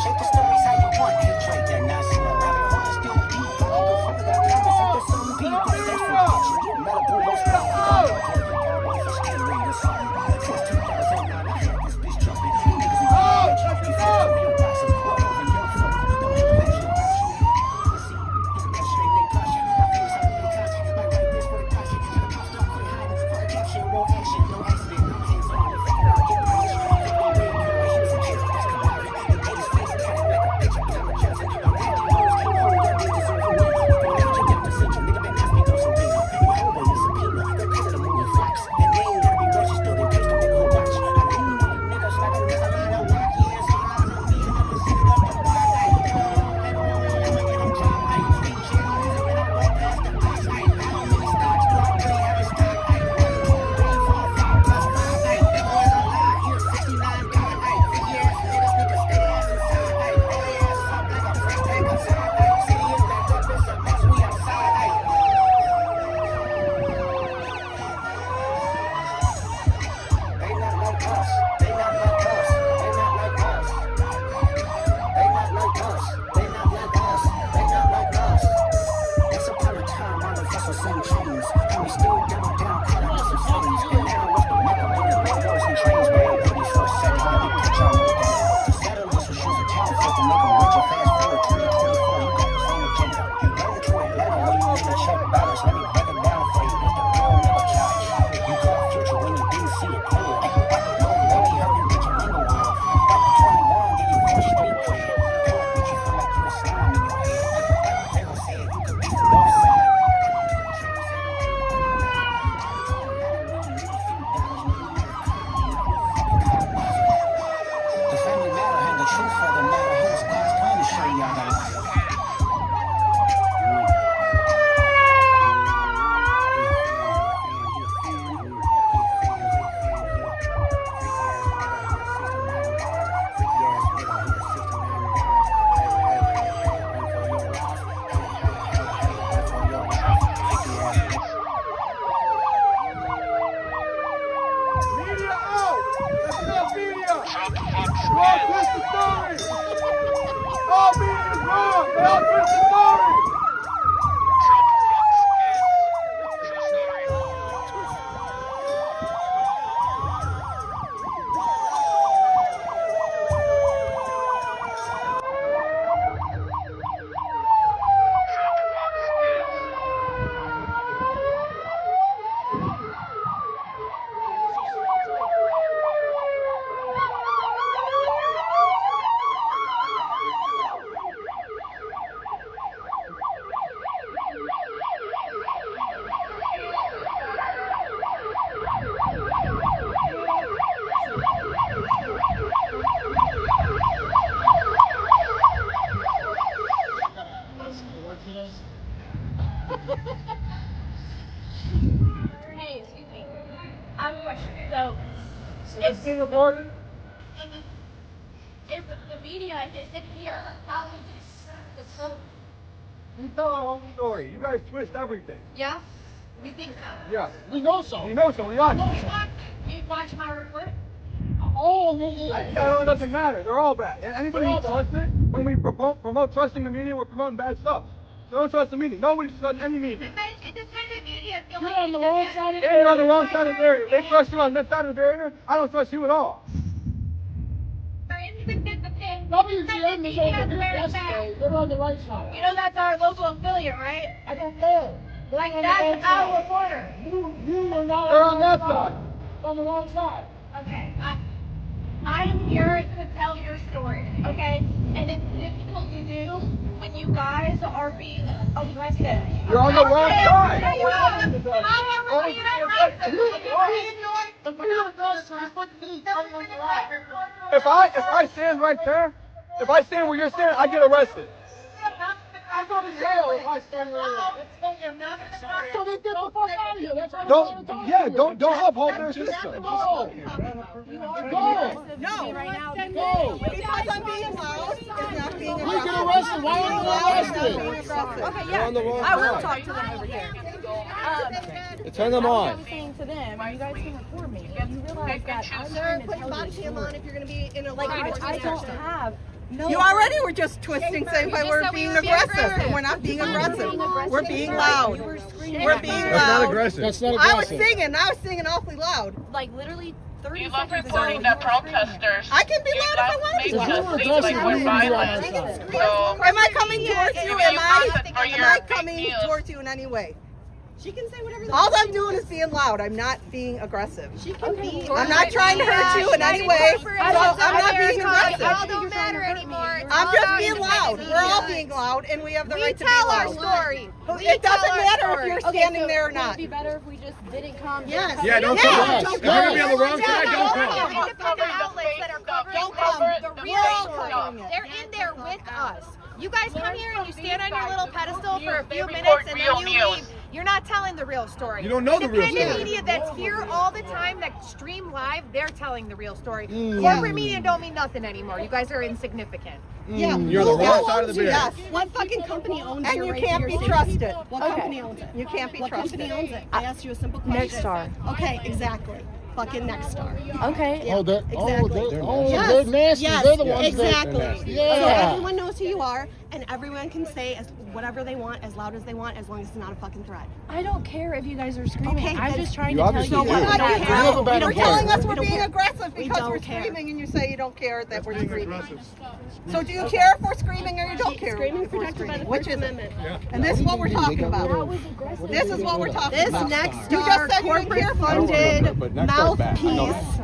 [SPEAKER 21] Shake the stories how you want. Hit right there, now see around the corner, still deep. I can go further down campus. Ain't there some people that's for bitch? You Malibu, most of since 2009, I had this bitch jumping. Niggas in the bitch, you feel the real boxes. Quarter over your phone, don't have a fashion option. See, that's straight they caution. I feel something they caution. Might write this for the caution. And I'm off, don't quit hiding. For the caption, no action, no accident, no hands on it. Figure out, get rich.
[SPEAKER 9] It's being recorded. If the media isn't here, how would this?
[SPEAKER 1] You tell our own story. You guys twist everything.
[SPEAKER 9] Yeah? You think so?
[SPEAKER 1] Yes. We know so. We know so. We are.
[SPEAKER 9] You watch my report?
[SPEAKER 1] Oh, it doesn't matter. They're all bad. Anybody who trusts it, when we promote trusting the media, we're promoting bad stuff. So don't trust the media. Nobody trusts any media.
[SPEAKER 9] Independent media.
[SPEAKER 1] You're on the wrong side of the barrier. You're on the wrong side of the barrier. They trust you on this side of the barrier. I don't trust you at all.
[SPEAKER 9] WGN is over here yesterday. They're on the right side. You know that's our local affiliate, right? I don't know. Like that's our reporter.
[SPEAKER 1] You are not. They're on that side. On the wrong side.
[SPEAKER 9] Okay. I am here to tell your story, okay? And it's difficult to do when you guys are being aggressive.
[SPEAKER 1] You're on the wrong side. If I stand right there, if I stand where you're standing, I get arrested. I go to jail if I stand where you're at. So then get the fuck out of here. That's don't uphold their system. Go.
[SPEAKER 6] No.
[SPEAKER 1] Go.
[SPEAKER 6] Because I'm being loud. It's not being
[SPEAKER 1] We get arrested. Why are you arrested?
[SPEAKER 6] Okay,
[SPEAKER 1] You're on the wrong
[SPEAKER 6] I will
[SPEAKER 1] side.
[SPEAKER 6] talk to them over here.
[SPEAKER 1] Turn them on.
[SPEAKER 16] I was saying to them, you guys can record me. You realize that I'm trying to
[SPEAKER 6] Put
[SPEAKER 16] tell
[SPEAKER 6] body
[SPEAKER 16] you
[SPEAKER 6] cam on if you're going to be in a
[SPEAKER 16] like I don't have. No,
[SPEAKER 6] you already were just twisting, saying why we're being aggressive, and we're not being aggressive. We're being loud. We're being loud.
[SPEAKER 1] That's not aggressive. That's not
[SPEAKER 6] I was
[SPEAKER 1] aggressive.
[SPEAKER 6] singing awfully loud.
[SPEAKER 16] Like literally 30
[SPEAKER 9] You love
[SPEAKER 16] seconds
[SPEAKER 9] reporting
[SPEAKER 16] ago,
[SPEAKER 9] the protesters.
[SPEAKER 6] I can be loud if I want to be loud. Am I coming towards you? Am I coming towards you in any way?
[SPEAKER 19] She can say whatever.
[SPEAKER 6] All I'm doing is being loud. I'm not being aggressive.
[SPEAKER 19] She can be.
[SPEAKER 6] I'm not trying to hurt you in any way. So I'm not being aggressive.
[SPEAKER 9] All don't matter anymore.
[SPEAKER 6] I'm just being loud. We're all being loud, and we have the right to be
[SPEAKER 9] tell our
[SPEAKER 6] loud.
[SPEAKER 9] story.
[SPEAKER 6] It doesn't matter if you're standing there or
[SPEAKER 16] Would
[SPEAKER 6] not.
[SPEAKER 16] it be better if we just didn't come?
[SPEAKER 6] Yes.
[SPEAKER 1] Yeah, don't come to us. If you're going to be on the wrong side, don't come.
[SPEAKER 9] Independent outlets that are covering
[SPEAKER 6] Don't come.
[SPEAKER 9] the real story. They're in there with us. You guys come here and you stand on your little pedestal for a few minutes and then you leave. You're not telling the real story.
[SPEAKER 1] You don't know the real
[SPEAKER 9] Independent
[SPEAKER 1] story.
[SPEAKER 9] media that's here all the time, that stream live, they're telling the real story. Corporate media don't mean nothing anymore. You guys are insignificant.
[SPEAKER 6] Yeah.
[SPEAKER 1] You're the wrong side of the barrier.
[SPEAKER 6] Yes.
[SPEAKER 19] What fucking company owns
[SPEAKER 6] And
[SPEAKER 19] your
[SPEAKER 6] you
[SPEAKER 19] right to
[SPEAKER 6] can't
[SPEAKER 19] your
[SPEAKER 6] be
[SPEAKER 19] city?
[SPEAKER 6] trusted.
[SPEAKER 19] What company owns it?
[SPEAKER 6] You can't be
[SPEAKER 19] What
[SPEAKER 6] trusted.
[SPEAKER 19] company owns it? I asked you a simple question.
[SPEAKER 16] Next Star.
[SPEAKER 19] Okay, exactly. Fucking Next Star.
[SPEAKER 16] Okay.
[SPEAKER 19] Yeah, exactly.
[SPEAKER 14] They're nasty.
[SPEAKER 19] Yes,
[SPEAKER 14] They're the ones
[SPEAKER 19] exactly.
[SPEAKER 14] that.
[SPEAKER 19] So
[SPEAKER 14] Yeah.
[SPEAKER 19] everyone knows who you are, and everyone can say whatever they want, as loud as they want, as long as it's not a fucking threat.
[SPEAKER 16] I don't care if you guys are screaming.
[SPEAKER 19] Okay,
[SPEAKER 16] I'm
[SPEAKER 19] then-
[SPEAKER 16] just trying
[SPEAKER 14] You
[SPEAKER 16] to tell
[SPEAKER 14] obviously
[SPEAKER 16] you
[SPEAKER 14] do.
[SPEAKER 16] what
[SPEAKER 6] I don't
[SPEAKER 14] We
[SPEAKER 6] care.
[SPEAKER 14] have a bad
[SPEAKER 6] You're
[SPEAKER 14] report.
[SPEAKER 6] telling us
[SPEAKER 19] We
[SPEAKER 6] we're
[SPEAKER 19] don't
[SPEAKER 6] being
[SPEAKER 19] care.
[SPEAKER 6] aggressive
[SPEAKER 19] We
[SPEAKER 6] because
[SPEAKER 19] don't
[SPEAKER 6] we're
[SPEAKER 19] care.
[SPEAKER 6] screaming, and you say you don't care that we're
[SPEAKER 1] Being
[SPEAKER 6] screaming.
[SPEAKER 1] aggressive.
[SPEAKER 6] So do you care if we're screaming or you don't care?
[SPEAKER 19] Screaming
[SPEAKER 6] if we're
[SPEAKER 19] protected by the
[SPEAKER 6] Which
[SPEAKER 19] First
[SPEAKER 6] is it?
[SPEAKER 19] Amendment.
[SPEAKER 6] And this is what we're talking about.
[SPEAKER 16] that was aggressive.
[SPEAKER 6] This is what we're talking
[SPEAKER 19] This
[SPEAKER 6] about.
[SPEAKER 19] Next
[SPEAKER 6] You just
[SPEAKER 19] Star
[SPEAKER 6] said you didn't care for it.
[SPEAKER 19] corporate-funded mouthpiece.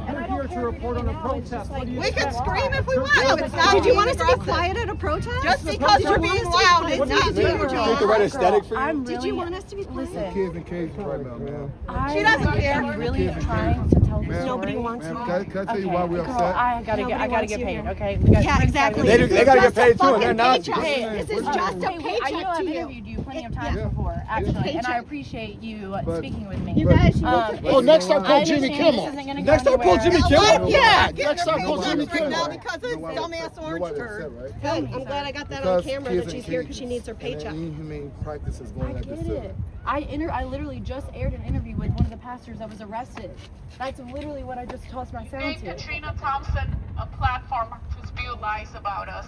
[SPEAKER 11] We're here to report on a protest. What do you
[SPEAKER 6] We can
[SPEAKER 11] expect?
[SPEAKER 6] scream if we want. If it's not
[SPEAKER 19] Did you
[SPEAKER 6] being
[SPEAKER 19] want us to be
[SPEAKER 6] aggressive.
[SPEAKER 19] quiet at a protest?
[SPEAKER 6] Just because you're being loud is not being
[SPEAKER 12] You think the right aesthetic for you?
[SPEAKER 16] I'm
[SPEAKER 19] Did
[SPEAKER 16] really,
[SPEAKER 19] you want us to be quiet?
[SPEAKER 16] listen,
[SPEAKER 14] Kids in cages right now, man.
[SPEAKER 6] She doesn't care.
[SPEAKER 16] I'm really trying to tell the story.
[SPEAKER 19] Nobody wants
[SPEAKER 14] Ma'am,
[SPEAKER 19] you.
[SPEAKER 14] can I tell you why we're
[SPEAKER 16] Girl,
[SPEAKER 14] upset?
[SPEAKER 16] I gotta
[SPEAKER 19] Nobody
[SPEAKER 16] get
[SPEAKER 19] wants you
[SPEAKER 16] paid,
[SPEAKER 19] here.
[SPEAKER 16] okay? We got-
[SPEAKER 19] Yeah, exactly.
[SPEAKER 12] They do- they gotta get paid too, and they're
[SPEAKER 19] Fucking
[SPEAKER 12] not.
[SPEAKER 19] paycheck. This is just a
[SPEAKER 16] I know
[SPEAKER 19] paycheck
[SPEAKER 16] I've
[SPEAKER 19] to you.
[SPEAKER 16] interviewed you plenty of times
[SPEAKER 19] Yeah.
[SPEAKER 16] before, actually, and I
[SPEAKER 19] paycheck.
[SPEAKER 16] appreciate you
[SPEAKER 14] But-
[SPEAKER 16] speaking with me.
[SPEAKER 19] You guys, you
[SPEAKER 14] Oh, next time
[SPEAKER 16] I
[SPEAKER 14] call Jimmy
[SPEAKER 16] understand
[SPEAKER 14] Kimmel.
[SPEAKER 16] this isn't gonna go
[SPEAKER 12] Next time call
[SPEAKER 16] anywhere.
[SPEAKER 12] Jimmy Kimmel.
[SPEAKER 14] Yeah,
[SPEAKER 6] Get
[SPEAKER 14] next
[SPEAKER 6] your
[SPEAKER 14] time call
[SPEAKER 6] paychecks
[SPEAKER 14] Jimmy
[SPEAKER 6] right now
[SPEAKER 14] Kimmel.
[SPEAKER 6] because of dumbass orange
[SPEAKER 14] Nobody's
[SPEAKER 6] turd.
[SPEAKER 14] upset, right?
[SPEAKER 19] Good. I'm glad I got that
[SPEAKER 14] Because
[SPEAKER 19] on camera
[SPEAKER 14] kids
[SPEAKER 19] that
[SPEAKER 14] in
[SPEAKER 19] she's here because
[SPEAKER 14] cages
[SPEAKER 19] she needs her
[SPEAKER 14] and
[SPEAKER 19] paycheck.
[SPEAKER 14] inhumane practices
[SPEAKER 16] I
[SPEAKER 14] going at
[SPEAKER 16] get
[SPEAKER 14] this
[SPEAKER 16] it. I literally just aired an interview with one of the pastors that was arrested. That's literally what I just tossed my sound
[SPEAKER 9] Gave
[SPEAKER 16] to.
[SPEAKER 9] Katrina Thompson a platform to spew lies about us.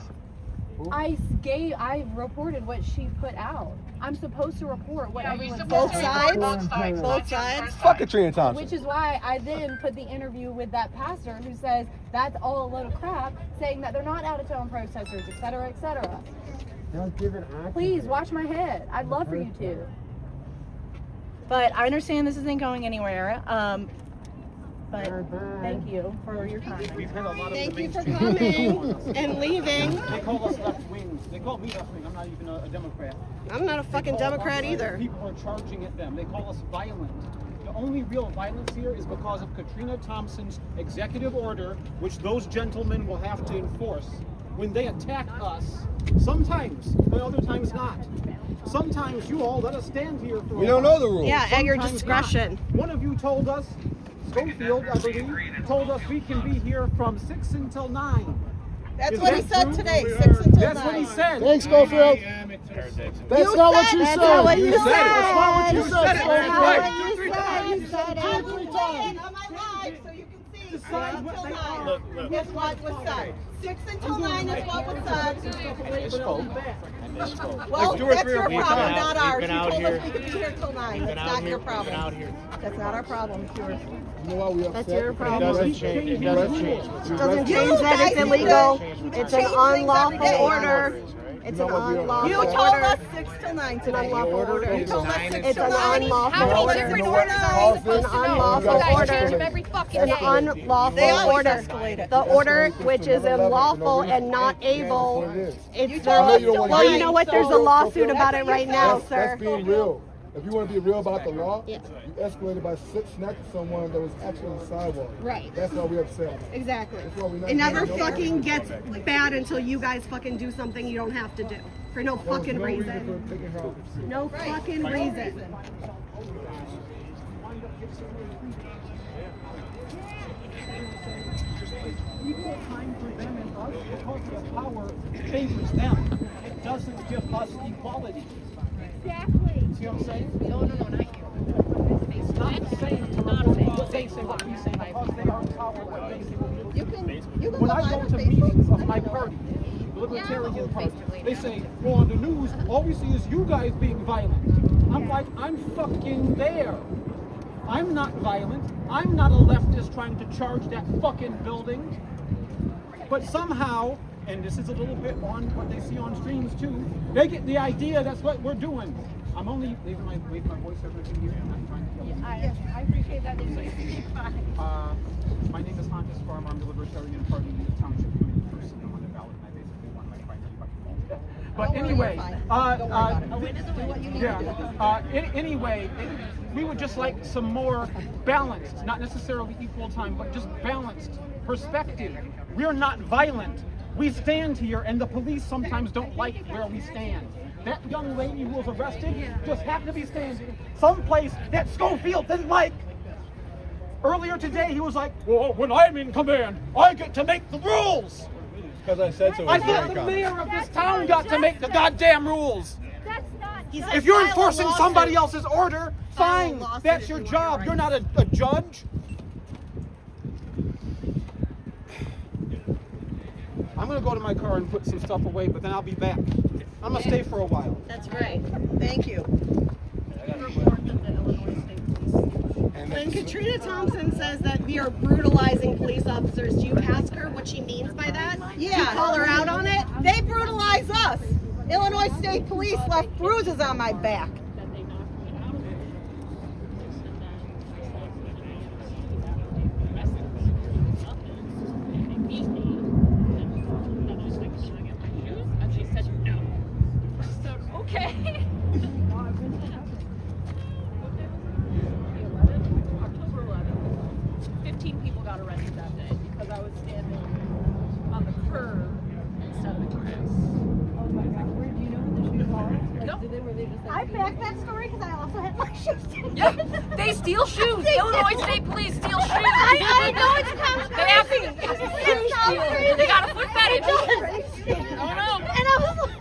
[SPEAKER 16] I reported what she put out. I'm supposed to report what everyone says.
[SPEAKER 6] Both sides?
[SPEAKER 9] Both sides.
[SPEAKER 6] Both sides?
[SPEAKER 12] Fuck Katrina Thompson.
[SPEAKER 16] Which is why I then put the interview with that pastor who says that's all a load of crap, saying that they're not out of town protesters, et cetera, et cetera. Please watch my head. I'd love for you to. But I understand this isn't going anywhere. But thank you for your time.
[SPEAKER 11] We've had a lot of
[SPEAKER 19] Thank
[SPEAKER 11] the
[SPEAKER 19] you for
[SPEAKER 11] mainstream-
[SPEAKER 19] coming and leaving.
[SPEAKER 11] They call us left wing. They call me left wing. I'm not even a Democrat.
[SPEAKER 19] I'm not a fucking Democrat either.
[SPEAKER 11] People are charging at them. They call us violent. The only real violence here is because of Katrina Thompson's executive order, which those gentlemen will have to enforce. When they attack us, sometimes, but other times not. Sometimes you all let us stand here for
[SPEAKER 12] We don't know the rules.
[SPEAKER 19] Yeah, at your
[SPEAKER 11] Sometimes
[SPEAKER 19] discretion.
[SPEAKER 11] not. One of you told us, Schofield, I believe, told us we can be here from 6 until 9.
[SPEAKER 6] That's
[SPEAKER 11] Is
[SPEAKER 6] what he
[SPEAKER 11] that
[SPEAKER 6] said
[SPEAKER 11] true?
[SPEAKER 6] today, 6 until 9.
[SPEAKER 11] That's what he said.
[SPEAKER 14] Thanks, Schofield. That's not what you said.
[SPEAKER 6] That's not what
[SPEAKER 14] You
[SPEAKER 6] you
[SPEAKER 14] said it.
[SPEAKER 6] said.
[SPEAKER 14] That's not what you said.
[SPEAKER 6] That's not
[SPEAKER 14] Schofield.
[SPEAKER 6] what you said. You said it. I will play it on my live so you can see. 6 until 9 is what was said. 6 until 9 is what was said. Well, that's your problem, not ours. You told us we could be here till 9. That's not your problem. That's not our problem. It's yours.
[SPEAKER 14] You know why we upset?
[SPEAKER 6] That's your problem.
[SPEAKER 14] It doesn't change. It doesn't change.
[SPEAKER 6] Doesn't change that it's illegal. It's an unlawful order. It's an unlawful order. You told us 6 till 9 today. Unlawful order. You told us 6 till 9.
[SPEAKER 3] How many different orders are we supposed to know?
[SPEAKER 6] Unlawful
[SPEAKER 3] You guys
[SPEAKER 6] order.
[SPEAKER 3] change them every fucking
[SPEAKER 6] An
[SPEAKER 3] day.
[SPEAKER 6] unlawful order. The order which is unlawful and not able. It's well, you know what? There's a lawsuit about it right now, sir.
[SPEAKER 14] That's being real. If you want to be real about the law, you escalated by sitting next to someone that was actually on the sidewalk.
[SPEAKER 6] Right.
[SPEAKER 14] That's why we're upset.
[SPEAKER 6] Exactly.
[SPEAKER 14] That's why we're not
[SPEAKER 6] It never
[SPEAKER 14] doing no
[SPEAKER 6] fucking gets bad until you guys fucking do something you don't have to do. For no fucking reason.
[SPEAKER 14] for taking her off the street.
[SPEAKER 6] No fucking reason.
[SPEAKER 11] Equal time for them and us because the power favors them. It doesn't give us equality.
[SPEAKER 3] Exactly.
[SPEAKER 11] See what I'm saying?
[SPEAKER 3] No, not you.
[SPEAKER 11] It's not the same to what they say what we say because they are in power what they say what we do. When I go to meetings of my party, the Libertarian Party, they say, well, on the news, all we see is you guys being violent. I'm like, I'm fucking there. I'm not violent. I'm not a leftist trying to charge that fucking building. But somehow, and this is a little bit on what they see on streams too, they get the idea that's what we're doing. I'm only leaving my voice over to you. I'm not trying to kill you.
[SPEAKER 3] I appreciate that.
[SPEAKER 11] My name is Hontus Farmer. I'm the Libertarian Party Township Committee person. I'm on the ballot, and I basically won my primary fucking vote. But anyway, anyway, we would just like some more balanced, not necessarily equal time, but just balanced perspective. We're not violent. We stand here, and the police sometimes don't like where we stand. That young lady who was arrested just happened to be standing someplace that Schofield didn't like. Earlier today, he was like, well, when I'm in command, I get to make the rules.
[SPEAKER 13] Because I said so.
[SPEAKER 11] I thought the mayor of this town got to make the goddamn rules. If you're enforcing somebody else's order, fine, that's your job. You're not a judge. I'm going to go to my car and put some stuff away, but then I'll be back. I'm going to stay for a while.
[SPEAKER 6] That's right. Thank you. When Katrina Thompson says that we are brutalizing police officers, do you ask her what she means by that? Yeah. Do you call her out on it? They brutalize us. Illinois State Police left bruises on my back.
[SPEAKER 3] Okay. October 11th, 15 people got arrested that day because I was standing on the curb instead of the grass. Do you know who the shoes are? No.
[SPEAKER 19] I back that story because I also had my shoes taken.
[SPEAKER 3] Yeah, they steal shoes. Illinois State Police steal shoes.
[SPEAKER 19] I know it's
[SPEAKER 3] crazy. They got a foot fetish. Oh no.
[SPEAKER 19] And I was like,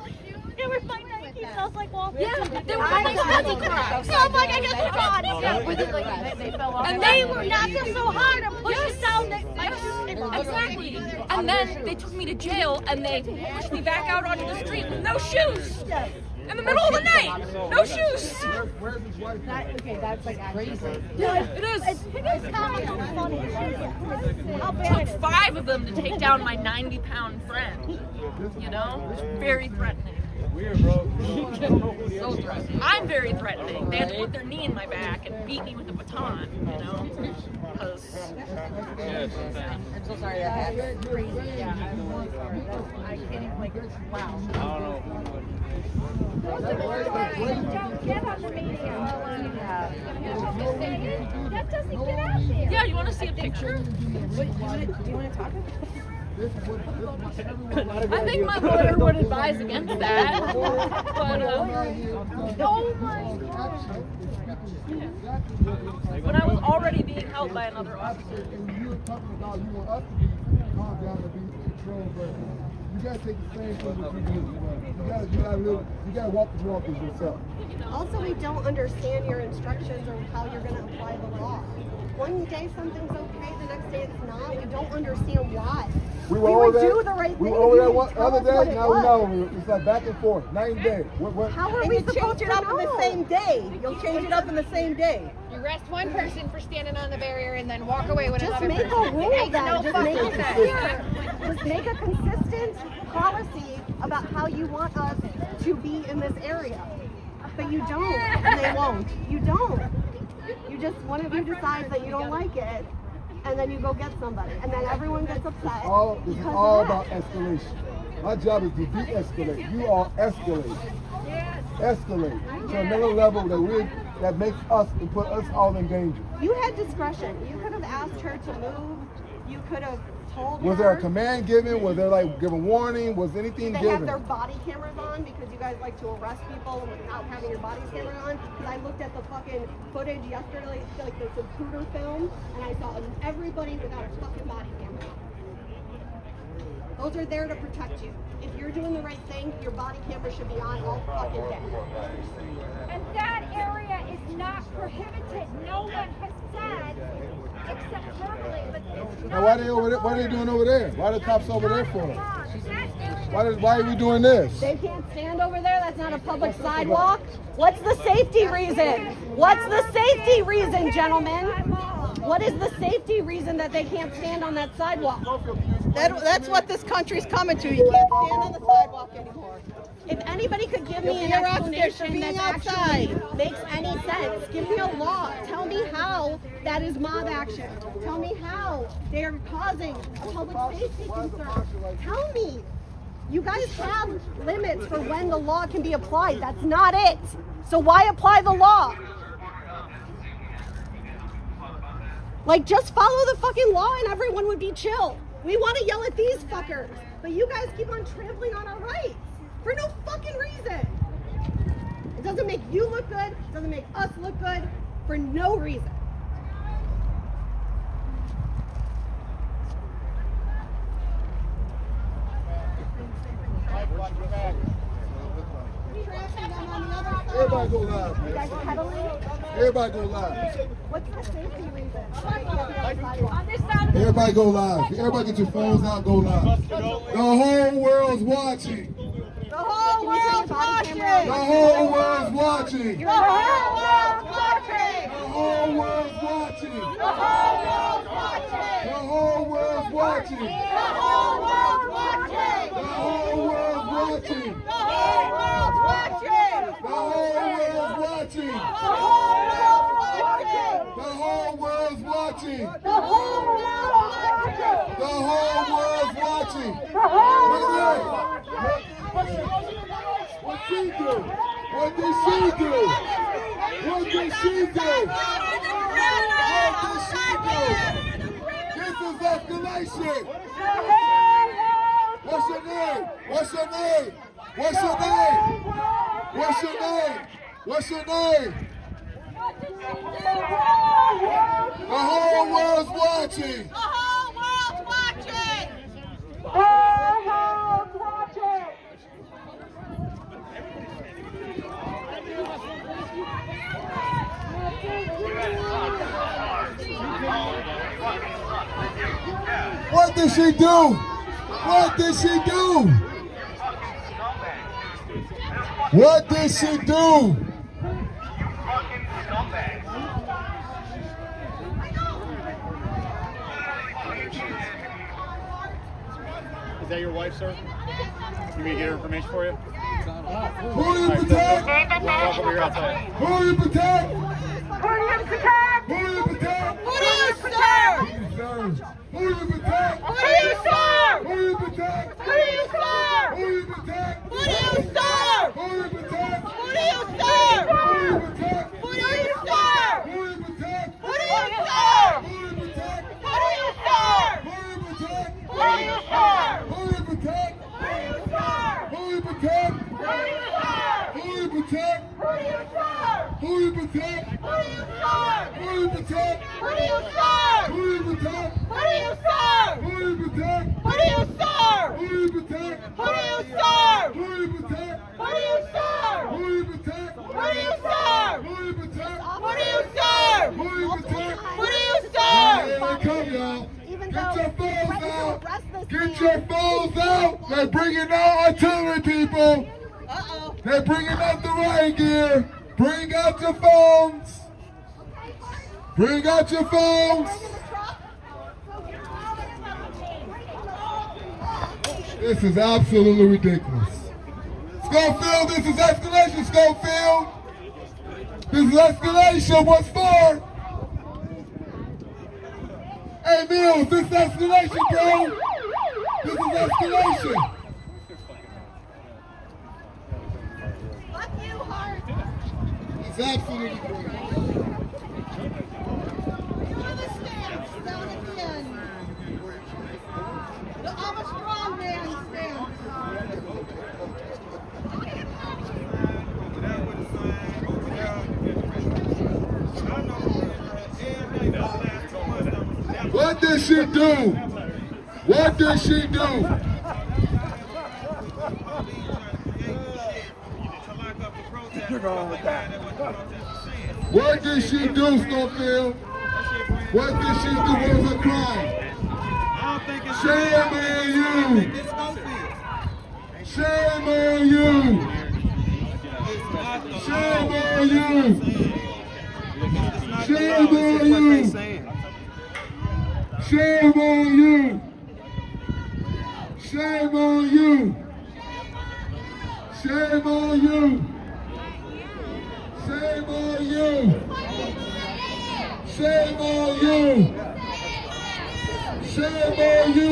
[SPEAKER 19] they were my Nikes. And I was like, well,
[SPEAKER 3] yeah, they were my fuzzy cracks.
[SPEAKER 19] So I'm like, I guess they're gone.
[SPEAKER 3] Yeah, with it like that. They fell off.
[SPEAKER 19] And they were knocking so hard and pushing down my shoes.
[SPEAKER 3] Exactly. And then they took me to jail and they pushed me back out onto the street with no shoes. In the middle of the night, no shoes.
[SPEAKER 14] Where's his wife?
[SPEAKER 16] Okay, that's like crazy.
[SPEAKER 3] Yeah, it is. It took 5 of them to take down my 90-pound friend. You know, it's very threatening.
[SPEAKER 13] Weird, bro.
[SPEAKER 3] So threatening. I'm very threatening. They had to put their knee in my back and beat me with a baton. You know, because.
[SPEAKER 6] I'm so sorry that happened.
[SPEAKER 16] Crazy. Yeah, I can't even like. Wow.
[SPEAKER 13] I don't know.
[SPEAKER 19] Don't get on the media.
[SPEAKER 3] Yeah, you want to see a picture?
[SPEAKER 16] Do you want to talk about it?
[SPEAKER 3] I think my lawyer would advise against that. But, oh my God. When I was already being held by another officer.
[SPEAKER 14] You were talking about you want us to be calm down and be controlled, but you gotta take the same thing that you do. You gotta walk the walk as yourself.
[SPEAKER 6] Also, we don't understand your instructions or how you're gonna apply the law. One day something's okay, the next day it's not. We don't understand why.
[SPEAKER 14] We
[SPEAKER 6] would do the right thing.
[SPEAKER 14] We were over that one other day. Now we know it's like back and forth, night and day.
[SPEAKER 6] How are we supposed to change it up in the same day? You'll change it up in the same day.
[SPEAKER 3] You arrest one person for standing on the barrier and then walk away with
[SPEAKER 6] Just
[SPEAKER 3] another
[SPEAKER 6] make
[SPEAKER 3] person.
[SPEAKER 6] a rule then. Just make it
[SPEAKER 3] sense.
[SPEAKER 6] clear. Just make a consistent policy about how you want us to be in this area. But you don't, and they won't. You don't. You just, one of you decides that you don't like it, and then you go get somebody, and then everyone gets upset.
[SPEAKER 14] This is all about escalation. My job is to de-escalate. You all escalate. Escalate to another level that makes us and put us all in danger.
[SPEAKER 6] You had discretion. You could have asked her to move. You could have told her.
[SPEAKER 14] Was there a command given? Was there like given warning? Was anything
[SPEAKER 6] They
[SPEAKER 14] given?
[SPEAKER 6] have their body cameras on because you guys like to arrest people without having your body camera on. Because I looked at the fucking footage yesterday, like the Zapruder film, and I saw everybody without a fucking body camera on. Those are there to protect you. If you're doing the right thing, your body camera should be on all fucking day.
[SPEAKER 7] And that area is not prohibited. No one has said, except verbally, but it's
[SPEAKER 14] Now why they over there? What are they doing over there? Why are the cops over there for? Why are we doing this?
[SPEAKER 6] They can't stand over there. That's not a public sidewalk. What's the safety reason? What's the safety reason, gentlemen? What is the safety reason that they can't stand on that sidewalk? That's what this country's coming to. You can't stand on the sidewalk anymore. If anybody could give me an explanation that actually makes any sense, give me a law. Tell me how that is mob action. Tell me how they are causing a public safety concern. Tell me. You guys have limits for when the law can be applied. That's not it. So why apply the law? Like, just follow the fucking law and everyone would be chill. We want to yell at these fuckers, but you guys keep on trampling on our rights for no fucking reason. It doesn't make you look good. It doesn't make us look good for no reason.
[SPEAKER 14] Everybody go live, man.
[SPEAKER 6] You guys pedaling?
[SPEAKER 14] Everybody go live.
[SPEAKER 6] What's the safety reason? On this side.
[SPEAKER 14] Everybody go live. Everybody get your phones out, go live. The whole world's watching.
[SPEAKER 6] The whole world's watching.
[SPEAKER 14] The whole world's watching.
[SPEAKER 6] The whole world's watching.
[SPEAKER 14] The whole world's watching.
[SPEAKER 6] The whole world's watching.
[SPEAKER 14] The whole world's watching.
[SPEAKER 6] The whole world's watching.
[SPEAKER 14] The whole world's watching.
[SPEAKER 6] The whole world's watching.
[SPEAKER 14] The whole world's watching.
[SPEAKER 6] The whole world's watching.
[SPEAKER 14] The whole world's watching.
[SPEAKER 6] The whole world's watching.
[SPEAKER 14] The whole world's watching. What she do? What did she do? What did she do? What did she do? This is escalation. What's your name? What's your name? What's your name? What's your name? What's your name? The whole world's watching.
[SPEAKER 6] The whole world's watching. The whole world's watching.
[SPEAKER 14] What did she do? What did she do? What did she do?
[SPEAKER 11] Is that your wife, sir? You need to get her information for you?
[SPEAKER 14] Who do you protect?
[SPEAKER 11] Walk over here outside.
[SPEAKER 14] Who do you protect?
[SPEAKER 6] Who do you protect?
[SPEAKER 14] Who do you protect?
[SPEAKER 6] Who do you serve?
[SPEAKER 14] Who do you protect?
[SPEAKER 6] Who do you serve?
[SPEAKER 14] Who do you protect?
[SPEAKER 6] Who do you serve?
[SPEAKER 14] Who do you protect?
[SPEAKER 6] Who do you serve?
[SPEAKER 14] Who do you protect?
[SPEAKER 6] Who do you serve?
[SPEAKER 14] Who do you protect?
[SPEAKER 6] Who do you serve?
[SPEAKER 14] Who do you protect?
[SPEAKER 6] Who do you serve?
[SPEAKER 14] Who do you protect?
[SPEAKER 6] Who do you serve?
[SPEAKER 14] Who do you protect?
[SPEAKER 6] Who do you serve?
[SPEAKER 14] protect?
[SPEAKER 3] Who do you serve?
[SPEAKER 14] Who do you protect?
[SPEAKER 3] Who do you serve?
[SPEAKER 14] Who do you protect?
[SPEAKER 3] Who do you serve?
[SPEAKER 14] Who do you protect?
[SPEAKER 3] Who do you serve?
[SPEAKER 14] Who do you protect?
[SPEAKER 3] Who do you serve?
[SPEAKER 14] Who do you protect?
[SPEAKER 3] Who do you serve?
[SPEAKER 14] Who do you protect?
[SPEAKER 3] Who do you serve?
[SPEAKER 14] Who do you protect?
[SPEAKER 3] Who do you
[SPEAKER 14] Here
[SPEAKER 3] serve?
[SPEAKER 14] they come, y'all.
[SPEAKER 6] Even
[SPEAKER 14] Get
[SPEAKER 6] though
[SPEAKER 14] your phones
[SPEAKER 6] threatened to
[SPEAKER 14] out.
[SPEAKER 6] arrest this
[SPEAKER 14] Get
[SPEAKER 6] man.
[SPEAKER 14] your phones out. They're bringing out artillery, people.
[SPEAKER 6] Uh-oh.
[SPEAKER 14] They're bringing out the riot gear. Bring out your phones. Bring out your phones. This is absolutely ridiculous. Schofield, this is escalation, Schofield. This is escalation. What's for? Hey, Mills, this is escalation, bro. This is escalation.
[SPEAKER 6] Fuck you, Hart.
[SPEAKER 14] It's absolutely crazy.
[SPEAKER 6] The stance down at the end. I'm a strong man stance.
[SPEAKER 14] What did she do? What did she do? What did she do, Schofield? What did she do? What was her crime? Shame on you! Shame on you! Shame on you! Shame on you! Shame on you! Shame on you! Shame on you! Shame on you! Shame on you! Shame on you!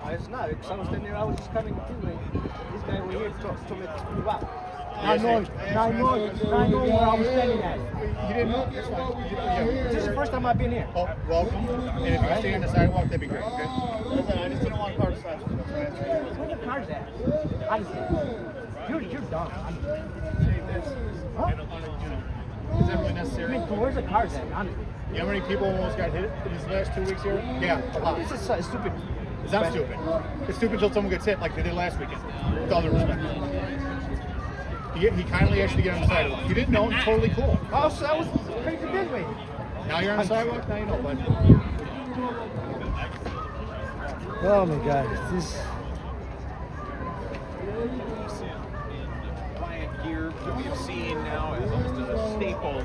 [SPEAKER 11] It's not, because I was standing there, I was just coming too late. This guy over here told me to move out. I know where I was standing at.
[SPEAKER 17] You didn't know? That's fine.
[SPEAKER 11] This is the first time I've been here.
[SPEAKER 17] Oh, welcome. And if you stay on the sidewalk, that'd be great, okay? Listen, I just didn't want car to side.
[SPEAKER 11] Where the car's at? You're dumb. Huh?
[SPEAKER 17] Is that really necessary?
[SPEAKER 11] Where's the car's at? Honestly.
[SPEAKER 17] You know how many people almost got hit in these last 2 weeks here? Yeah, a lot.
[SPEAKER 11] This is stupid.
[SPEAKER 17] It's not stupid. It's stupid until someone gets hit like they did last weekend. With all due respect. He kindly asked you to get on the sidewalk. You didn't know, totally cool.
[SPEAKER 11] Oh, so that was crazy business.
[SPEAKER 17] Now you're on the sidewalk, now you know, bud.
[SPEAKER 11] Oh my God, this.
[SPEAKER 15] Riot gear that we have seen now as almost a staple.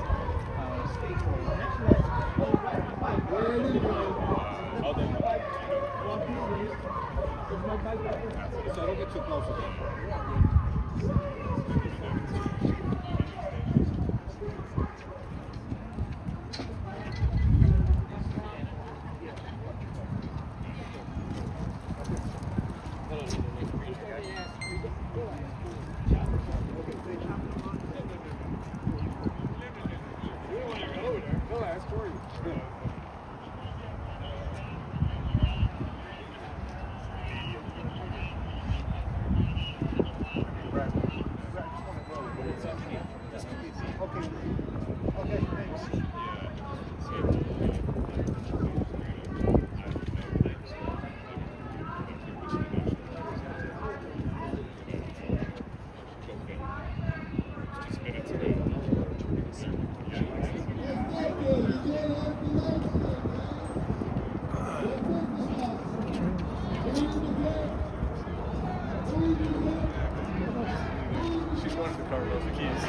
[SPEAKER 13] So don't get too close to them. She's running the car with the keys.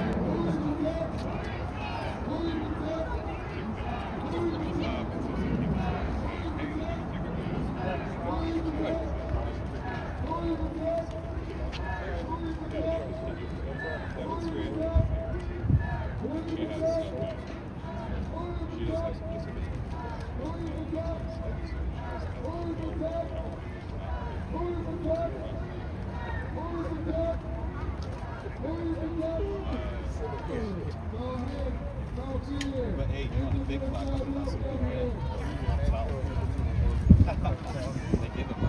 [SPEAKER 11] But hey, you want a big clock up in us? They give him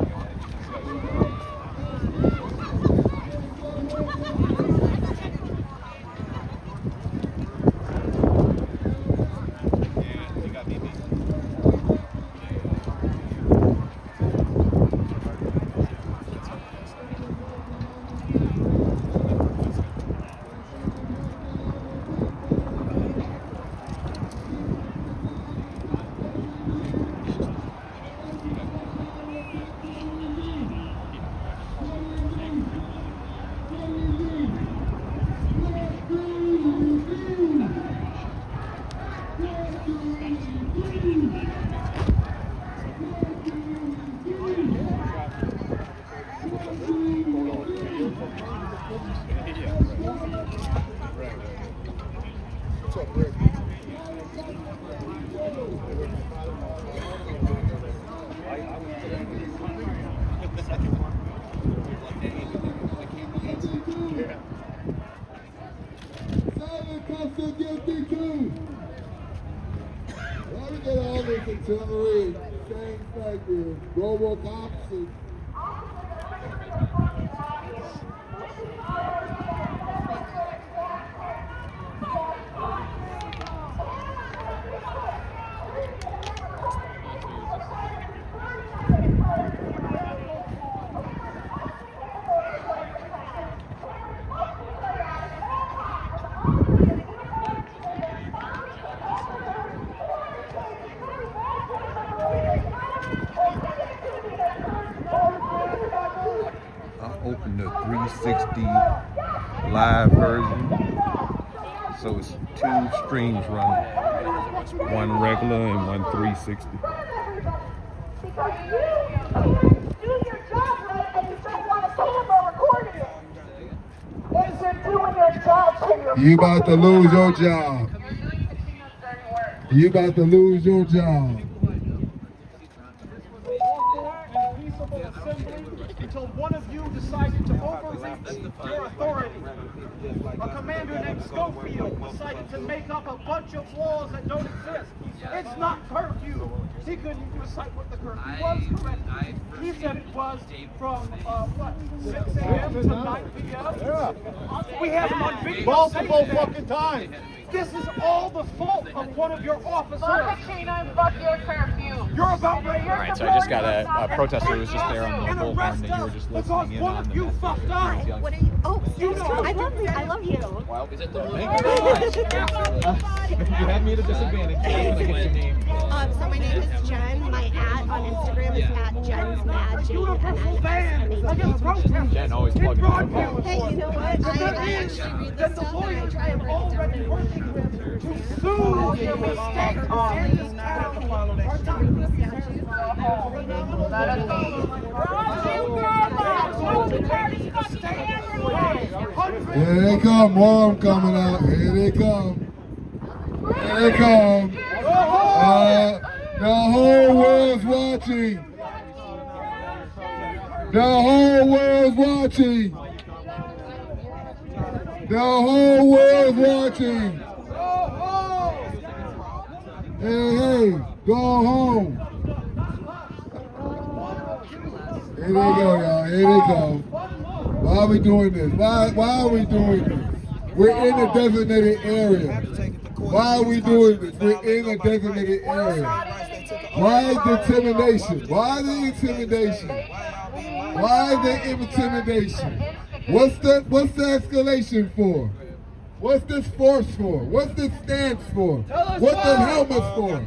[SPEAKER 11] yeah, you got me beat.
[SPEAKER 14] Get all this artillery, things like the Robocops and
[SPEAKER 1] open the 360 live version. So it's two streams running. One regular and one 360.
[SPEAKER 9] Because you do your job right and you don't want a camera recording it. If you're doing your job, then you're
[SPEAKER 14] you about to lose your job. You about to lose your job.
[SPEAKER 11] Until one of you decided to overreach your authority. A commander named Schofield decided to make up a bunch of laws that don't exist. It's not curfew. He couldn't even recite what the curfew was correctly. He said it was from, 6 a.m. to 9 p.m.? Yeah. We have him on video.
[SPEAKER 17] Multiple fucking times.
[SPEAKER 11] This is all the fault of one of your officers.
[SPEAKER 9] fuck your curfew.
[SPEAKER 11] You're about ready.
[SPEAKER 18] All right, so I just got a protester who was just there on the bullhorn that you were just listening in on.
[SPEAKER 11] You fucked up.
[SPEAKER 6] What are you? Oh, I love you. I love you.
[SPEAKER 18] Well, is it the
[SPEAKER 11] You had me at a disadvantage. I get your name.
[SPEAKER 6] So my name is Jen. My @ on Instagram is @JensMad.
[SPEAKER 18] Jen always plugging it.
[SPEAKER 6] Hey, you know what? I actually read this stuff and I try and break it down.
[SPEAKER 11] Sue your mistake on this town.
[SPEAKER 14] Here they come, more of them coming out. Here they come. Here they come. The whole world's watching. The whole world's watching. The whole world's watching. Hey, go home. Here they go, y'all. Here they come. Why are we doing this? Why are we doing this? We're in a designated area. Why are we doing this? We're in a designated area. Why the intimidation? Why the intimidation? Why the intimidation? What's the escalation for? What's this force for? What's this stance for? What's the helmets for?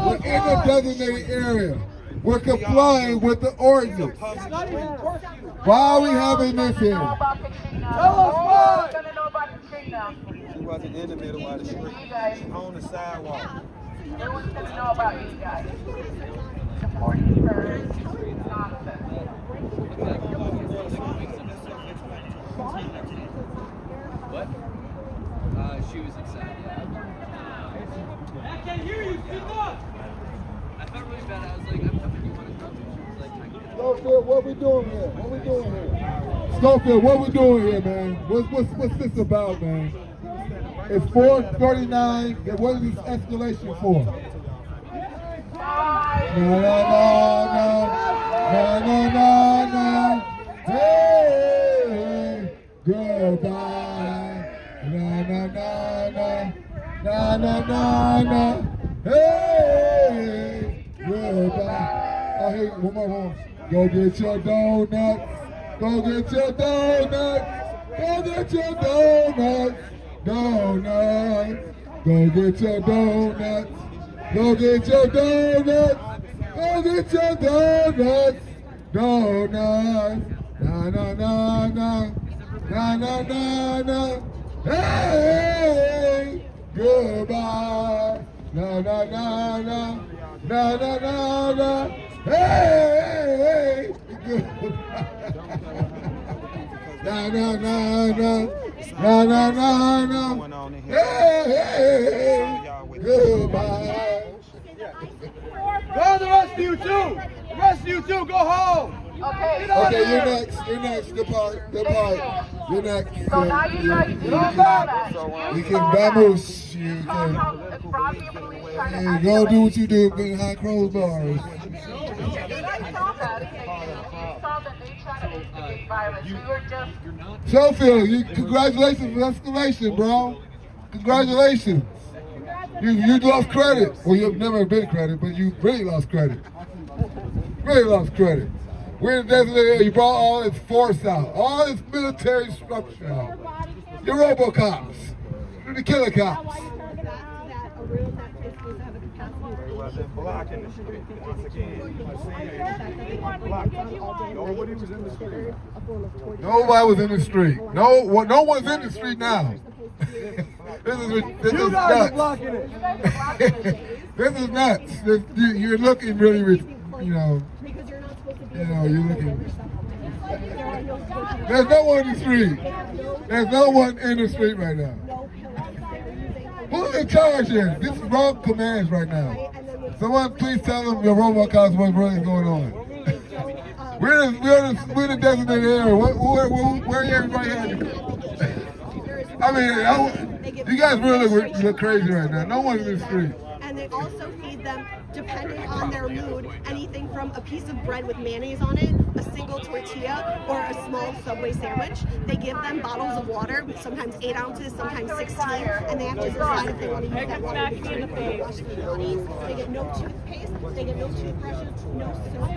[SPEAKER 14] We're in a designated area. We're complying with the ordinance. Why are we having this here?
[SPEAKER 9] Tell us why! She wasn't in the middle of the street, on the sidewalk. Everyone's going to know about you guys. Supporting her nonsense.
[SPEAKER 15] What? She was inside, yeah. I can't hear you, speak up! I felt really bad. I was like, I'm coming, you want to come? She was like, I can't.
[SPEAKER 14] Schofield, what we doing here? What we doing here? Schofield, what we doing here, man? What's this about, man? It's 4:39. What is this escalation for? No. Hey, goodbye. No. Hey, goodbye. I hear one more. Go get your donuts. Go get your donuts. Go get your donuts. Donuts. Go get your donuts. Go get your donuts. Go get your donuts. Donuts. No. Hey, goodbye. No. Hey, no. Hey, goodbye.
[SPEAKER 10] Go to the rest of you too. The rest of you too, go home.
[SPEAKER 9] Okay,
[SPEAKER 14] you're next. Depart. You're next.
[SPEAKER 9] So now you guys
[SPEAKER 14] We can vamoose. You can go do what you do behind closed doors. Schofield, congratulations for escalation, bro. Congratulations. You lost credit. Well, you've never been credit, but you really lost credit. Really lost credit. We're in the designated area. You brought all this force out, all this military structure out. You're RoboCops. You're the killer cops.
[SPEAKER 9] Blocking the street once again. Nobody was in the street.
[SPEAKER 14] Nobody was in the street. No one's in the street now. This is nuts. This is nuts. You're looking really, you're looking. There's no one in the street. There's no one in the street right now. Who's in charge here? This is wrong commands right now. Someone please tell them your RoboCops what's really going on. We're in the designated area. Where everybody at? I mean, you guys really look crazy right now. No one's in the street.
[SPEAKER 6] And they also feed them, depending on their mood, anything from a piece of bread with mayonnaise on it, a single tortilla, or a small Subway sandwich. They give them bottles of water, sometimes 8 ounces, sometimes 16, and they have to decide if they want to use that water to wash their bodies. They get no toothpaste, they get no toothbrushes, no soap,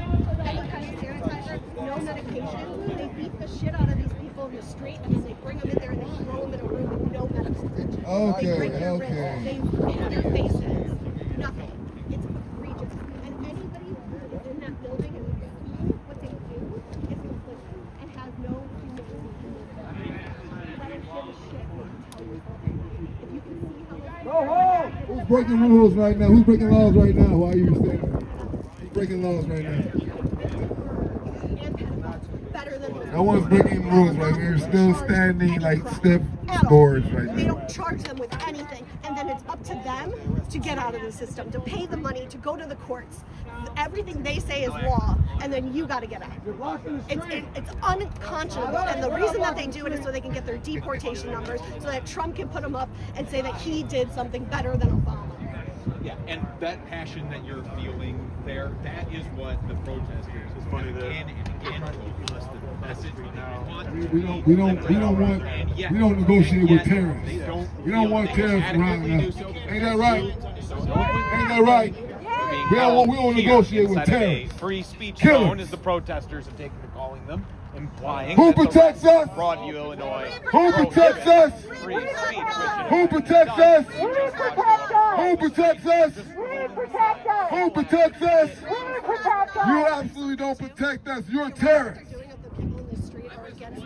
[SPEAKER 6] any kind of sanitizer, no medication. They beat the shit out of these people in the street, and then they bring them in there and they throw them in a room with no medical attention. They break their wrists, they hit their faces. Nothing. It's egregious. And anybody who is in that building and sees what they do is complicit and has no humanity. Let them give a shit what you tell yourself. If you can see how they
[SPEAKER 10] go home!
[SPEAKER 14] Who's breaking rules right now? Who's breaking laws right now? Why are you standing there? Who's breaking laws right now?
[SPEAKER 6] better than
[SPEAKER 14] No one's breaking rules right now. We're still standing like stiff boards right
[SPEAKER 6] They
[SPEAKER 14] now.
[SPEAKER 6] don't charge them with anything, and then it's up to them to get out of the system, to pay the money, to go to the courts. Everything they say is law, and then you got to get out. It's unconscionable, and the reason that they do it is so they can get their deportation numbers, so that Trump can put them up and say that he did something better than Obama.
[SPEAKER 18] Yeah, and that passion that you're feeling there, that is what the protesters is funny again and again told us the message
[SPEAKER 14] We don't negotiate with terrorists. We don't want terrorists around us. Ain't that right? Ain't that right? We don't negotiate with terrorists.
[SPEAKER 18] Free speech
[SPEAKER 14] Killers.
[SPEAKER 18] zone, as the protesters have taken to calling them. implying
[SPEAKER 14] Who
[SPEAKER 18] that the
[SPEAKER 14] protects
[SPEAKER 18] rest
[SPEAKER 14] us?
[SPEAKER 18] of Broadview, Illinois
[SPEAKER 14] Who protects us?
[SPEAKER 18] free speech,
[SPEAKER 14] Who protects us? Who protects us? Who protects us? You absolutely don't protect us. You're a terrorist.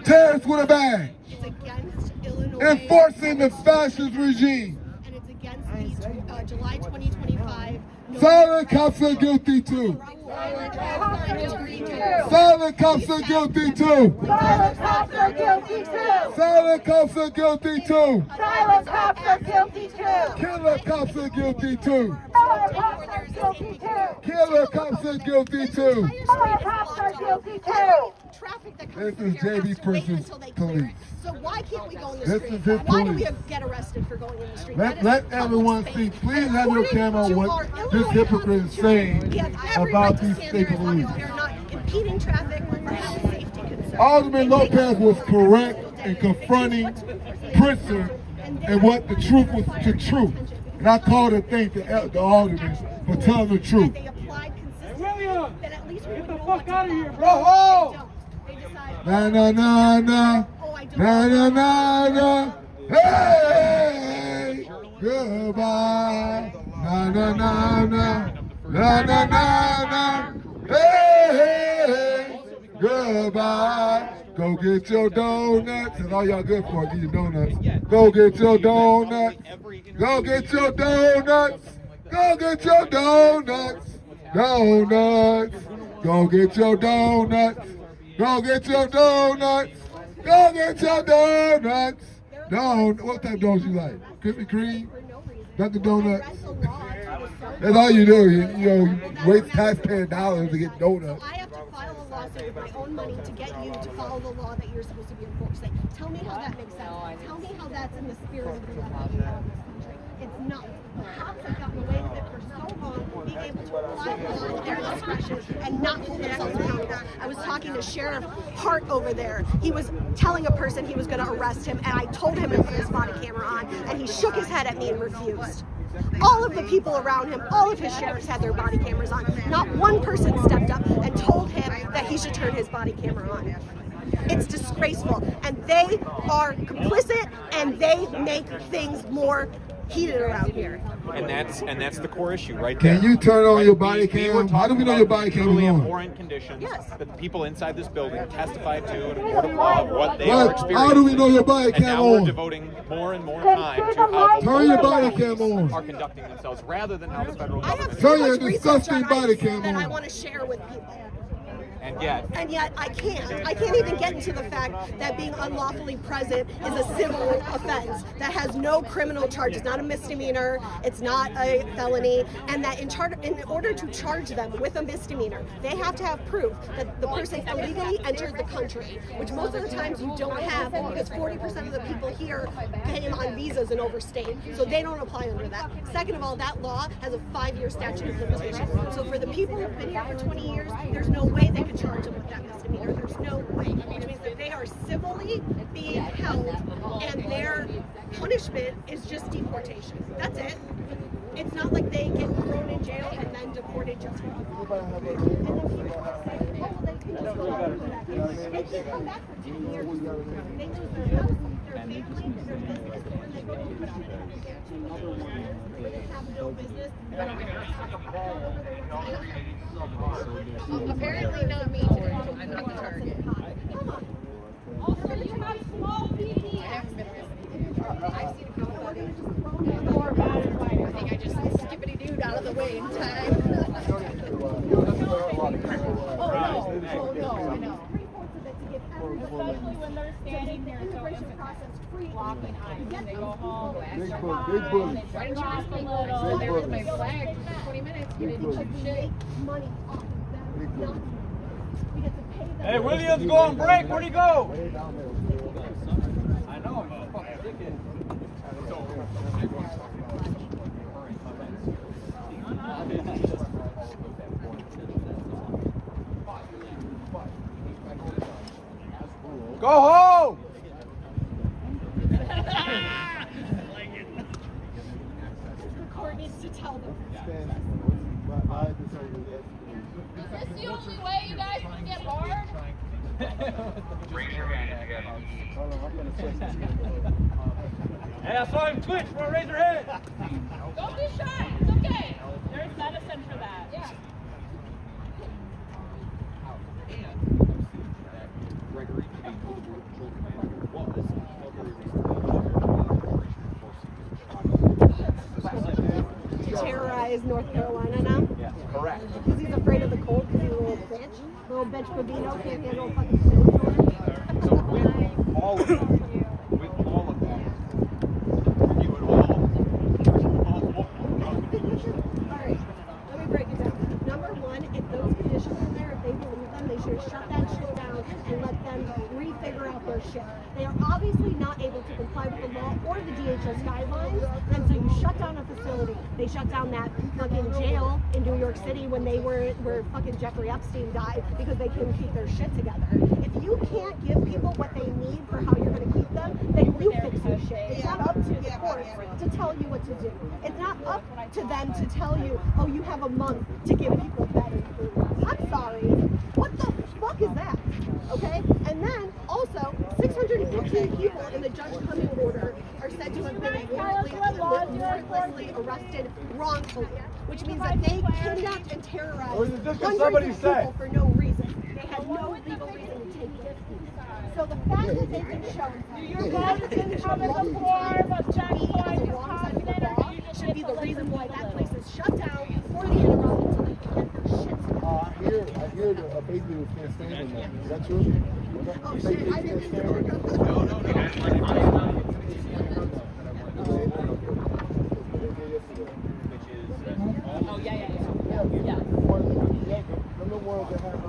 [SPEAKER 14] Terrorists with a badge.
[SPEAKER 6] It's against Illinois.
[SPEAKER 14] Enforcing the fascist regime.
[SPEAKER 6] And it's against the July 2025.
[SPEAKER 14] Silent cops are guilty too. Silent cops are guilty too.
[SPEAKER 7] Silent cops are guilty too.
[SPEAKER 14] Silent cops are guilty too.
[SPEAKER 7] Silent cops are guilty too.
[SPEAKER 14] Killer cops are guilty too.
[SPEAKER 7] Silent cops are guilty too.
[SPEAKER 14] Killer cops are guilty too.
[SPEAKER 7] Silent cops are guilty too.
[SPEAKER 6] Traffic that
[SPEAKER 14] This
[SPEAKER 6] comes
[SPEAKER 14] is
[SPEAKER 6] through here has
[SPEAKER 14] JB
[SPEAKER 6] to wait
[SPEAKER 14] Person's
[SPEAKER 6] until they clear
[SPEAKER 14] police.
[SPEAKER 6] it. So why can't we go in the
[SPEAKER 14] This
[SPEAKER 6] street?
[SPEAKER 14] is his
[SPEAKER 6] Why do we
[SPEAKER 14] police.
[SPEAKER 6] get arrested for going in the street?
[SPEAKER 14] Let everyone see. Please have your camera on what this hypocrite is saying
[SPEAKER 6] We have every
[SPEAKER 14] about
[SPEAKER 6] right to
[SPEAKER 14] these
[SPEAKER 6] stand there
[SPEAKER 14] state
[SPEAKER 6] as long as
[SPEAKER 14] police.
[SPEAKER 6] they're not impeding traffic or having safety concerns.
[SPEAKER 14] Alderman Lopez was correct in confronting Pritzker and what the truth was the truth. And I called to thank the alderman for telling the truth.
[SPEAKER 6] They applied consistently, then at least we would know
[SPEAKER 2] fuck out of here, bro.
[SPEAKER 14] Oh! Na na na na. Na na na na. Hey! Goodbye. Na na na na. Na na na na. Hey! Goodbye. Go get your donuts. And all y'all good for, get your donuts. Go get your donuts. Go get your donuts. Go get your donuts. Donuts. Go get your donuts. Go get your donuts. Go get your donuts. What type of donuts you like? Krispy Kreme? Dunkin' Donuts? That's all you do. You waste taxpayer dollars to get donuts.
[SPEAKER 6] I have to file a lawsuit with my own money to get you to follow the law that you're supposed to be enforcing. Tell me how that makes sense. Tell me how that's in the spirit of the law that you have in this country. It's not. The cops have gotten away with it for so long, being able to apply the law at their discretion and not hold themselves accountable. I was talking to Sheriff Hart over there. He was telling a person he was going to arrest him, and I told him to put his body camera on, and he shook his head at me and refused. All of the people around him, all of his sheriffs had their body cameras on. Not one person stepped up and told him that he should turn his body camera on. It's disgraceful, and they are complicit, and they make things more heated around here.
[SPEAKER 18] And that's the core issue right there.
[SPEAKER 14] Can you turn on your body cam? How do we know your body cam is
[SPEAKER 18] Truly
[SPEAKER 14] on?
[SPEAKER 18] abhorrent conditions that the people inside this building testified to in a court of law of what they are experiencing.
[SPEAKER 14] How do we know your body
[SPEAKER 18] And
[SPEAKER 14] cam
[SPEAKER 18] now we're
[SPEAKER 14] on?
[SPEAKER 18] devoting more and more time to how the
[SPEAKER 14] Turn your
[SPEAKER 18] local
[SPEAKER 14] body
[SPEAKER 18] police
[SPEAKER 14] cam on.
[SPEAKER 18] are conducting themselves rather than how the federal government
[SPEAKER 14] Turn your
[SPEAKER 6] Much research
[SPEAKER 14] disgusting
[SPEAKER 6] on
[SPEAKER 14] body
[SPEAKER 6] ICE
[SPEAKER 14] cam
[SPEAKER 6] that I
[SPEAKER 14] on.
[SPEAKER 6] want to share with people.
[SPEAKER 18] And yet
[SPEAKER 6] I can't. I can't even get into the fact that being unlawfully present is a civil offense that has no criminal charge. It's not a misdemeanor. It's not a felony. And that in order to charge them with a misdemeanor, they have to have proof that the person illegally entered the country, which most of the times you don't have because 40% of the people here came on visas and overstayed. So they don't apply under that. Second of all, that law has a 5-year statute of limitations. So for the people who've been here for 20 years, there's no way they could charge them with that misdemeanor. There's no way, which means that they are civilly being held and their punishment is just deportation. That's it. It's not like they get thrown in jail and then deported just for and then people say, oh, well, they can just go on for that. They can't come back for 10 years. They lose their house, their family, their business, and they go to another one where they have no business.
[SPEAKER 3] Apparently not me today. I'm not the target.
[SPEAKER 7] Also, you have small PP.
[SPEAKER 3] I haven't been arrested. I've seen a couple of things. I think I just skippity-dooed out of the way in time. Oh, no.
[SPEAKER 7] Especially when they're standing there so blocking eyes when they go home.
[SPEAKER 14] Big bully.
[SPEAKER 3] Why didn't you ask me a little? There was my flag for 20 minutes. You didn't shoot shit.
[SPEAKER 6] Money off of them. We get to pay them.
[SPEAKER 2] Hey, Williams, go on break. Where'd he go?
[SPEAKER 15] I know, I'm a fucking dickhead.
[SPEAKER 2] Go home!
[SPEAKER 6] The court needs to tell them.
[SPEAKER 3] Is this the only way you guys can get hard?
[SPEAKER 8] Raise your hand if you got any.
[SPEAKER 4] Hey, I saw him twitch. Want to raise your hand?
[SPEAKER 3] Don't be shy. It's okay. There's medicine for that. Yeah.
[SPEAKER 18] Gregory, the Border Patrol commander, was
[SPEAKER 6] To terrorize North Carolina now?
[SPEAKER 18] Yes, correct.
[SPEAKER 6] Because he's afraid of the cold because he's a little bitch. Little bitch Babino can't handle a fucking snowstorm.
[SPEAKER 18] So with all of that, you would all.
[SPEAKER 6] Alright, let me break it down. Number one, if those conditions are there, if they believe them, they should shut that shit down and let them re-figure out their shit. They are obviously not able to comply with the law or the DHS guidelines, and so you shut down a facility. They shut down that fucking jail in New York City when they were where fucking Jeffrey Epstein died because they couldn't keep their shit together. If you can't give people what they need for how you're going to keep them, then you fix your shit. It's not up to the court to tell you what to do. It's not up to them to tell you, oh, you have a month to give people better food. I'm sorry. What the fuck is that? Okay? And then, also, 615 people in the Judge Cumming order are said to have been warrantlessly arrested wrongfully, which means that they kidnapped and terrorized hundreds of people for no reason. They had no legal reason to take it. So the fact that they can show your vote didn't come in the form of checkpoints should be the reason why that place is shut down for the interim until they can get their shit together.
[SPEAKER 14] I hear the basement can't stand in there. Is that true?
[SPEAKER 6] Oh shit, I didn't hear that.
[SPEAKER 3] Oh, yeah.
[SPEAKER 14] The ones that have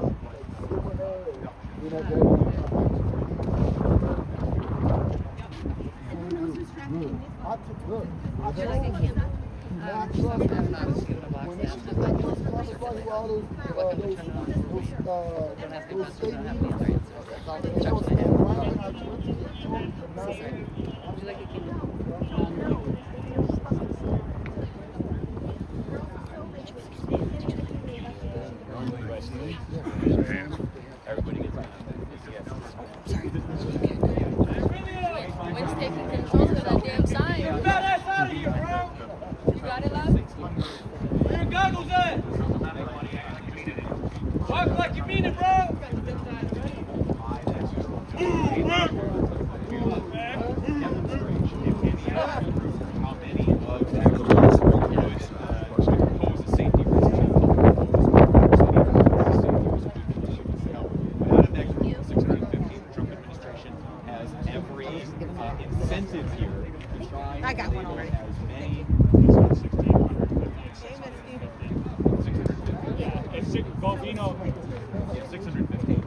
[SPEAKER 8] Everybody gets on.
[SPEAKER 3] When's taking control of that damn sign?
[SPEAKER 4] Get that ass out of here, bro!
[SPEAKER 3] You got it, love?
[SPEAKER 4] Where your goggles at? Walk like you mean it, bro!
[SPEAKER 18] How many of the pose a safety risk? Out of that group of 615, the Trump administration has every incentive here to try and enable as many. Yeah, 615.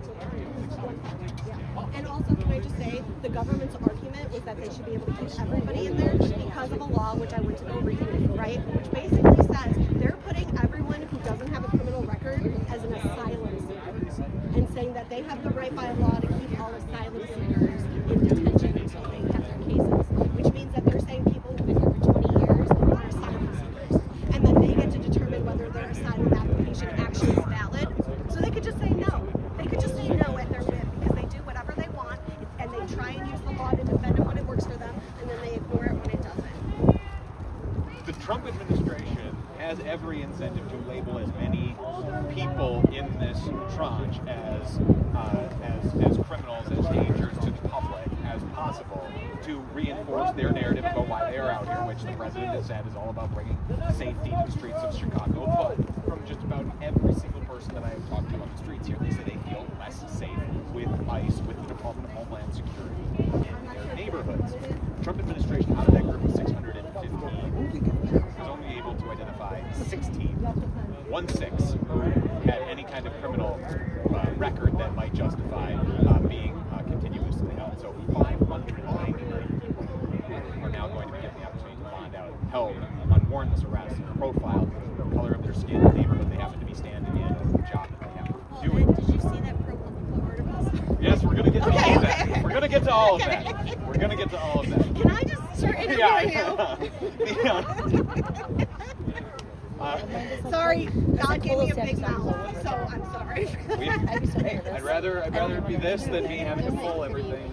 [SPEAKER 6] And also, can I just say, the government's argument was that they should be able to keep everybody in there because of a law, which I went to go read, right? Which basically says they're putting everyone who doesn't have a criminal record as an asylum seeker and saying that they have the right by law to keep all asylum seekers in detention until they have their cases, which means that they're saying people who've been here for 20 years are asylum seekers. And then they get to determine whether their asylum application actually is valid. So they could just say no. They could just say no at their whim because they do whatever they want and they try and use the law to defend it when it works for them and then they ignore it when it doesn't.
[SPEAKER 18] The Trump administration has every incentive to label as many people in this tranche as criminals, as dangers to the public as possible, to reinforce their narrative about why they're out here, which the president has said is all about bringing safety to the streets of Chicago. But from just about every single person that I have talked to on the streets here, they say they feel less safe with ICE, with the Department of Homeland Security in their neighborhoods. The Trump administration, out of that group of 615, was only able to identify 16, 1/6, who had any kind of criminal record that might justify being continuously held. So 599 people are now going to be given the opportunity to bond out, held on warrantless arrest, profiled because of the color of their skin, the neighborhood they happen to be standing in, the job that they happen to be doing.
[SPEAKER 6] Did you see that ProPublica article?
[SPEAKER 18] Yes, we're going to get to all of that. We're going to get to all of that. We're going to get to all of that.
[SPEAKER 6] Can I just start interviewing you? Sorry, God gave me a big mouth, so I'm sorry.
[SPEAKER 18] I'd rather it be this than me having to pull everything.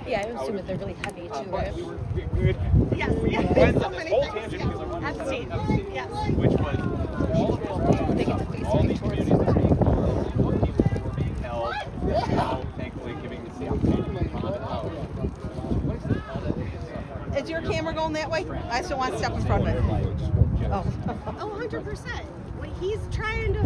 [SPEAKER 3] Yeah, I assume that they're really heavy too, right?
[SPEAKER 18] We
[SPEAKER 6] Yes,
[SPEAKER 18] went
[SPEAKER 6] so
[SPEAKER 18] on this
[SPEAKER 6] many
[SPEAKER 18] whole
[SPEAKER 6] things,
[SPEAKER 18] tangent
[SPEAKER 6] yes.
[SPEAKER 18] because I wanted to
[SPEAKER 6] Epstein,
[SPEAKER 18] talk about Epstein,
[SPEAKER 6] yes.
[SPEAKER 18] which was all of this all these communities that are being harmed, all the people who are being held, now thankfully giving us the opportunity to come out.
[SPEAKER 6] Is your camera going that way? I still want to step in front of it. Oh, 100%. When he's trying to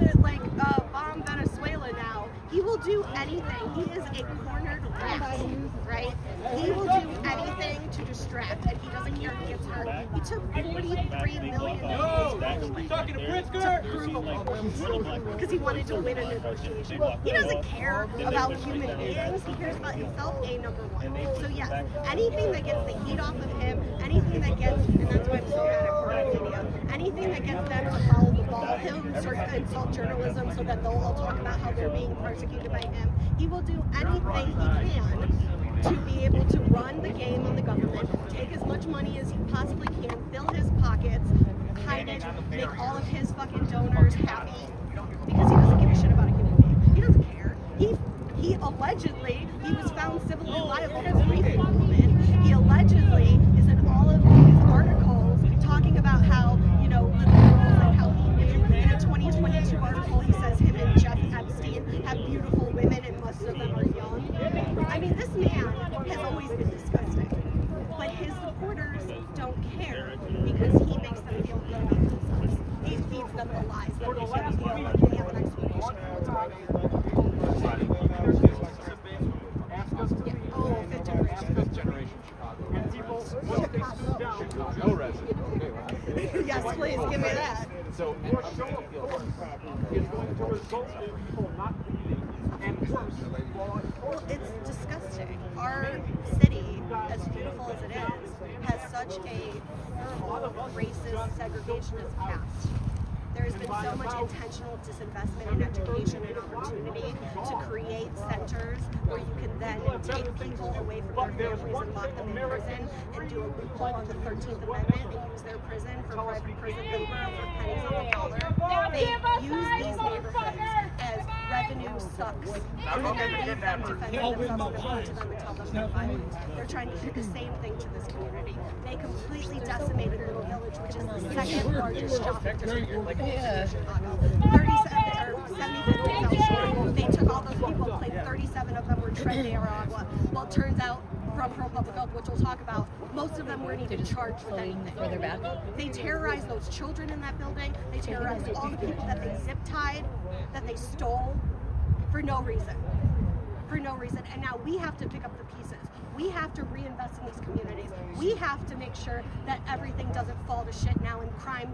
[SPEAKER 6] bomb Venezuela now, he will do anything. He is a cornered rat, right? He will do anything to distract, and he doesn't care if he gets hurt. He took $43 million because he wanted to win a negotiation. He doesn't care about human beings. He cares about himself, number one. So yes, anything that gets the heat off of him, anything that gets, and that's why I'm so mad at corporate media, anything that gets them to follow the ball, he'll insult journalism so that they'll all talk about how they're being persecuted by him. He will do anything he can to be able to run the game on the government, take as much money as he possibly can, fill his pockets, hide it, make all of his fucking donors happy, because he doesn't give a shit about a human being. He doesn't care. He allegedly, he was found civilly liable for raping a woman. He allegedly is in all of these articles talking about how, little girls and how he knew. In a 2022 article, he says him and Jeff Epstein have beautiful women and most of them are young. I mean, this man has always been disgusting. But his supporters don't care because he makes them feel good about themselves. He feeds them the lies that make them feel like they have an explanation for what's going on. Oh, fifth generation Chicago. Chicago resident. Yes, please, give me that.
[SPEAKER 18] So, is going to result in people not leaving and worse.
[SPEAKER 6] Well, it's disgusting. Our city, as beautiful as it is, has such a horrible racist segregationist past. There has been so much intentional disinvestment in education and opportunity to create centers where you can then take people away from their families and lock them in prison and do a loophole on the 13th Amendment and use their prison for private prison labor for pennies on the dollar. They use these neighborhoods as revenue sucks. And then they leave them to fend for themselves and point to them and tell them they're violent. They're trying to do the same thing to this community. They completely decimated Little Village, which is the second largest shopping district in Chicago. 75,000. They took all those people, played 37 of them were Tren de Aragua. Well, it turns out from ProPublica, which we'll talk about, most of them weren't even charged with anything. Further back. They terrorized those children in that building. They terrorized all the people that they zip tied, that they stole, for no reason. For no reason. And now we have to pick up the pieces. We have to reinvest in these communities. We have to make sure that everything doesn't fall to shit now in crime.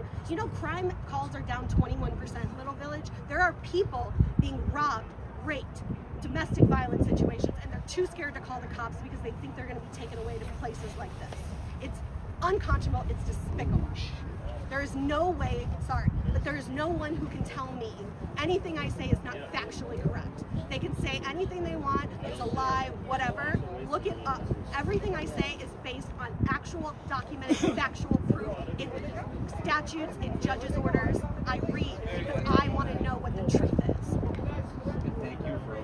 [SPEAKER 6] Crime calls are down 21% in Little Village. There are people being robbed, raped, domestic violence situations, and they're too scared to call the cops because they think they're going to be taken away to places like this. It's unconscionable. It's despicable. There is no way, but there is no one who can tell me anything I say is not factually correct. They can say anything they want, it's a lie, whatever. Look it up. Everything I say is based on actual documented factual proof in statutes, in judges' orders. I read because I want to know what the truth is.
[SPEAKER 18] Thank you for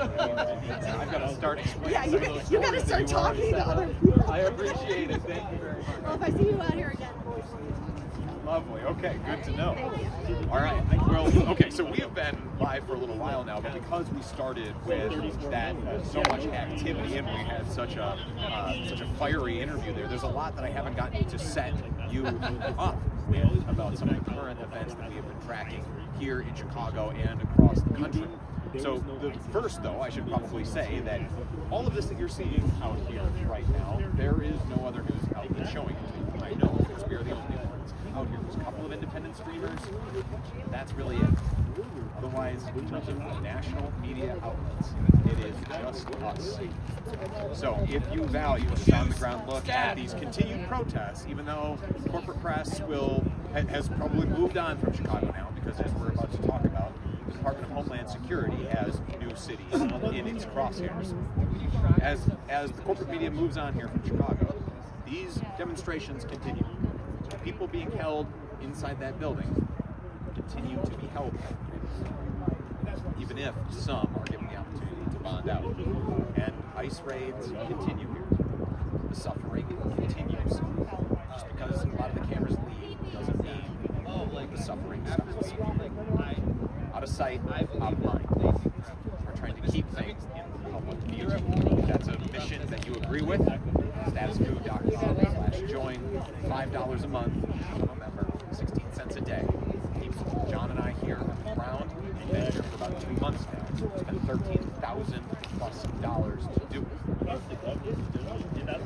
[SPEAKER 18] I've got to start explaining.
[SPEAKER 6] Yeah, you got to start talking to other people.
[SPEAKER 18] I appreciate it. Thank you very much.
[SPEAKER 6] Well, if I see you out here again,
[SPEAKER 18] Lovely. Okay, good to know. All right. Well, okay, so we have been live for a little while now, but because we started with that so much activity and we had such a fiery interview there's a lot that I haven't gotten to set you up with about some of the current events that we have been tracking here in Chicago and across the country. So the first, though, I should probably say that all of this that you're seeing out here right now, there is no other news outlet showing it. I know because we are the only ones out here. There's a couple of independent streamers. That's really it. Otherwise, in terms of national media outlets, it is just us. So if you value a on-the-ground look at these continued protests, even though corporate press has probably moved on from Chicago now, because as we're about to talk about, the Department of Homeland Security has new cities in its crosshairs. As the corporate media moves on here from Chicago, these demonstrations continue. People being held inside that building continue to be held, even if some are given the opportunity to bond out. And ICE raids continue here. The suffering continues. Just because a lot of the cameras leave doesn't mean the suffering stops. Out of sight, out of mind. We're trying to keep things in the public view. If that's a mission that you agree with, statusfood.com/join, $5 a month, become a member, 16 cents a day. Keeps John and I here around. We've been here for about 2 months now. Spent $13,000+ to do it.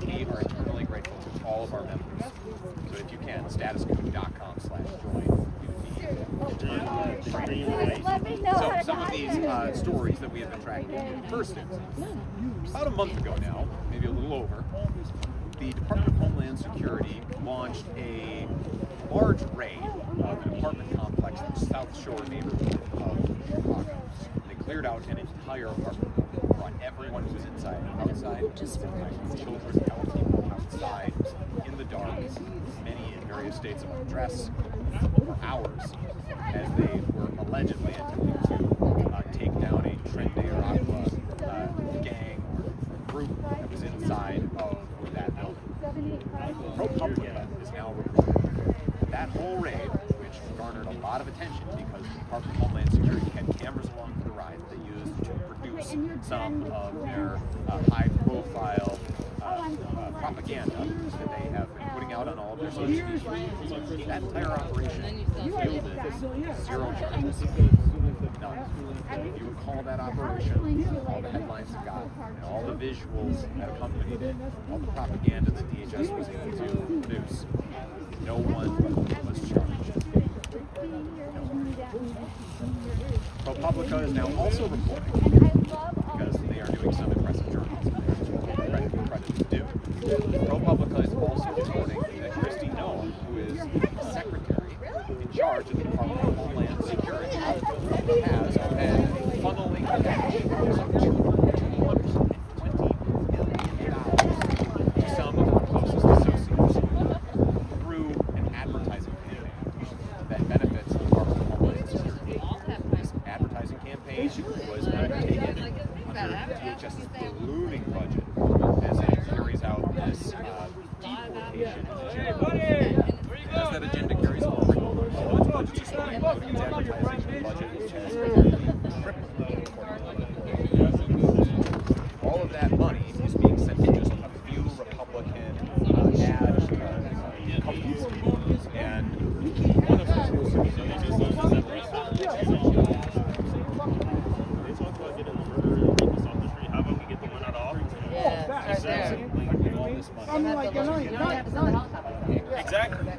[SPEAKER 18] We are eternally grateful to all of our members. So if you can, statusfood.com/join. So some of these stories that we have been tracking. First instance, about a month ago now, maybe a little over, the Department of Homeland Security launched a large raid of an apartment complex in the South Shore neighborhood of Chicago. They cleared out an entire apartment, brought everyone who was inside and outside, children, young people outside, in the dark, many in various states of undress, for hours, as they were allegedly attempting to take down a Trendy or Aqua gang or group that was inside of that building. ProPublica is now reporting that whole raid, which garnered a lot of attention because the Department of Homeland Security had cameras along for the ride that they used to produce some of their high-profile propaganda that they have been putting out on all of their social media. That entire operation yielded 0 charges. None. If you would call that operation, all the headlines it got, and all the visuals that accompanied it, all the propaganda that DHS was able to produce, no one was charged. ProPublica is now also reporting, because they are doing some impressive journalism, credit is due. ProPublica is also reporting that Kristi Noem, who is the secretary in charge of the Department of Homeland Security, has been funneling cash of $220 million to some of her closest associates through an advertising campaign that benefits the Department of Homeland Security. This advertising campaign was undertaken under DHS's ballooning budget as it carries out this deportation agenda. As that agenda carries forward, all its budgets are swelling, including its advertising budget, which has tripled. All of that money is being sent to just a few Republican ad companies. And one of those exactly.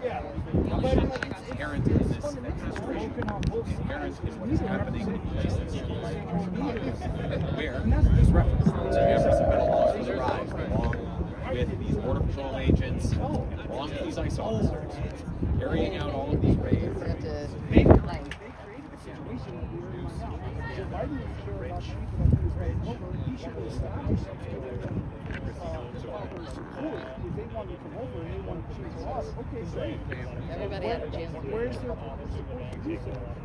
[SPEAKER 18] Inherent in this administration, inherent in what is happening in places like Chicago, where there's reference to cameras have been along for the ride, along with these Border Patrol agents, and along with these ICE officers, carrying out all of these raids.
[SPEAKER 3] Everybody had a chance.
[SPEAKER 10] Where's their support?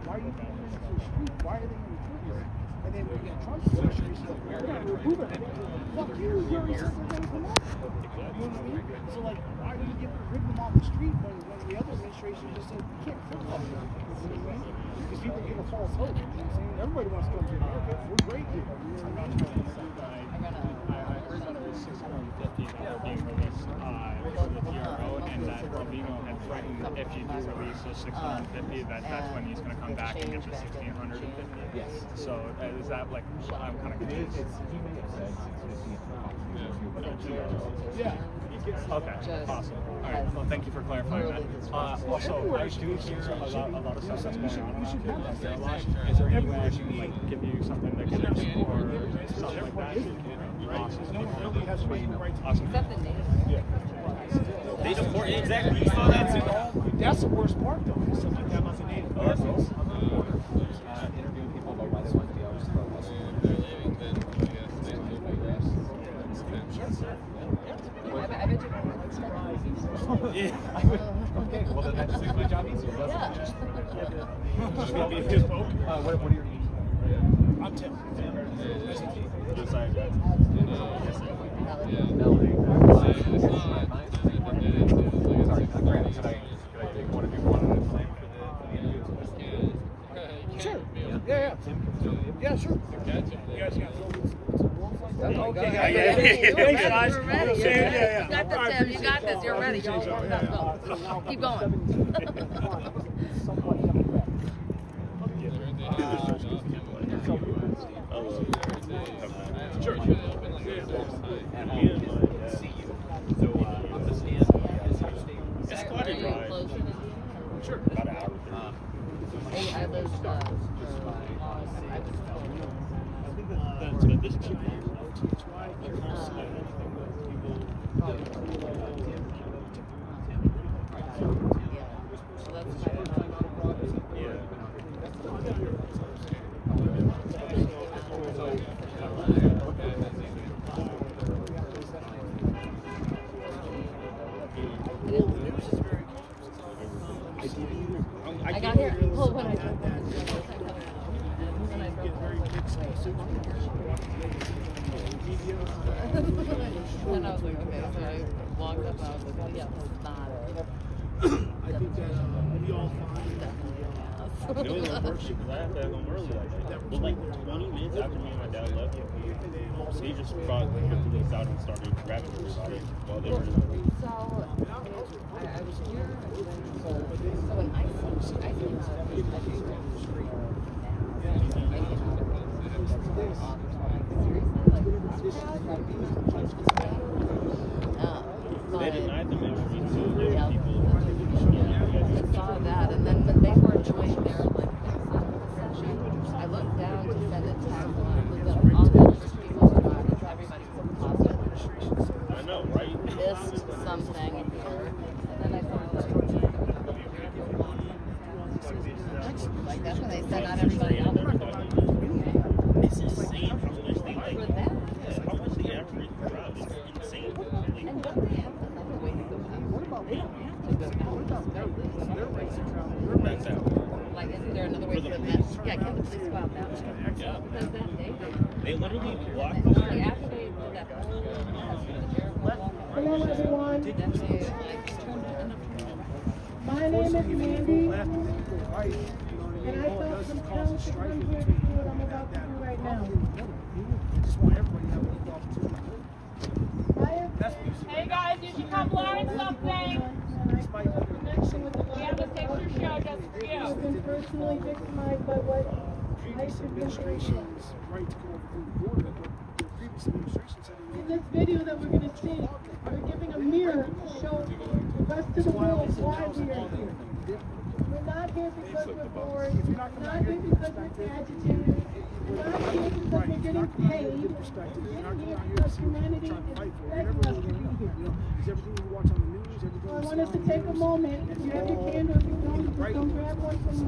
[SPEAKER 10] Why are you putting them into the street? Why are they in the street? And then when Trump's administration says, we're going to remove it. Fuck you, you already said they're going to come out. You know what I mean? So like, why do you rip them off the street when the other administration just said, you can't kill them? You know what I mean? Because people give a false hope. You know what I'm saying? Everybody wants to come to America. We're great here. You know what I mean?
[SPEAKER 11] I heard that it was 650 that were being released for the TRO, and that Vigo had threatened if you do release those 650, that's when he's going to come back and get the 1,650.
[SPEAKER 18] Yes.
[SPEAKER 11] So is that like, I'm kind of confused.
[SPEAKER 10] Yeah.
[SPEAKER 11] Okay, awesome. All right, well, thank you for clarifying that. Also, I do hear a lot of stuff that's going on around here. Is there any way I should like give you something that can explore something like that? Awesome.
[SPEAKER 10] Nobody has a right to
[SPEAKER 11] awesome.
[SPEAKER 18] Native Port, exactly. You saw that too.
[SPEAKER 10] That's the worst part, though. Stuff like that about the native Americans.
[SPEAKER 12] Interviewing people about why they want to be out of
[SPEAKER 18] Yeah. Okay, well then that just makes my job easier, doesn't
[SPEAKER 11] with his folk.
[SPEAKER 18] What are your names?
[SPEAKER 11] I'm Tim.
[SPEAKER 18] Sorry, Grant, could I take one of you one at a time for the
[SPEAKER 10] Sure. Yeah. Yeah, sure. You guys got okay. Thanks, guys.
[SPEAKER 3] You got this, Tim. You got this. You're ready. Go. Keep going.
[SPEAKER 11] Sure. It's quite a drive. Sure. About an hour.
[SPEAKER 3] I live
[SPEAKER 11] This chick
[SPEAKER 3] I got here. Oh, when I and I was like, okay, so I walked up and I was like, oh yeah, that's not it.
[SPEAKER 11] I think that we all find
[SPEAKER 20] The only one work shit because I have to go home early like that. But like 20 minutes after me and my dad left, they just brought the police out and started grabbing everybody while they were.
[SPEAKER 3] So I was here. So when
[SPEAKER 20] They denied them entry to their people.
[SPEAKER 3] I saw that, and then when they were doing their like session, I looked down to send a text, and I looked at all the people who got it. Everybody was positive.
[SPEAKER 20] I know, right?
[SPEAKER 3] Missed something here, and then I saw like that's when they said not everybody out there.
[SPEAKER 20] It's insane how much they like. How much they average crowd. It's insane.
[SPEAKER 3] And don't they have another way to go out? They don't have to go out. Like, isn't there another way for them? Yeah, can the police go out that way?
[SPEAKER 20] Yeah.
[SPEAKER 3] Because that day,
[SPEAKER 20] They literally blocked
[SPEAKER 3] like after they did that whole
[SPEAKER 19] Hello, everyone.
[SPEAKER 3] then they like turned it into.
[SPEAKER 19] My name is Mandy, and I felt compelled to come here to do what I'm about to do right now.
[SPEAKER 11] just want everybody to have an equal opportunity.
[SPEAKER 7] Hey guys, you should come learn something. We have a picture show just for you.
[SPEAKER 19] I've been personally victimized by what
[SPEAKER 11] Previous administrations right to go over the border, but the previous administration said they
[SPEAKER 19] in this video that we're going to see, we're giving a mirror to show the rest of the world why we are here. We're not here because we're bored. We're not here because we're agitated. We're not here because we're getting paid. We're getting here because humanity is begging us to be here.
[SPEAKER 11] everything you watch on the news, everything
[SPEAKER 19] So I want us to take a moment. If you have your candle, if you don't, just don't grab one from the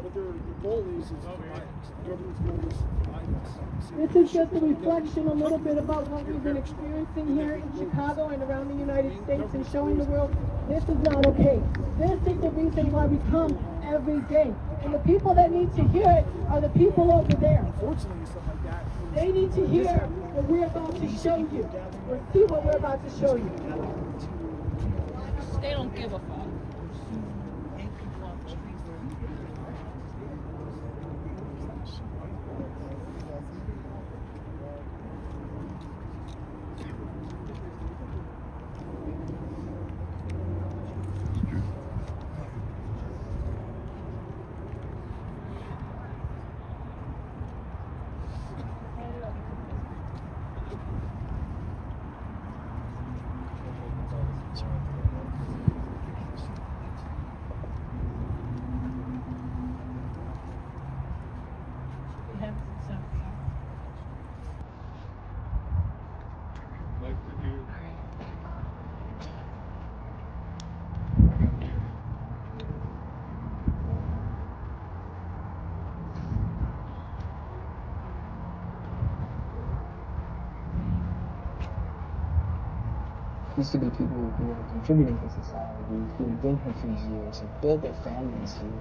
[SPEAKER 11] but their goal is violence. The government's goal is violence.
[SPEAKER 19] This is just a reflection a little bit about what we've been experiencing here in Chicago and around the United States and showing the world this is not okay. This is the reason why we come every day. And the people that need to hear it are the people over there.
[SPEAKER 11] Unfortunately, stuff like that.
[SPEAKER 19] They need to hear what we're about to show you. Or see what we're about to show you.
[SPEAKER 3] They don't give a fuck.
[SPEAKER 5] These could be people who are contributing to society, who've been here for years, have built their families here,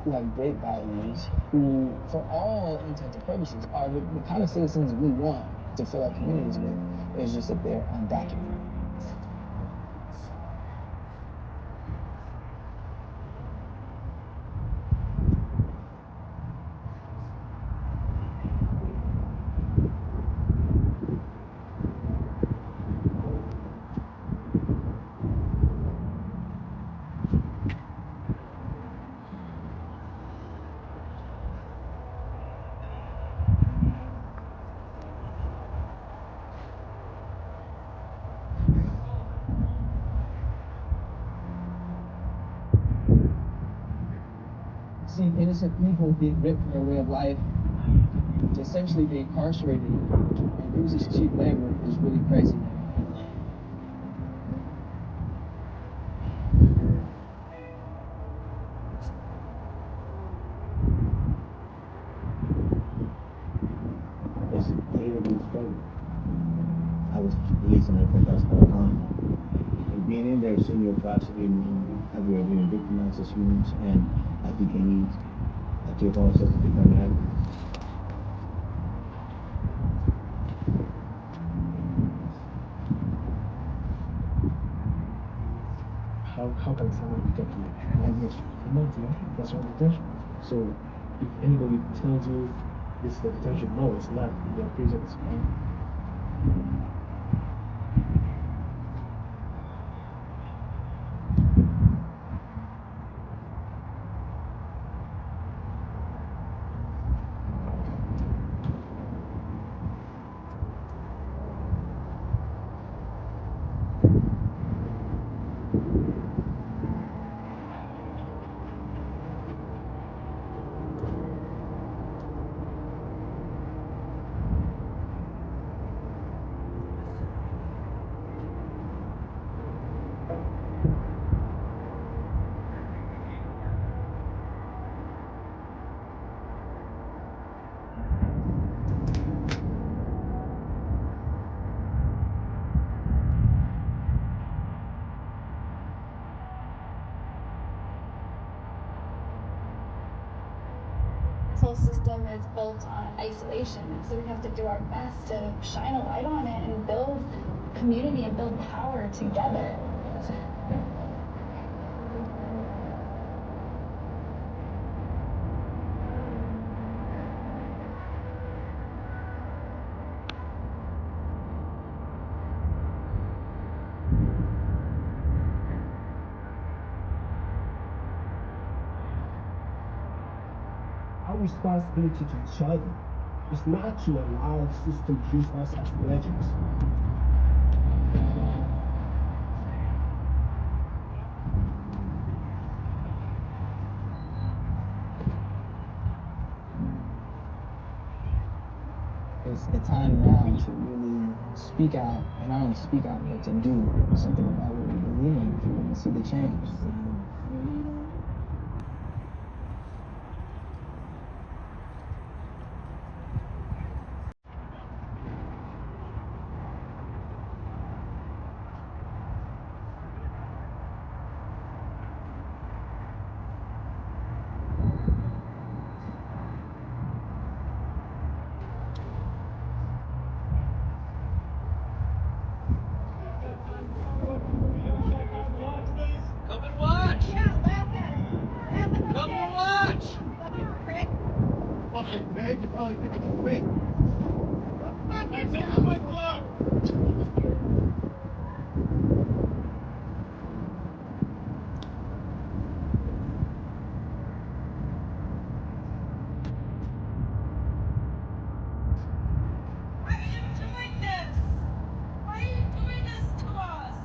[SPEAKER 5] who have great values, who, for all intents and purposes, are the kind of citizens we want to fill our communities with. It's just that they're undocumented. Seeing innocent people be ripped from their way of life, to essentially be incarcerated and use as cheap labor is really crazy.
[SPEAKER 21] It's a daily struggle. I was releasing my confrontations.com. And being in there, seeing your atrocity and how we are being victimized as humans and as detainees, I took all steps to become an advocate.
[SPEAKER 22] How can someone become an advocate? That's not detention. So if anybody tells you this is the detention, no, it's not. They're prisons.
[SPEAKER 23] This whole system is built on isolation, so we have to do our best to shine a light on it and build community and build power together.
[SPEAKER 19] Our responsibility to each other is not to allow the system to use us as legends.
[SPEAKER 5] It's the time now to really speak out, and not only speak out, but to do something about what we believe in if we want to see the change.
[SPEAKER 15] Come and watch! Yeah, laugh at him. Come and watch!
[SPEAKER 19] Prick. Fucking man, you probably think it's quick.
[SPEAKER 15] That's a quick look!
[SPEAKER 9] Why are you doing this? Why are you doing this to us?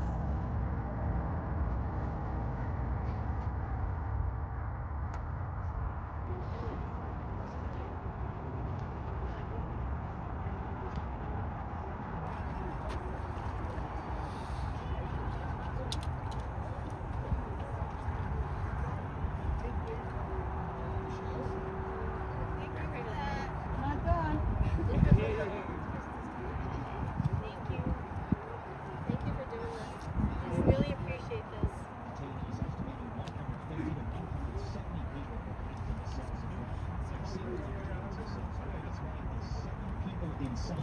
[SPEAKER 1] People inside.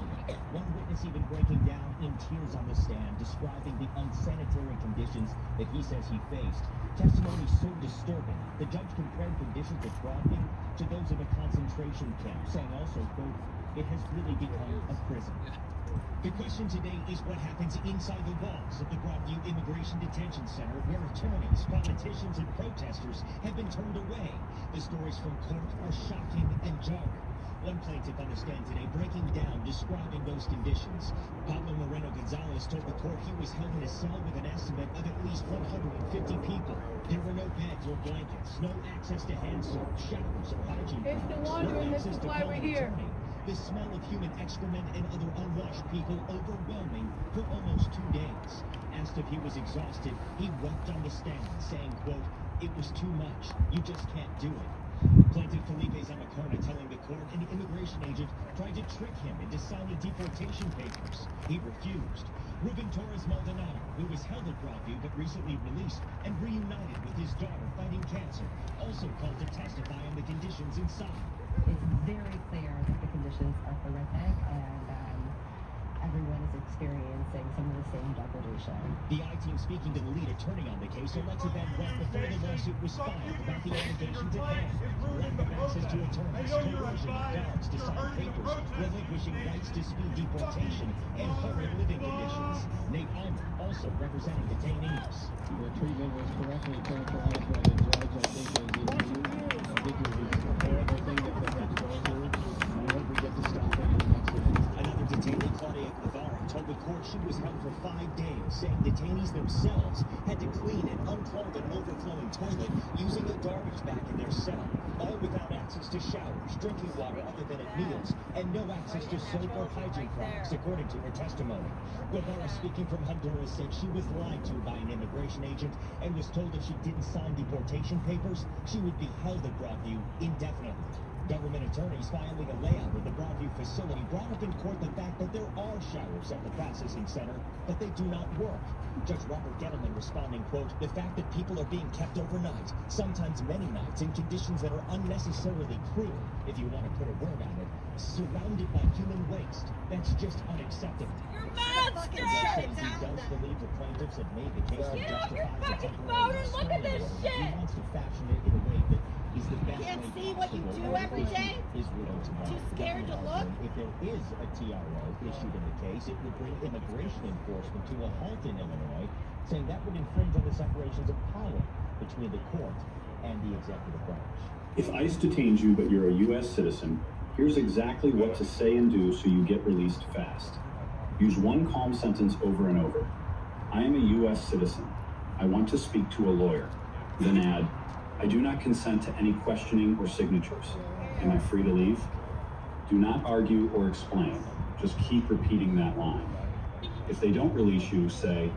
[SPEAKER 1] One witness even breaking down in tears on the stand, describing the unsanitary conditions that he says he faced. Testimony so disturbing, the judge compared conditions at Broadview to those of a concentration camp, saying also, quote, "It has really become a prison." The question today is what happens inside the walls of the Broadview Immigration Detention Center, where attorneys, politicians, and protesters have been turned away. The stories from court are shocking and jarring. One plaintiff on the stand today breaking down, describing those conditions. Pablo Moreno Gonzalez told the court he was held in a cell with an estimate of at least 150 people. There were no beds or blankets, no access to hand soap, showers, or hygiene products, no access to call an attorney. The smell of human excrement and other unwashed people overwhelming for almost 2 days. Asked if he was exhausted, he wept on the stand, saying, quote, "It was too much. You just can't do it." Plaintiff Felipe Zamacona telling the court an immigration agent tried to trick him into signing deportation papers. He refused. Ruben Torres Maldonado, who was held at Broadview but recently released and reunited with his daughter fighting cancer, also called to testify on the conditions inside.
[SPEAKER 13] It's very clear that the conditions are horrific and everyone is experiencing some of the same degradation.
[SPEAKER 1] The I-team speaking to the lead attorney on the case, Alexa Van Welt, before the lawsuit was filed about the allegations at hand. Lack of access to attorneys, coercion of guards to sign papers, relinquishing rights to speed deportation, and horrid living conditions. Nate Almer also representing detainees.
[SPEAKER 22] The treatment was correctly characterized by the judge. I think it was a horrible thing that they had to go through. I hope we get to stop it in the next day.
[SPEAKER 1] Another detainee, Claudia Guevara, told the court she was held for 5 days, saying detainees themselves had to clean an unclogged and overflowing toilet using a garbage bag in their cell, all without access to showers, drinking water other than at meals, and no access to soap or hygiene products, according to her testimony. Guevara, speaking from Honduras, said she was lied to by an immigration agent and was told if she didn't sign deportation papers, she would be held at Broadview indefinitely. Government attorneys filing a layout of the Broadview facility brought up in court the fact that there are showers at the processing center, but they do not work. Judge Robert Gettleman responding, quote, "The fact that people are being kept overnight, sometimes many nights, in conditions that are unnecessarily cruel, if you want to put a word on it, surrounded by human waste, that's just unacceptable." The judge says he does believe the plaintiffs have made the case to justify the temporary restraining order. He wants to fashion it in a way that is the best
[SPEAKER 6] Can't
[SPEAKER 1] way
[SPEAKER 6] see what you
[SPEAKER 1] possible.
[SPEAKER 6] do every day?
[SPEAKER 1] Is willing to
[SPEAKER 6] Too scared to look?
[SPEAKER 1] If there is a TRO issued in the case, it would bring immigration enforcement to a halt in Illinois, saying that would infringe on the separations of power between the court and the executive branch.
[SPEAKER 16] If ICE detains you but you're a U.S. citizen, here's exactly what to say and do so you get released fast. Use one calm sentence over and over. I am a U.S. citizen. I want to speak to a lawyer. Then add, I do not consent to any questioning or signatures. Am I free to leave? Do not argue or explain. Just keep repeating that line. If they don't release you, say,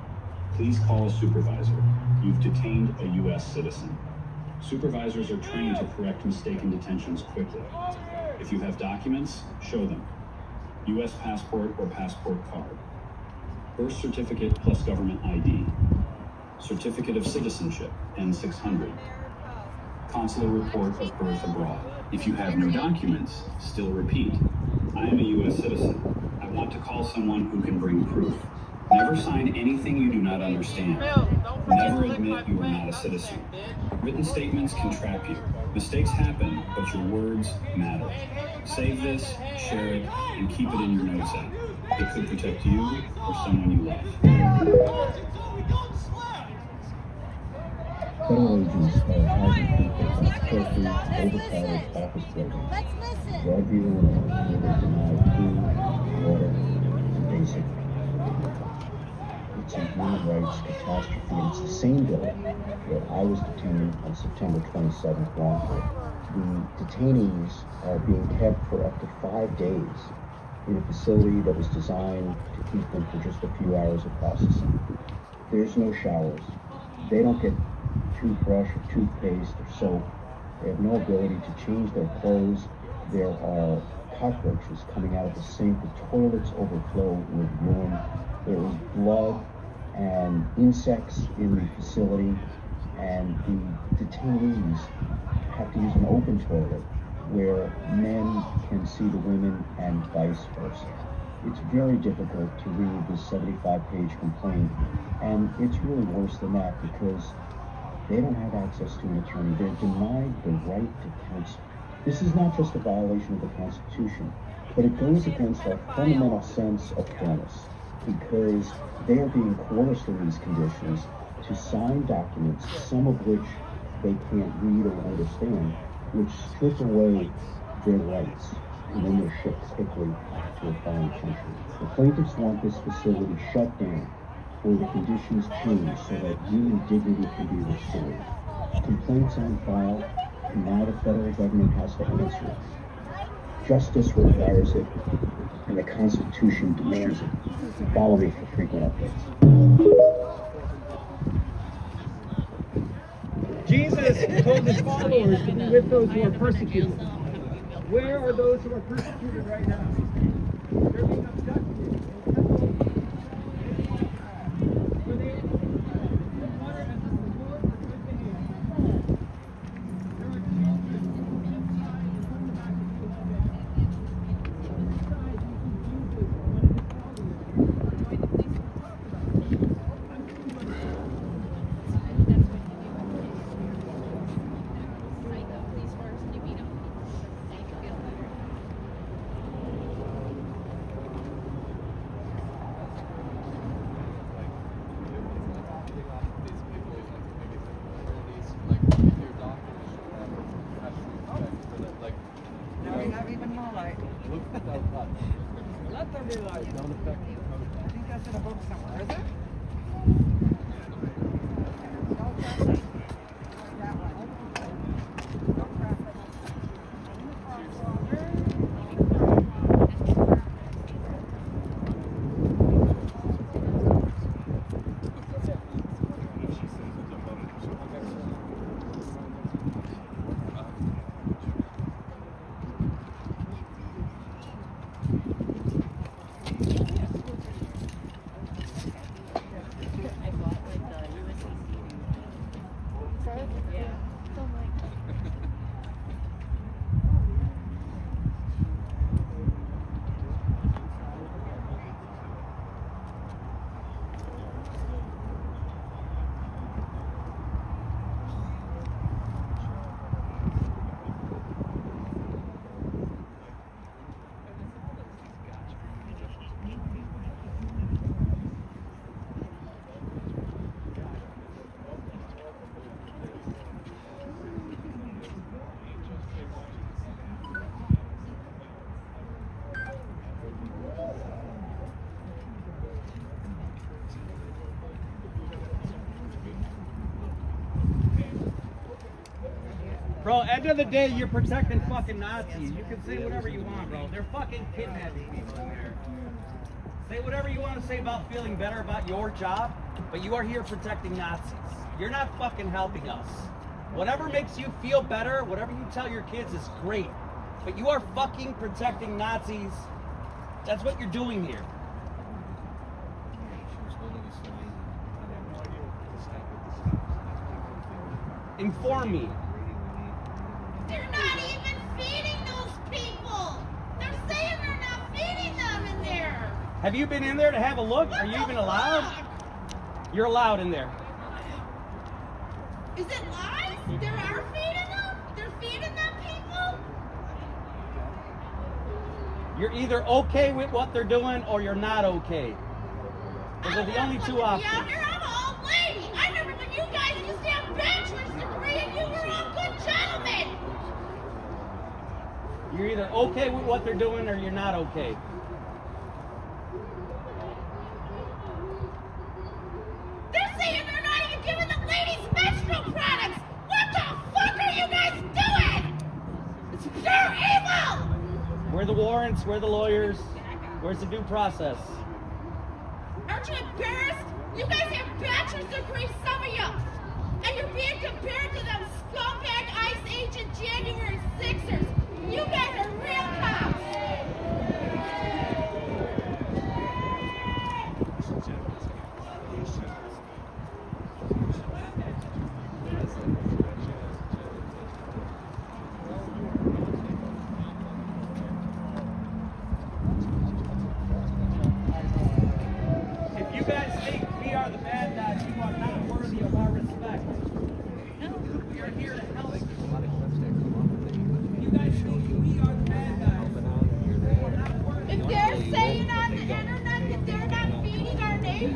[SPEAKER 16] please call a supervisor. You've detained a U.S. citizen. Supervisors are trained to correct mistaken detentions quickly. If you have documents, show them. U.S. passport or passport card. Birth certificate plus government ID. Certificate of citizenship, N600. Consular report of birth abroad. If you have no documents, still repeat. I am a U.S. citizen. I want to call someone who can bring proof. Never sign anything you do not understand. Never admit you are not a citizen. Written statements can trap you. Mistakes happen, but your words matter. Save this, share it, and keep it in your notes app. It could protect you or someone you love.
[SPEAKER 22] Federal agents are housing people in filthy, overcrowded office buildings. Broadview, Illinois, where they deny food, water, and basic. It's a human rights catastrophe, and it's the same building where I was detained on September 27th wrongfully. The detainees are being kept for up to 5 days in a facility that was designed to keep them for just a few hours of processing. There's no showers. They don't get toothbrush or toothpaste or soap. They have no ability to change their clothes. There are cockroaches coming out of the sink. The toilets overflow with urine. There is blood and insects in the facility, and the detainees have to use an open toilet where men can see the women and vice versa. It's very difficult to read this 75-page complaint, and it's really worse than that because they don't have access to an attorney. They're denied the right to counsel. This is not just a violation of the Constitution, but it goes against our fundamental sense of fairness because they are being coerced in these conditions to sign documents, some of which they can't read or understand, which strip away their rights, and then they're shipped quickly to a foreign country. The plaintiffs want this facility shut down or the conditions changed so that human dignity can be restored. Complaints on file, and now the federal government has to answer it. Justice requires it, and the Constitution demands it. Follow me for frequent updates.
[SPEAKER 10] Jesus told his followers to be with those who are persecuted. Where are those who are persecuted right now? They're being abducted. Let there be light. Don't affect me. I think that's in a book somewhere. Is it? Bro, end of the day, you're protecting fucking Nazis. You can say whatever you want, bro. They're fucking kidnapping people in there. Say whatever you want to say about feeling better about your job, but you are here protecting Nazis. You're not fucking helping us. Whatever makes you feel better, whatever you tell your kids is great. But you are fucking protecting Nazis. That's what you're doing here. Inform me.
[SPEAKER 7] They're not even feeding those people. They're saying they're not feeding them in there.
[SPEAKER 10] Have you been in there to have a look? Are you even allowed? You're allowed in there.
[SPEAKER 7] Is it lies? They are feeding them? They're feeding them people?
[SPEAKER 10] You're either okay with what they're doing or you're not okay. Those are the only two options.
[SPEAKER 7] I'm an old lady. I remember when you guys used to have bachelor's degree and you were all good gentlemen.
[SPEAKER 10] You're either okay with what they're doing or you're not okay.
[SPEAKER 7] They're saying they're not even giving the ladies menstrual products. What the fuck are you guys doing? You're evil.
[SPEAKER 10] Where are the warrants? Where are the lawyers? Where's the due process?
[SPEAKER 7] Aren't you embarrassed? You guys have bachelor's degrees, some of you. And you're being compared to them scumbag ICE agent January 6ers. You guys are real cops.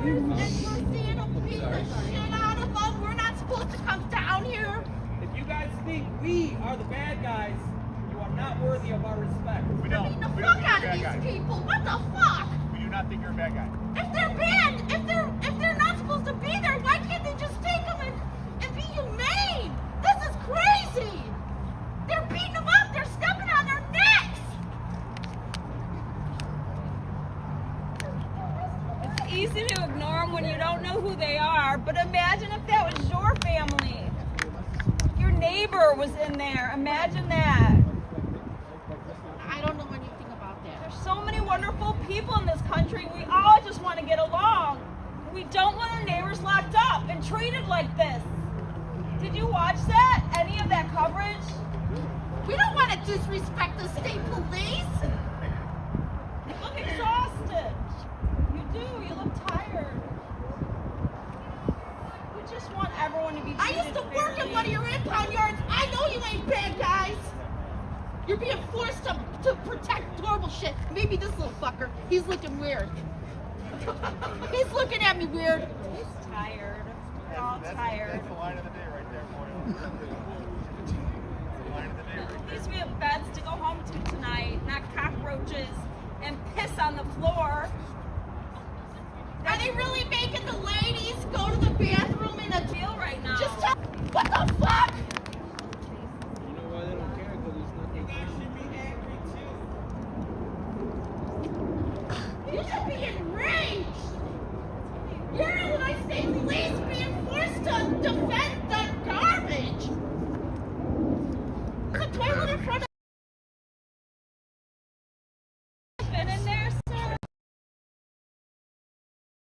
[SPEAKER 7] and we're seeing them beat the shit out of them. We're not supposed to come down here.
[SPEAKER 15] If you guys think we are the bad guys, you are not worthy of our respect.
[SPEAKER 18] We don't.
[SPEAKER 7] Beating the
[SPEAKER 18] We don't
[SPEAKER 7] fuck
[SPEAKER 18] think
[SPEAKER 7] out
[SPEAKER 18] you're a
[SPEAKER 7] of
[SPEAKER 18] bad
[SPEAKER 7] these
[SPEAKER 18] guy.
[SPEAKER 7] people. What the fuck?
[SPEAKER 18] We do not think you're a bad guy.
[SPEAKER 7] If they're banned, if they're not supposed to be there, why can't they just take them and be humane? This is crazy. They're beating them up. They're stepping on their necks.
[SPEAKER 2] It's easy to ignore them when you don't know who they are, but imagine if that was your family. Your neighbor was in there. Imagine that.
[SPEAKER 7] I don't know anything about that.
[SPEAKER 2] There's so many wonderful people in this country. We all just want to get along. We don't want our neighbors locked up and treated like this. Did you watch that? Any of that coverage?
[SPEAKER 7] We don't want to disrespect the state police.
[SPEAKER 2] You look exhausted. You do. You look tired. We just want everyone to be treated
[SPEAKER 7] I used to work
[SPEAKER 2] fairly.
[SPEAKER 7] in one of your impound yards. I know you ain't bad guys. You're being forced to protect horrible shit. Maybe this little fucker, he's looking weird. He's looking at me weird.
[SPEAKER 2] He's tired. We're all tired.
[SPEAKER 18] That's the line of the day right there for you. The line of the day right
[SPEAKER 2] At least we have beds to go home to tonight, not cockroaches and piss on the floor.
[SPEAKER 7] Are they really making the ladies go to the bathroom in a
[SPEAKER 2] deal right now?
[SPEAKER 7] Just tell what the fuck?
[SPEAKER 10] You know why they don't care? Because it's not their fault.
[SPEAKER 7] You should be enraged. You're an I.C.E police being forced to defend